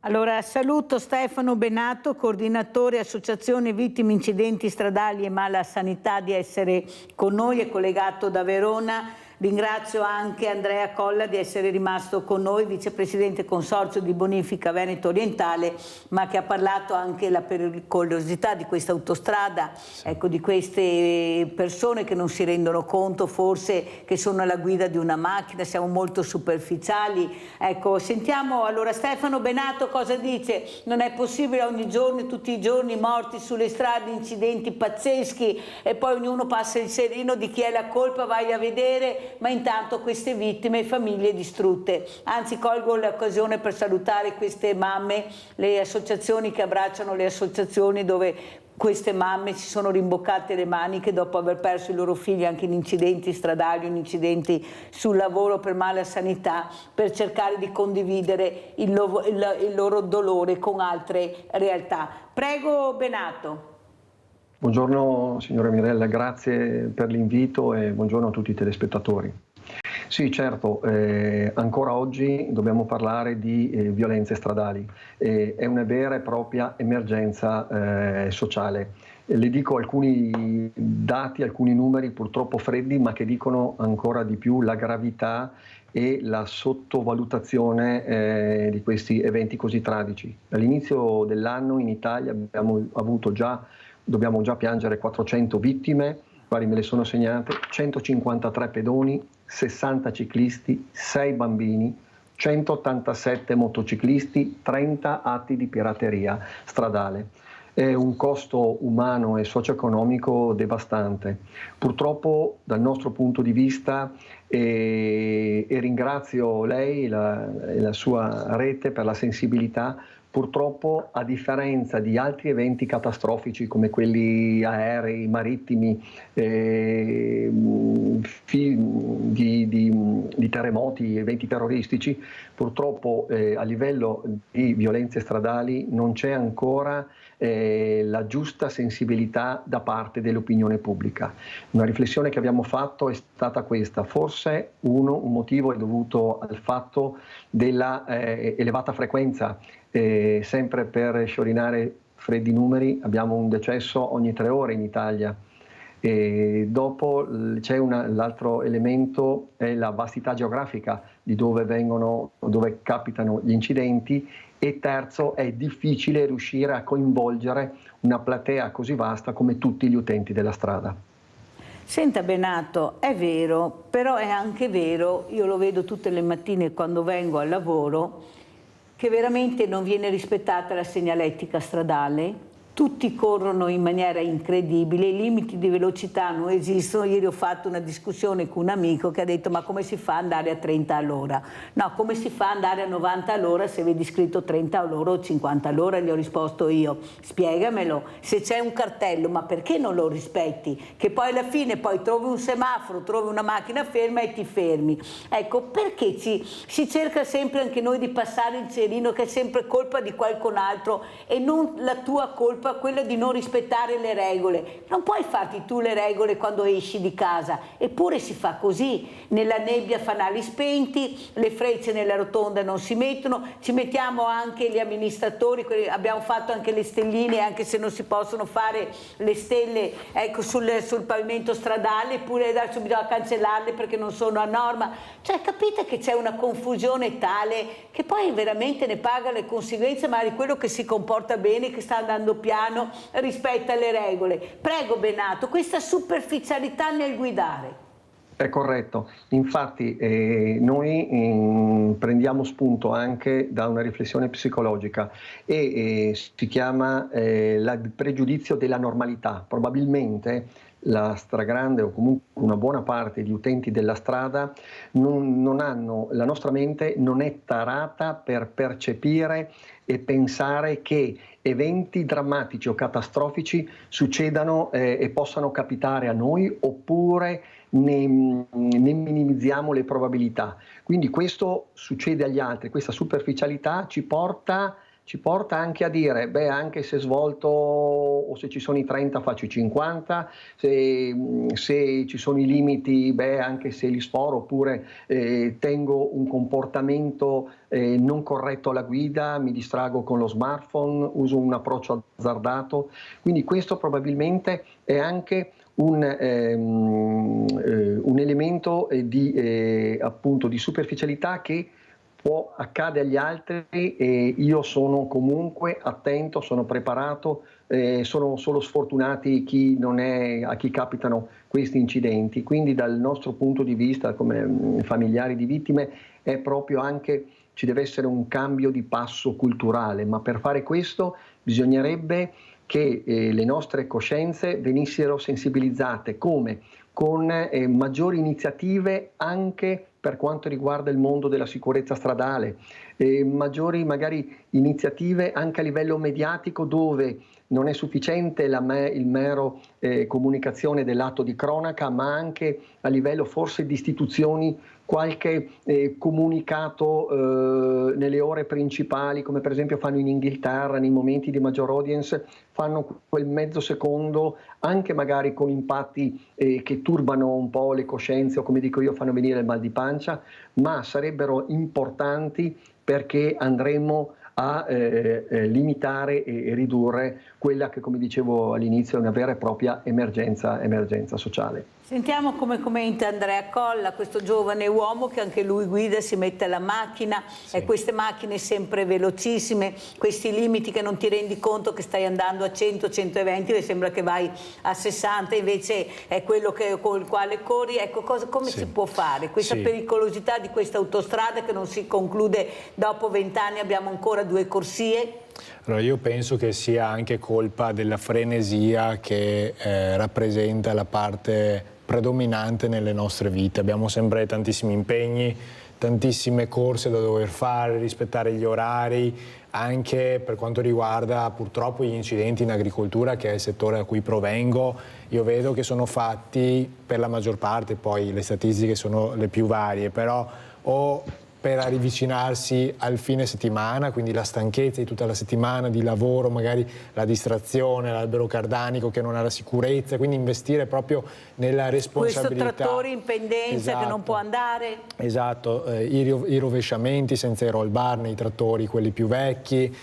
Allora saluto Stefano Benato, coordinatore Associazione Vittime Incidenti Stradali e Mala Sanità, di essere con noi, è collegato da Verona. Ringrazio anche Andrea Colla di essere rimasto con noi, vicepresidente consorzio di bonifica Veneto Orientale, ma che ha parlato anche della pericolosità di questa autostrada, ecco, di queste persone che non si rendono conto forse che sono alla guida di una macchina, siamo molto superficiali. Ecco, sentiamo allora Stefano Benato cosa dice. Non è possibile ogni giorno, tutti i giorni, morti sulle strade, incidenti pazzeschi e poi ognuno passa il serino di chi è la colpa, vai a vedere, ma intanto queste vittime e famiglie distrutte. Anzi, colgo l'occasione per salutare queste mamme, le associazioni che abbracciano le associazioni dove queste mamme si sono rimboccate le maniche dopo aver perso i loro figli anche in incidenti stradali, in incidenti sul lavoro per mala sanità, per cercare di condividere il loro dolore con altre realtà. Prego Benato.
Buongiorno signora Mirella, grazie per l'invito e buongiorno a tutti i telespettatori. Sì, certo, ancora oggi dobbiamo parlare di violenze stradali, è una vera e propria emergenza sociale. Le dico alcuni dati, alcuni numeri purtroppo freddi, ma che dicono ancora di più la gravità e la sottovalutazione di questi eventi così tragici. All'inizio dell'anno in Italia dobbiamo già piangere 400 vittime, quali me le sono segnate, 153 pedoni, 60 ciclisti, 6 bambini, 187 motociclisti, 30 atti di pirateria stradale. È un costo umano e socio-economico devastante. Purtroppo dal nostro punto di vista, e ringrazio lei e la sua rete per la sensibilità, purtroppo a differenza di altri eventi catastrofici come quelli aerei, marittimi, di terremoti, eventi terroristici, purtroppo a livello di violenze stradali non c'è ancora la giusta sensibilità da parte dell'opinione pubblica. Una riflessione che abbiamo fatto è stata questa: forse un motivo è dovuto al fatto della elevata frequenza. Sempre per sciorinare freddi numeri, abbiamo un decesso ogni 3 ore in Italia. Dopo c'è l'altro elemento, è la vastità geografica di dove capitano gli incidenti, e terzo, è difficile riuscire a coinvolgere una platea così vasta come tutti gli utenti della strada.
Senta Benato, è vero, però è anche vero, io lo vedo tutte le mattine quando vengo al lavoro, che veramente non viene rispettata la segnaletica stradale, tutti corrono in maniera incredibile, i limiti di velocità non esistono. Ieri ho fatto una discussione con un amico che ha detto: ma come si fa ad andare a 30 all'ora? No, come si fa ad andare a 90 all'ora se vedi scritto 30 all'ora o 50 all'ora? Gli ho risposto io: spiegamelo, se c'è un cartello, ma perché non lo rispetti? Che poi alla fine trovi un semaforo, trovi una macchina ferma e ti fermi. Ecco, perché si cerca sempre anche noi di passare il cerino che è sempre colpa di qualcun altro e non la tua colpa, quella di non rispettare le regole. Non puoi farti tu le regole quando esci di casa, eppure si fa così. Nella nebbia fanali spenti, le frecce nella rotonda non si mettono, ci mettiamo anche gli amministratori, abbiamo fatto anche le stelline, anche se non si possono fare le stelle, ecco, sul pavimento stradale, eppure adesso bisogna cancellarle perché non sono a norma. Cioè, capite che c'è una confusione tale che poi veramente ne paga le conseguenze, magari quello che si comporta bene, che sta andando piano, rispetta le regole. Prego Benato, questa superficialità nel guidare.
È corretto, infatti noi prendiamo spunto anche da una riflessione psicologica e si chiama il pregiudizio della normalità. Probabilmente la stragrande o comunque una buona parte di utenti della strada non hanno, la nostra mente non è tarata per percepire e pensare che eventi drammatici o catastrofici succedano e possano capitare a noi, oppure ne minimizziamo le probabilità. Quindi questo succede agli altri, questa superficialità ci porta ci porta anche a dire, beh, anche se svolto o se ci sono i 30 faccio i 50, se ci sono i limiti, beh, anche se li sforo, oppure tengo un comportamento non corretto alla guida, mi distrago con lo smartphone, uso un approccio azzardato. Quindi questo probabilmente è anche un elemento appunto di superficialità che accade agli altri, e io sono comunque attento, sono preparato, sono solo sfortunati a chi capitano questi incidenti. Quindi dal nostro punto di vista come familiari di vittime è proprio anche, ci deve essere un cambio di passo culturale, ma per fare questo bisognerebbe che le nostre coscienze venissero sensibilizzate. Come? Con maggiori iniziative anche per quanto riguarda il mondo della sicurezza stradale, maggiori magari iniziative anche a livello mediatico, dove non è sufficiente il mero comunicazione dell'atto di cronaca, ma anche a livello forse di istituzioni, qualche comunicato nelle ore principali, come per esempio fanno in Inghilterra nei momenti di maggior audience, fanno quel mezzo secondo, anche magari con impatti che turbano un po' le coscienze, o come dico io fanno venire il mal di pancia, ma sarebbero importanti perché andremo a limitare e ridurre quella che, come dicevo all'inizio, è una vera e propria emergenza sociale.
Sentiamo come commenta Andrea Colla, questo giovane uomo che anche lui guida, si mette alla macchina, e queste macchine sempre velocissime, questi limiti che non ti rendi conto che stai andando a 100, 120, e sembra che vai a 60, invece è quello con il quale corri. Ecco, come si può fare? Questa pericolosità di questa autostrada che non si conclude dopo 20 anni, abbiamo ancora 2 corsie.
Allora, io penso che sia anche colpa della frenesia che rappresenta la parte predominante nelle nostre vite. Abbiamo sempre tantissimi impegni, tantissime corse da dover fare, rispettare gli orari, anche per quanto riguarda purtroppo gli incidenti in agricoltura, che è il settore da cui provengo. Io vedo che sono fatti per la maggior parte, poi le statistiche sono le più varie, però o per riavvicinarsi al fine settimana, quindi la stanchezza di tutta la settimana di lavoro, magari la distrazione, l'albero cardanico che non ha la sicurezza, quindi investire proprio nella responsabilità.
Questo trattore in pendenza che non può andare.
Esatto, i rovesciamenti senza i roll bar nei trattori, quelli più vecchi,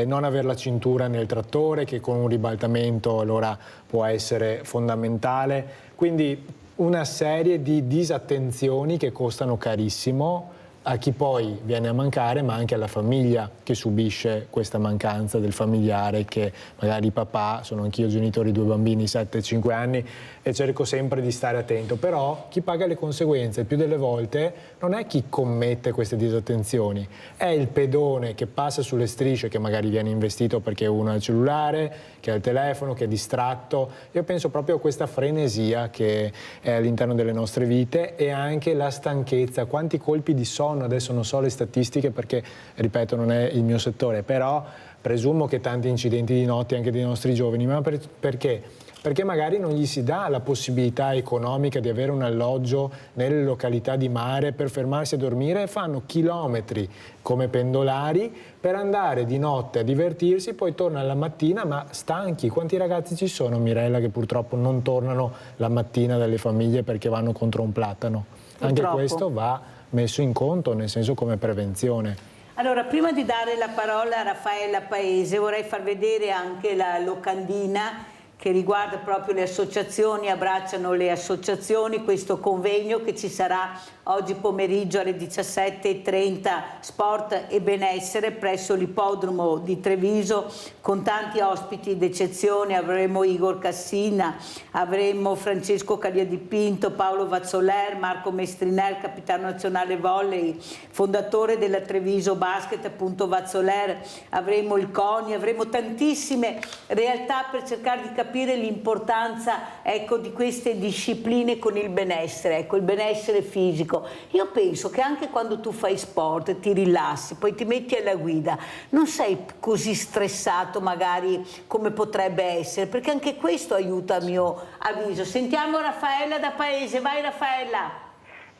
non avere la cintura nel trattore, che con un ribaltamento allora può essere fondamentale. Quindi una serie di disattenzioni che costano carissimo a chi poi viene a mancare, ma anche alla famiglia che subisce questa mancanza del familiare, che magari papà, sono anch'io genitore di 2 bambini, 7 e 5 anni, e cerco sempre di stare attento. Però chi paga le conseguenze più delle volte non è chi commette queste disattenzioni, è il pedone che passa sulle strisce, che magari viene investito perché uno ha il cellulare, che ha il telefono, che è distratto. Io penso proprio a questa frenesia che è all'interno delle nostre vite, e anche la stanchezza. Quanti colpi di sonno, adesso non so le statistiche perché, ripeto, non è il mio settore, però presumo che tanti incidenti di notte anche dei nostri giovani. Ma perché? Perché magari non gli si dà la possibilità economica di avere un alloggio nelle località di mare per fermarsi a dormire, e fanno chilometri come pendolari per andare di notte a divertirsi, poi tornano la mattina ma stanchi. Quanti ragazzi ci sono, Mirella, che purtroppo non tornano la mattina dalle famiglie perché vanno contro un platano? Purtroppo. Anche questo va messo in conto, nel senso come prevenzione.
Allora, prima di dare la parola a Raffaella Paese, vorrei far vedere anche la locandina che riguarda proprio le associazioni, abbracciano le associazioni, questo convegno che ci sarà oggi pomeriggio alle 17:30, sport e benessere, presso l'ippodromo di Treviso, con tanti ospiti d'eccezione. Avremo Igor Cassina, avremo Francesco Cagliadipinto, Paolo Vazzoler, Marco Mestrinel, capitano nazionale volley, fondatore della Treviso Basket, appunto Vazzoler, avremo il CONI, avremo tantissime realtà per cercare di capire l'importanza, ecco, di queste discipline con il benessere, ecco, il benessere fisico. Io penso che anche quando tu fai sport, ti rilassi, poi ti metti alla guida, non sei così stressato magari come potrebbe essere, perché anche questo aiuta, a mio avviso. Sentiamo Raffaella da Paese, vai Raffaella.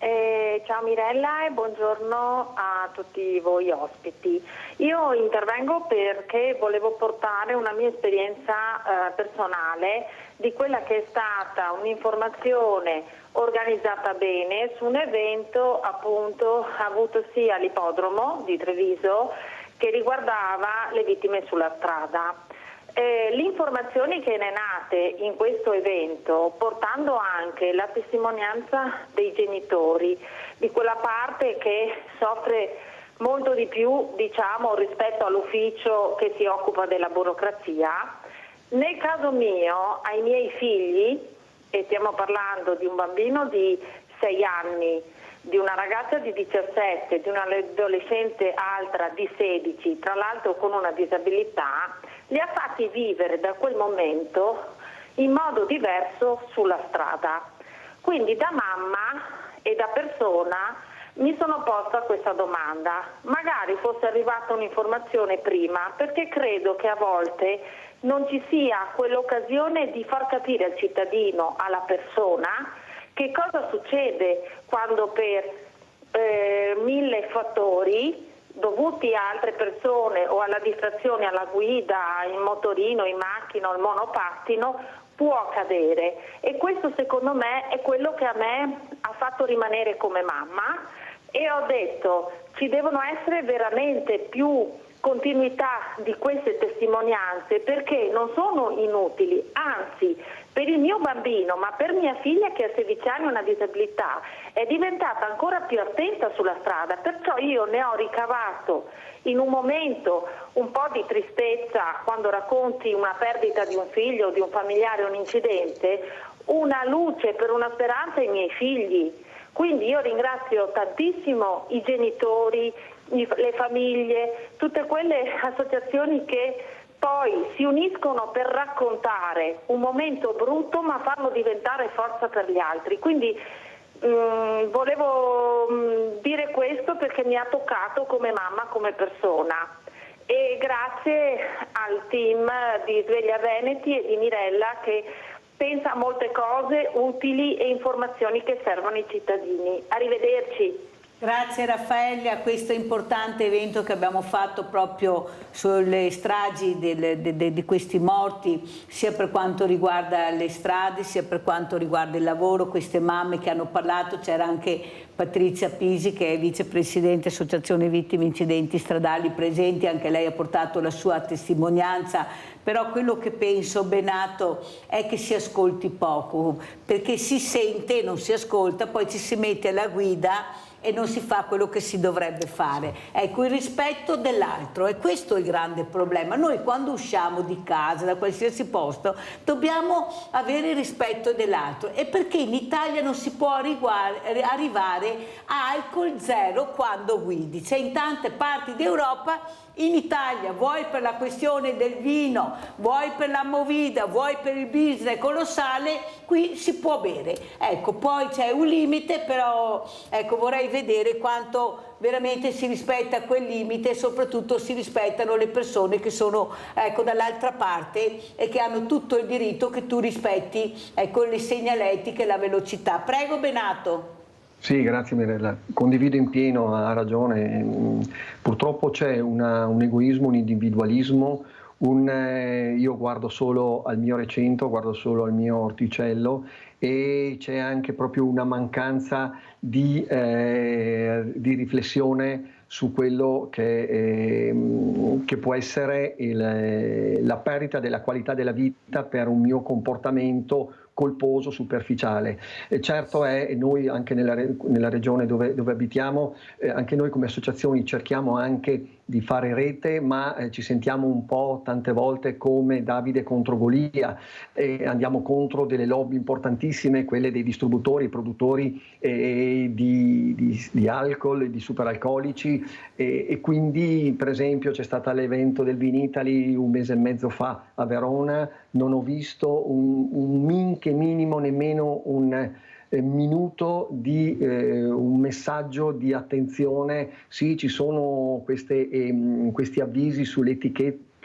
Ciao Mirella e buongiorno a tutti voi ospiti. Io intervengo perché volevo portare una mia esperienza personale di quella che è stata un'informazione organizzata bene su un evento appunto avutosi all'ippodromo di Treviso che riguardava le vittime sulla strada. Le informazioni che ne nate in questo evento, portando anche la testimonianza dei genitori, di quella parte che soffre molto di più, diciamo, rispetto all'ufficio che si occupa della burocrazia. Nel caso mio, ai miei figli, e stiamo parlando di un bambino di 6 anni, di una ragazza di 17, di un'adolescente altra di 16, tra l'altro con una disabilità, li ha fatti vivere da quel momento in modo diverso sulla strada. Quindi da mamma e da persona mi sono posta questa domanda. Magari fosse arrivata un'informazione prima, perché credo che a volte non ci sia quell'occasione di far capire al cittadino, alla persona, che cosa succede quando per 1000 fattori dovuti a altre persone o alla distrazione alla guida, in motorino, in macchina o in monopattino, può accadere. E questo secondo me è quello che a me ha fatto rimanere come mamma, e ho detto ci devono essere veramente più continuità di queste testimonianze, perché non sono inutili, anzi per il mio bambino, ma per mia figlia che ha 16 anni e una disabilità, è diventata ancora più attenta sulla strada, perciò io ne ho ricavato in un momento un po' di tristezza quando racconti una perdita di un figlio, di un familiare, un incidente, una luce per una speranza ai miei figli. Quindi io ringrazio tantissimo i genitori, le famiglie, tutte quelle associazioni che poi si uniscono per raccontare un momento brutto ma farlo diventare forza per gli altri. Quindi volevo dire questo perché mi ha toccato come mamma, come persona. E grazie al team di Sveglia Veneti e di Mirella che pensa a molte cose utili e informazioni che servono ai cittadini. Arrivederci.
Grazie Raffaella a questo importante evento che abbiamo fatto proprio sulle stragi di questi morti, sia per quanto riguarda le strade, sia per quanto riguarda il lavoro, queste mamme che hanno parlato. C'era anche Patrizia Pisi che è vicepresidente Associazione Vittime Incidenti Stradali presenti, anche lei ha portato la sua testimonianza. Però quello che penso, Benato, è che si ascolti poco, perché si sente, non si ascolta, poi ci si mette alla guida e non si fa quello che si dovrebbe fare. Ecco, il rispetto dell'altro, e questo è il grande problema. Noi quando usciamo di casa, da qualsiasi posto, dobbiamo avere il rispetto dell'altro, e perché in Italia non si può arrivare a alcol zero quando guidi. C'è in tante parti d'Europa. In Italia, vuoi per la questione del vino, vuoi per la movida, vuoi per il business colossale, qui si può bere. Ecco, poi c'è un limite, però ecco, vorrei vedere quanto veramente si rispetta quel limite, e soprattutto si rispettano le persone che sono, ecco, dall'altra parte e che hanno tutto il diritto che tu rispetti, ecco, le segnaletiche e la velocità. Prego Benato.
Sì, grazie Mirella. Condivido in pieno, ha ragione. Purtroppo c'è un egoismo, un individualismo, io guardo solo al mio recinto, guardo solo al mio orticello, e c'è anche proprio una mancanza di riflessione su quello che può essere la perdita della qualità della vita per un mio comportamento colposo, superficiale. Certo è, noi anche nella regione dove abitiamo, anche noi come associazioni cerchiamo anche di fare rete, ma ci sentiamo un po' tante volte come Davide contro Golia, andiamo contro delle lobby importantissime, quelle dei distributori, produttori di alcol, di superalcolici, e quindi per esempio c'è stato l'evento del Vinitaly un mese e mezzo fa a Verona, non ho visto un minimo, nemmeno un minuto di un messaggio di attenzione. Sì, ci sono questi avvisi sulle etichette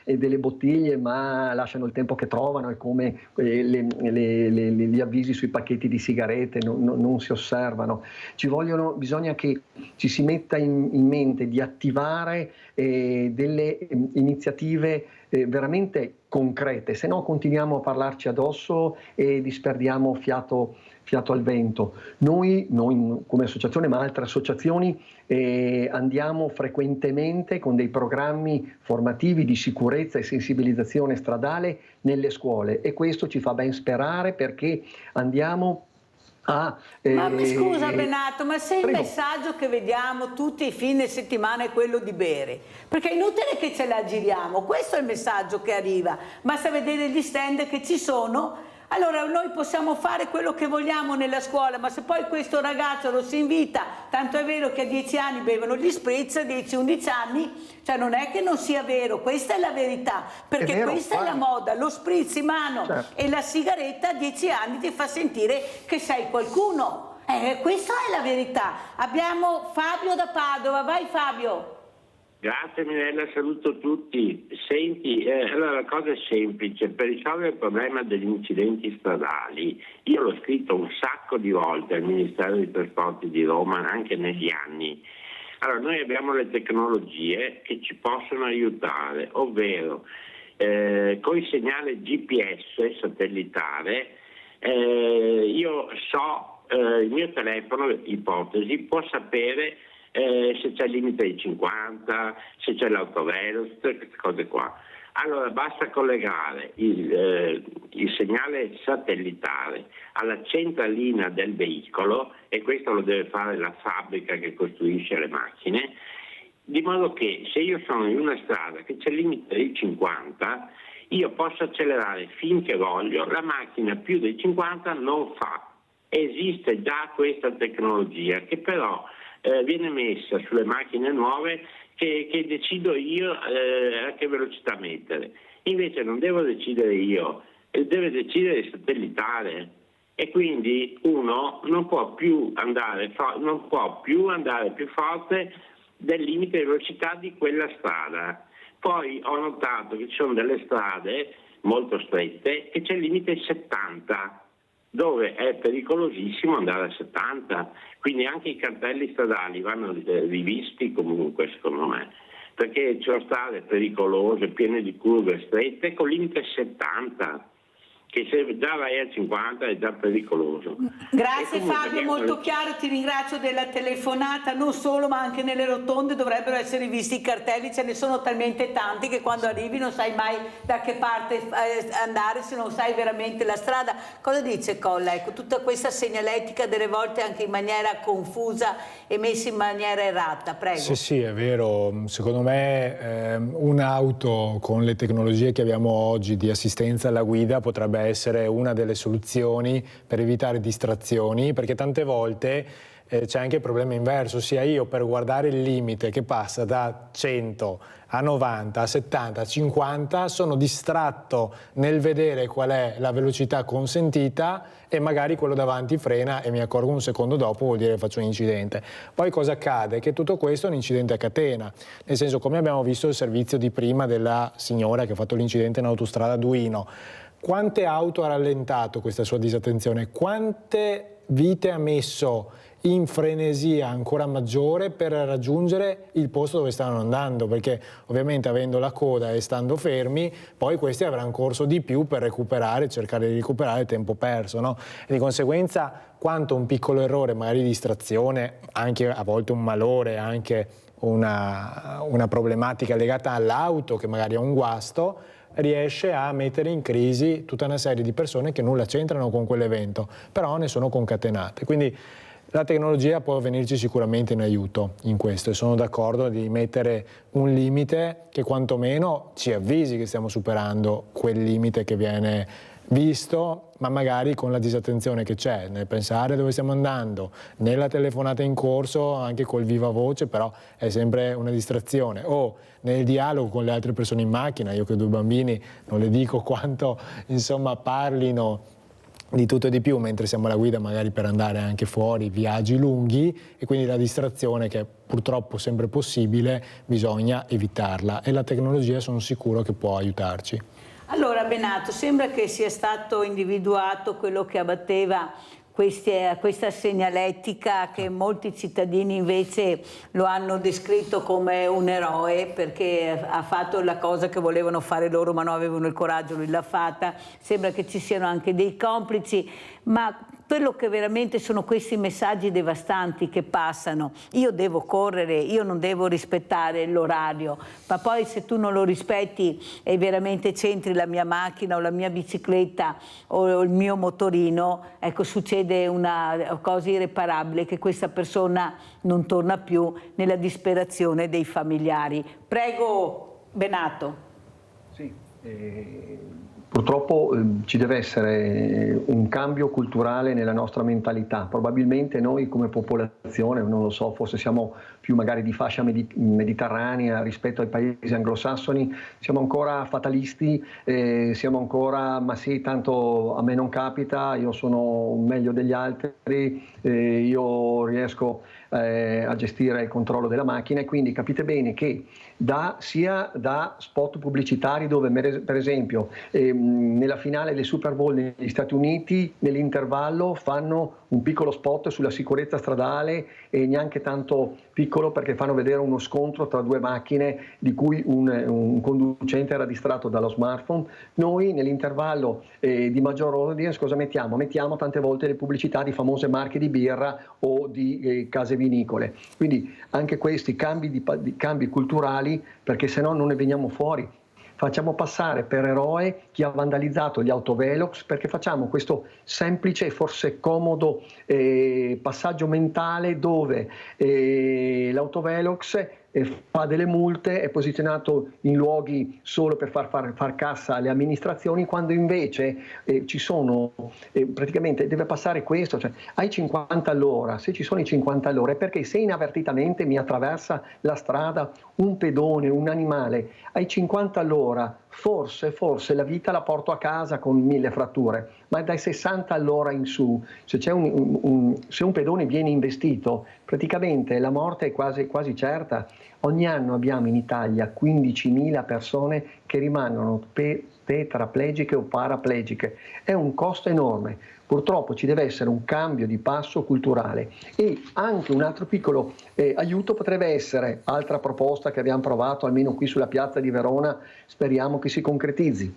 delle bottiglie, ma lasciano il tempo che trovano, è come gli avvisi sui pacchetti di sigarette, non si osservano. Bisogna che ci si metta in mente di attivare delle iniziative veramente concrete, se no continuiamo a parlarci addosso e disperdiamo fiato al vento. Noi come associazione, ma altre associazioni, andiamo frequentemente con dei programmi formativi di sicurezza e sensibilizzazione stradale nelle scuole, e questo ci fa ben sperare, perché andiamo
ma scusa Benato, ma se il messaggio che vediamo tutti i fine settimana è quello di bere, perché è inutile che ce la giriamo, questo è il messaggio che arriva, basta vedere gli stand che ci sono. Allora noi possiamo fare quello che vogliamo nella scuola, ma se poi questo ragazzo lo si invita, tanto è vero che a 10 anni bevono gli spritz, a 10-11 anni, cioè non è che non sia vero, questa è la verità, perché questa è la moda, lo spritz in mano e la sigaretta a 10 anni ti fa sentire che sei qualcuno, questa è la verità. Abbiamo Fabio da Padova, vai Fabio.
Grazie Mirella, saluto tutti. Senti, allora la cosa è semplice, per risolvere il problema degli incidenti stradali, io l'ho scritto un sacco di volte al Ministero dei Trasporti di Roma, anche negli anni. Allora noi abbiamo le tecnologie che ci possono aiutare, ovvero con il segnale GPS satellitare, io so, il mio telefono, ipotesi, può sapere se c'è il limite di 50, se c'è l'autovelox, queste cose qua. Allora basta collegare il segnale satellitare alla centralina del veicolo, e questo lo deve fare la fabbrica che costruisce le macchine, di modo che se io sono in una strada che c'è il limite di 50, io posso accelerare finché voglio, la macchina più dei 50 non fa. Esiste già questa tecnologia che però viene messa sulle macchine nuove che decido io a che velocità mettere. Invece non devo decidere io, deve decidere il satellitare, e quindi uno non può più andare più forte del limite di velocità di quella strada. Poi ho notato che ci sono delle strade molto strette che c'è il limite 70, dove è pericolosissimo andare a 70, quindi anche i cartelli stradali vanno rivisti comunque, secondo me, perché ci sono strade pericolose, piene di curve strette, con limite 70, che se già vai a 50 è già pericoloso.
Grazie Fabio, molto chiaro, ti ringrazio della telefonata. Non solo, ma anche nelle rotonde dovrebbero essere visti i cartelli, ce ne sono talmente tanti che quando arrivi non sai mai da che parte andare, se non sai veramente la strada. Cosa dice Colla? Ecco, tutta questa segnaletica delle volte anche in maniera confusa e messa in maniera errata, prego.
Sì, è vero, secondo me un'auto con le tecnologie che abbiamo oggi di assistenza alla guida potrebbe essere una delle soluzioni per evitare distrazioni, perché tante volte c'è anche il problema inverso, ossia io per guardare il limite che passa da 100 a 90, a 70, a 50 sono distratto nel vedere qual è la velocità consentita e magari quello davanti frena e mi accorgo un secondo dopo, vuol dire che faccio un incidente. Poi cosa accade? Che tutto questo è un incidente a catena, nel senso, come abbiamo visto il servizio di prima della signora che ha fatto l'incidente in autostrada a Duino. Quante auto ha rallentato questa sua disattenzione? Quante vite ha messo in frenesia ancora maggiore per raggiungere il posto dove stavano andando? Perché ovviamente avendo la coda e stando fermi, poi questi avranno corso di più per recuperare, cercare di recuperare il tempo perso, no? E di conseguenza quanto un piccolo errore, magari di distrazione, anche a volte un malore, anche una problematica legata all'auto che magari ha un guasto, riesce a mettere in crisi tutta una serie di persone che nulla c'entrano con quell'evento, però ne sono concatenate. Quindi la tecnologia può venirci sicuramente in aiuto in questo, e sono d'accordo di mettere un limite che quantomeno ci avvisi che stiamo superando quel limite che viene visto, ma magari con la disattenzione che c'è nel pensare dove stiamo andando, nella telefonata in corso, anche col viva voce, però è sempre una distrazione, o nel dialogo con le altre persone in macchina. Io che ho 2 bambini non le dico quanto insomma parlino di tutto e di più mentre siamo alla guida, magari per andare anche fuori, viaggi lunghi, e quindi la distrazione, che è purtroppo sempre possibile, bisogna evitarla, e la tecnologia sono sicuro che può aiutarci.
Allora Benato, sembra che sia stato individuato quello che abbatteva questa segnaletica, che molti cittadini invece lo hanno descritto come un eroe, perché ha fatto la cosa che volevano fare loro ma non avevano il coraggio, lui l'ha fatta. Sembra che ci siano anche dei complici, ma quello che veramente sono questi messaggi devastanti che passano: io devo correre, io non devo rispettare l'orario, ma poi se tu non lo rispetti e veramente c'entri la mia macchina o la mia bicicletta o il mio motorino, ecco, succede una cosa irreparabile, che questa persona non torna più, nella disperazione dei familiari. Prego Benato.
Sì, purtroppo ci deve essere un cambio culturale nella nostra mentalità. Probabilmente noi come popolazione, non lo so, forse siamo più magari di fascia mediterranea rispetto ai paesi anglosassoni, siamo ancora fatalisti, siamo ancora, ma sì, tanto a me non capita, io sono meglio degli altri, io riesco a gestire il controllo della macchina, e quindi capite bene che sia da spot pubblicitari, dove per esempio nella finale del Super Bowl negli Stati Uniti, nell'intervallo fanno un piccolo spot sulla sicurezza stradale, e neanche tanto piccolo, perché fanno vedere uno scontro tra due macchine di cui un conducente era distratto dallo smartphone. Noi nell'intervallo di maggior audience cosa mettiamo? Mettiamo tante volte le pubblicità di famose marche di birra o di case vinicole. Quindi anche questi cambi culturali, perché se no non ne veniamo fuori. Facciamo passare per eroe chi ha vandalizzato gli autovelox, perché facciamo questo semplice e forse comodo passaggio mentale, dove l'autovelox fa delle multe, è posizionato in luoghi solo per far cassa alle amministrazioni, quando invece ci sono, praticamente deve passare questo, cioè ai 50 all'ora, se ci sono i 50 all'ora è perché se inavvertitamente mi attraversa la strada un pedone, un animale, ai 50 all'ora forse la vita la porto a casa con 1000 fratture, ma dai 60 all'ora in su, se un pedone viene investito, praticamente la morte è quasi certa. Ogni anno abbiamo in Italia 15.000 persone che rimangono tetraplegiche o paraplegiche. È un costo enorme. Purtroppo ci deve essere un cambio di passo culturale, e anche un altro piccolo aiuto potrebbe essere, altra proposta che abbiamo provato almeno qui sulla piazza di Verona, speriamo che si concretizzi,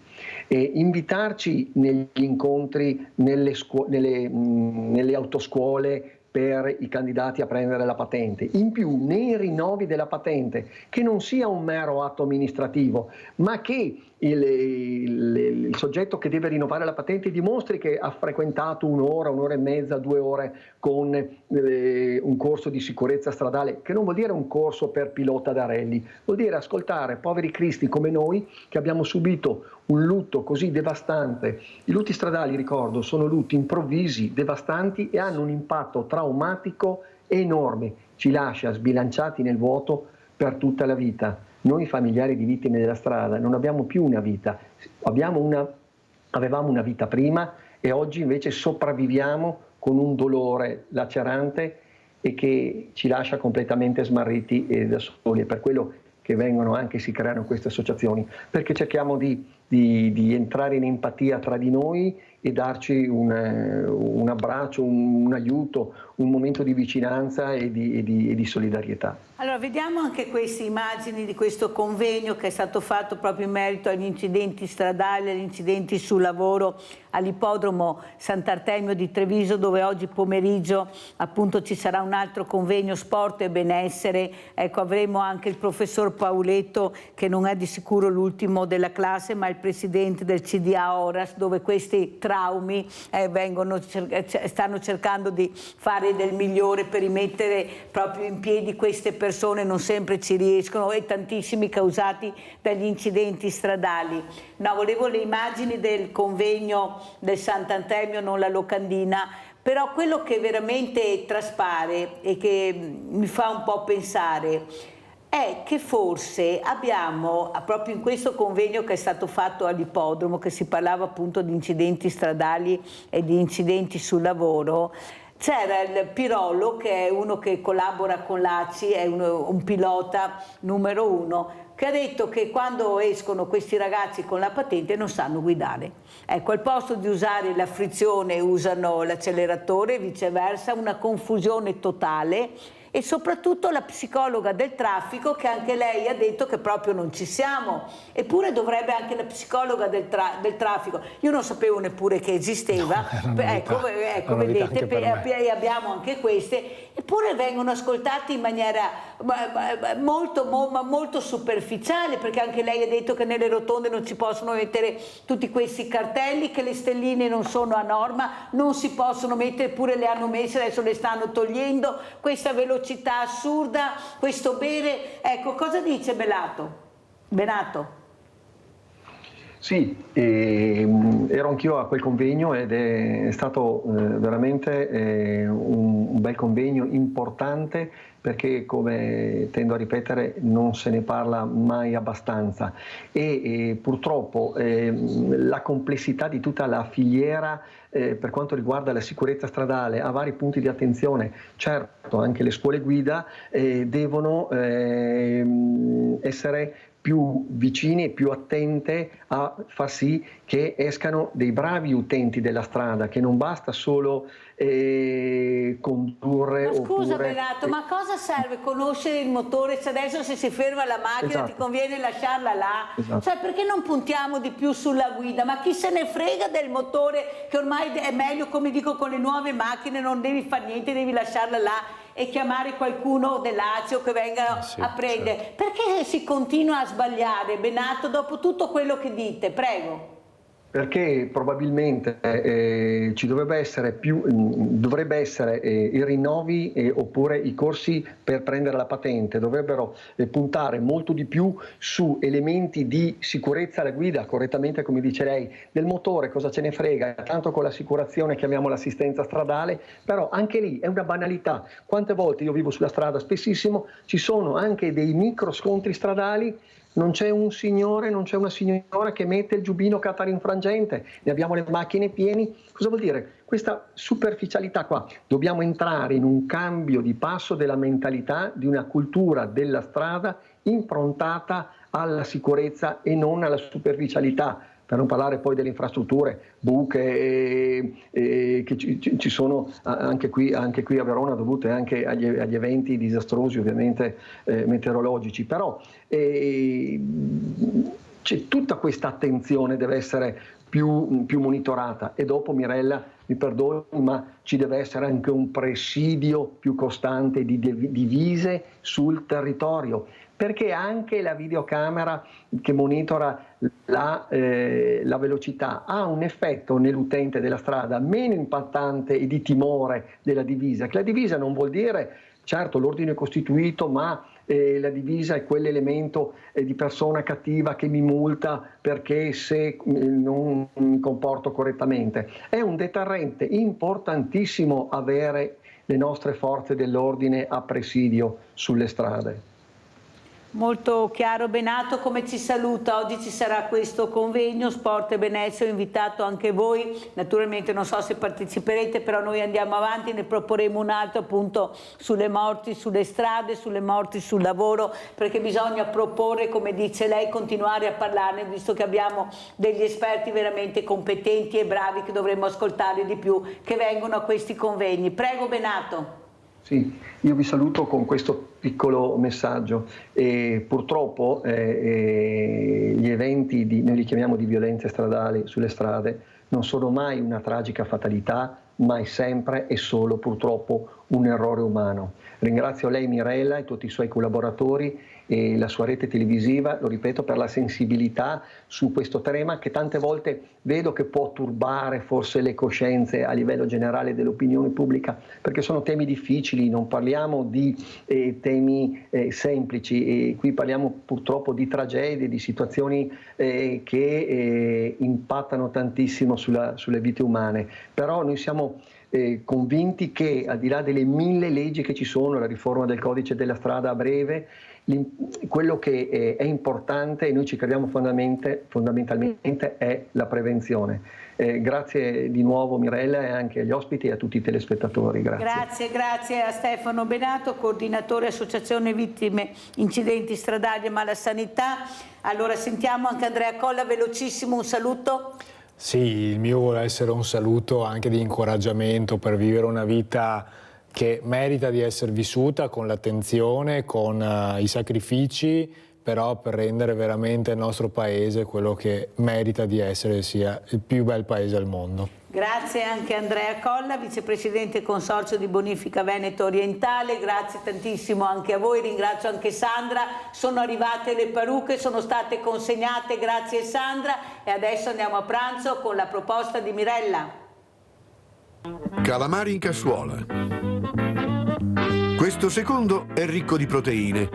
invitarci negli incontri nelle autoscuole per i candidati a prendere la patente. In più, nei rinnovi della patente, che non sia un mero atto amministrativo, ma che il soggetto che deve rinnovare la patente dimostri che ha frequentato un'ora e mezza, 2 ore con un corso di sicurezza stradale, che non vuol dire un corso per pilota da rally, vuol dire ascoltare poveri cristi come noi che abbiamo subito un lutto così devastante. I lutti stradali, ricordo, sono lutti improvvisi, devastanti, e hanno un impatto traumatico enorme, ci lascia sbilanciati nel vuoto per tutta la vita. Noi familiari di vittime della strada non abbiamo più una vita, avevamo una vita prima, e oggi invece sopravviviamo con un dolore lacerante e che ci lascia completamente smarriti e da soli. È per quello che si creano queste associazioni, perché cerchiamo di entrare in empatia tra di noi e darci un abbraccio, un aiuto, un momento di vicinanza e di solidarietà.
Allora, vediamo anche queste immagini di questo convegno che è stato fatto proprio in merito agli incidenti stradali, agli incidenti sul lavoro all'ippodromo Sant'Artemio di Treviso, dove oggi pomeriggio appunto ci sarà un altro convegno sport e benessere. Ecco, avremo anche il professor Pauletto, che non è di sicuro l'ultimo della classe, ma il presidente del CDA Oras, dove questi traumi stanno cercando di fare del migliore per rimettere proprio in piedi queste persone, non sempre ci riescono, e tantissimi causati dagli incidenti stradali. No, volevo le immagini del convegno del Sant'Artemio, non la locandina, però quello che veramente traspare e che mi fa un po' pensare è che forse abbiamo, proprio in questo convegno che è stato fatto all'ippodromo, che si parlava appunto di incidenti stradali e di incidenti sul lavoro, c'era il Pirollo, che è uno che collabora con l'ACI, è un pilota numero 1, che ha detto che quando escono questi ragazzi con la patente non sanno guidare. Ecco, al posto di usare la frizione usano l'acceleratore, viceversa, una confusione totale. E soprattutto la psicologa del traffico, che anche lei ha detto che proprio non ci siamo, eppure dovrebbe anche la psicologa del traffico, io non sapevo neppure che esisteva, ecco vedete, e abbiamo anche queste, eppure vengono ascoltati in maniera molto superficiale, perché anche lei ha detto che nelle rotonde non ci possono mettere tutti questi cartelli, che le stelline non sono a norma, non si possono mettere, pure le hanno messe, adesso le stanno togliendo, questa velocità assurda, questo bere. Ecco, cosa dice Benato?
Sì, ero anch'io a quel convegno ed è stato veramente un bel convegno, importante, perché, come tendo a ripetere, non se ne parla mai abbastanza e purtroppo la complessità di tutta la filiera per quanto riguarda la sicurezza stradale ha vari punti di attenzione. Certo, anche le scuole guida devono essere più vicine e più attente a far sì che escano dei bravi utenti della strada, che non basta solo condurre.
Ma scusa
oppure...
Benato, ma cosa serve conoscere il motore se adesso se si ferma la macchina
Esatto.
ti conviene lasciarla là?
Esatto.
Cioè, perché non puntiamo di più sulla guida? Ma chi se ne frega del motore, che ormai è meglio, come dico, con le nuove macchine non devi fare niente, devi lasciarla là e chiamare qualcuno dell'ACI che venga a prendere. Certo. Perché si continua a sbagliare, Benato, dopo tutto quello che dite? Prego.
Perché probabilmente ci dovrebbe essere i rinnovi oppure i corsi per prendere la patente dovrebbero puntare molto di più su elementi di sicurezza alla guida, correttamente come dice lei, del motore cosa ce ne frega, tanto con l'assicurazione chiamiamo l'assistenza stradale, però anche lì è una banalità. Quante volte io vivo sulla strada, spessissimo ci sono anche dei micro scontri stradali. Non c'è un signore, non c'è una signora che mette il giubbino catarinfrangente, ne abbiamo le macchine pieni. Cosa vuol dire? Questa superficialità qua. Dobbiamo entrare in un cambio di passo della mentalità di una cultura della strada improntata alla sicurezza e non alla superficialità. Per non parlare poi delle infrastrutture, buche che ci sono anche qui a Verona, dovute anche agli eventi disastrosi ovviamente meteorologici, però c'è tutta questa attenzione, deve essere più monitorata. E dopo, Mirella, mi perdoni, ma ci deve essere anche un presidio più costante di divise sul territorio, perché anche la videocamera che monitora la velocità ha un effetto nell'utente della strada meno impattante e di timore della divisa, che la divisa non vuol dire certo l'ordine costituito, ma la divisa è quell'elemento di persona cattiva che mi multa perché se non mi comporto correttamente. È un deterrente importantissimo avere le nostre forze dell'ordine a presidio sulle strade.
Molto chiaro Benato, come ci saluta? Oggi ci sarà questo convegno Sport e Benessere, ho invitato anche voi, naturalmente non so se parteciperete, però noi andiamo avanti, ne proporremo un altro appunto sulle morti sulle strade, sulle morti sul lavoro, perché bisogna proporre, come dice lei, continuare a parlarne, visto che abbiamo degli esperti veramente competenti e bravi che dovremmo ascoltare di più, che vengono a questi convegni. Prego Benato.
Sì, io vi saluto con questo piccolo messaggio. Purtroppo gli eventi, noi li chiamiamo di violenze stradali sulle strade, non sono mai una tragica fatalità, ma è sempre e solo purtroppo un errore umano. Ringrazio lei Mirella e tutti i suoi collaboratori e la sua rete televisiva, lo ripeto, per la sensibilità su questo tema che tante volte vedo che può turbare forse le coscienze a livello generale dell'opinione pubblica, perché sono temi difficili, non parliamo di temi semplici, e qui parliamo purtroppo di tragedie, di situazioni che impattano tantissimo sulle vite umane, però noi siamo convinti che al di là delle 1000 leggi che ci sono, la riforma del codice della strada a breve, quello che è importante, e noi ci crediamo fondamentalmente, è la prevenzione. Grazie di nuovo Mirella e anche agli ospiti e a tutti i telespettatori.
Grazie a Stefano Benato, coordinatore Associazione Vittime Incidenti Stradali e Malasanità. Allora sentiamo anche Andrea Colla, velocissimo, un saluto.
Sì, il mio vuole essere un saluto anche di incoraggiamento per vivere una vita che merita di essere vissuta con l'attenzione, con i sacrifici, però per rendere veramente il nostro paese quello che merita di essere, sia il più bel paese al mondo.
Grazie anche a Andrea Colla, vicepresidente Consorzio di Bonifica Veneto Orientale, grazie tantissimo anche a voi, ringrazio anche Sandra, sono arrivate le parrucche, sono state consegnate, grazie Sandra, e adesso andiamo a pranzo con la proposta di Mirella.
Calamari in cassuola. Questo secondo è ricco di proteine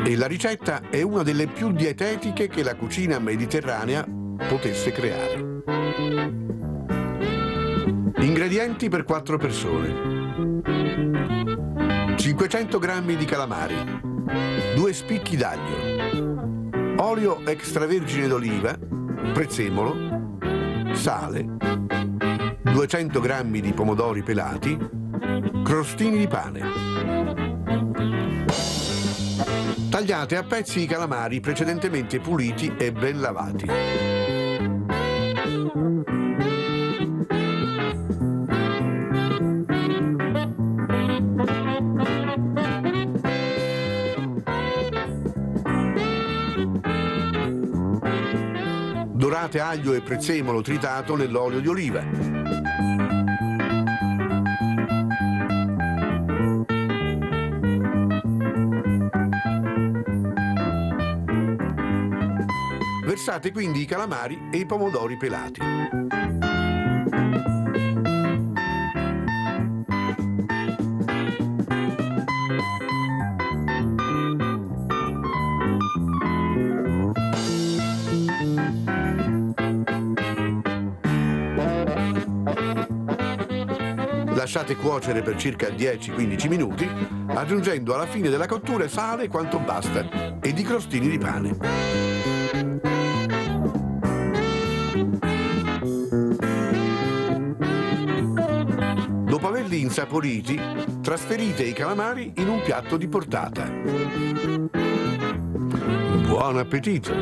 e la ricetta è una delle più dietetiche che la cucina mediterranea potesse creare. Ingredienti per 4 persone: 500 g di calamari, 2 spicchi d'aglio, olio extravergine d'oliva, prezzemolo, sale, 200 g di pomodori pelati, crostini di pane. Tagliate a pezzi i calamari precedentemente puliti e ben lavati. Dorate aglio e prezzemolo tritato nell'olio di oliva. Versate quindi i calamari e i pomodori pelati. Lasciate cuocere per circa 10-15 minuti, aggiungendo alla fine della cottura sale quanto basta ed i crostini di pane. Dopo averli insaporiti, trasferite i calamari in un piatto di portata. Buon appetito!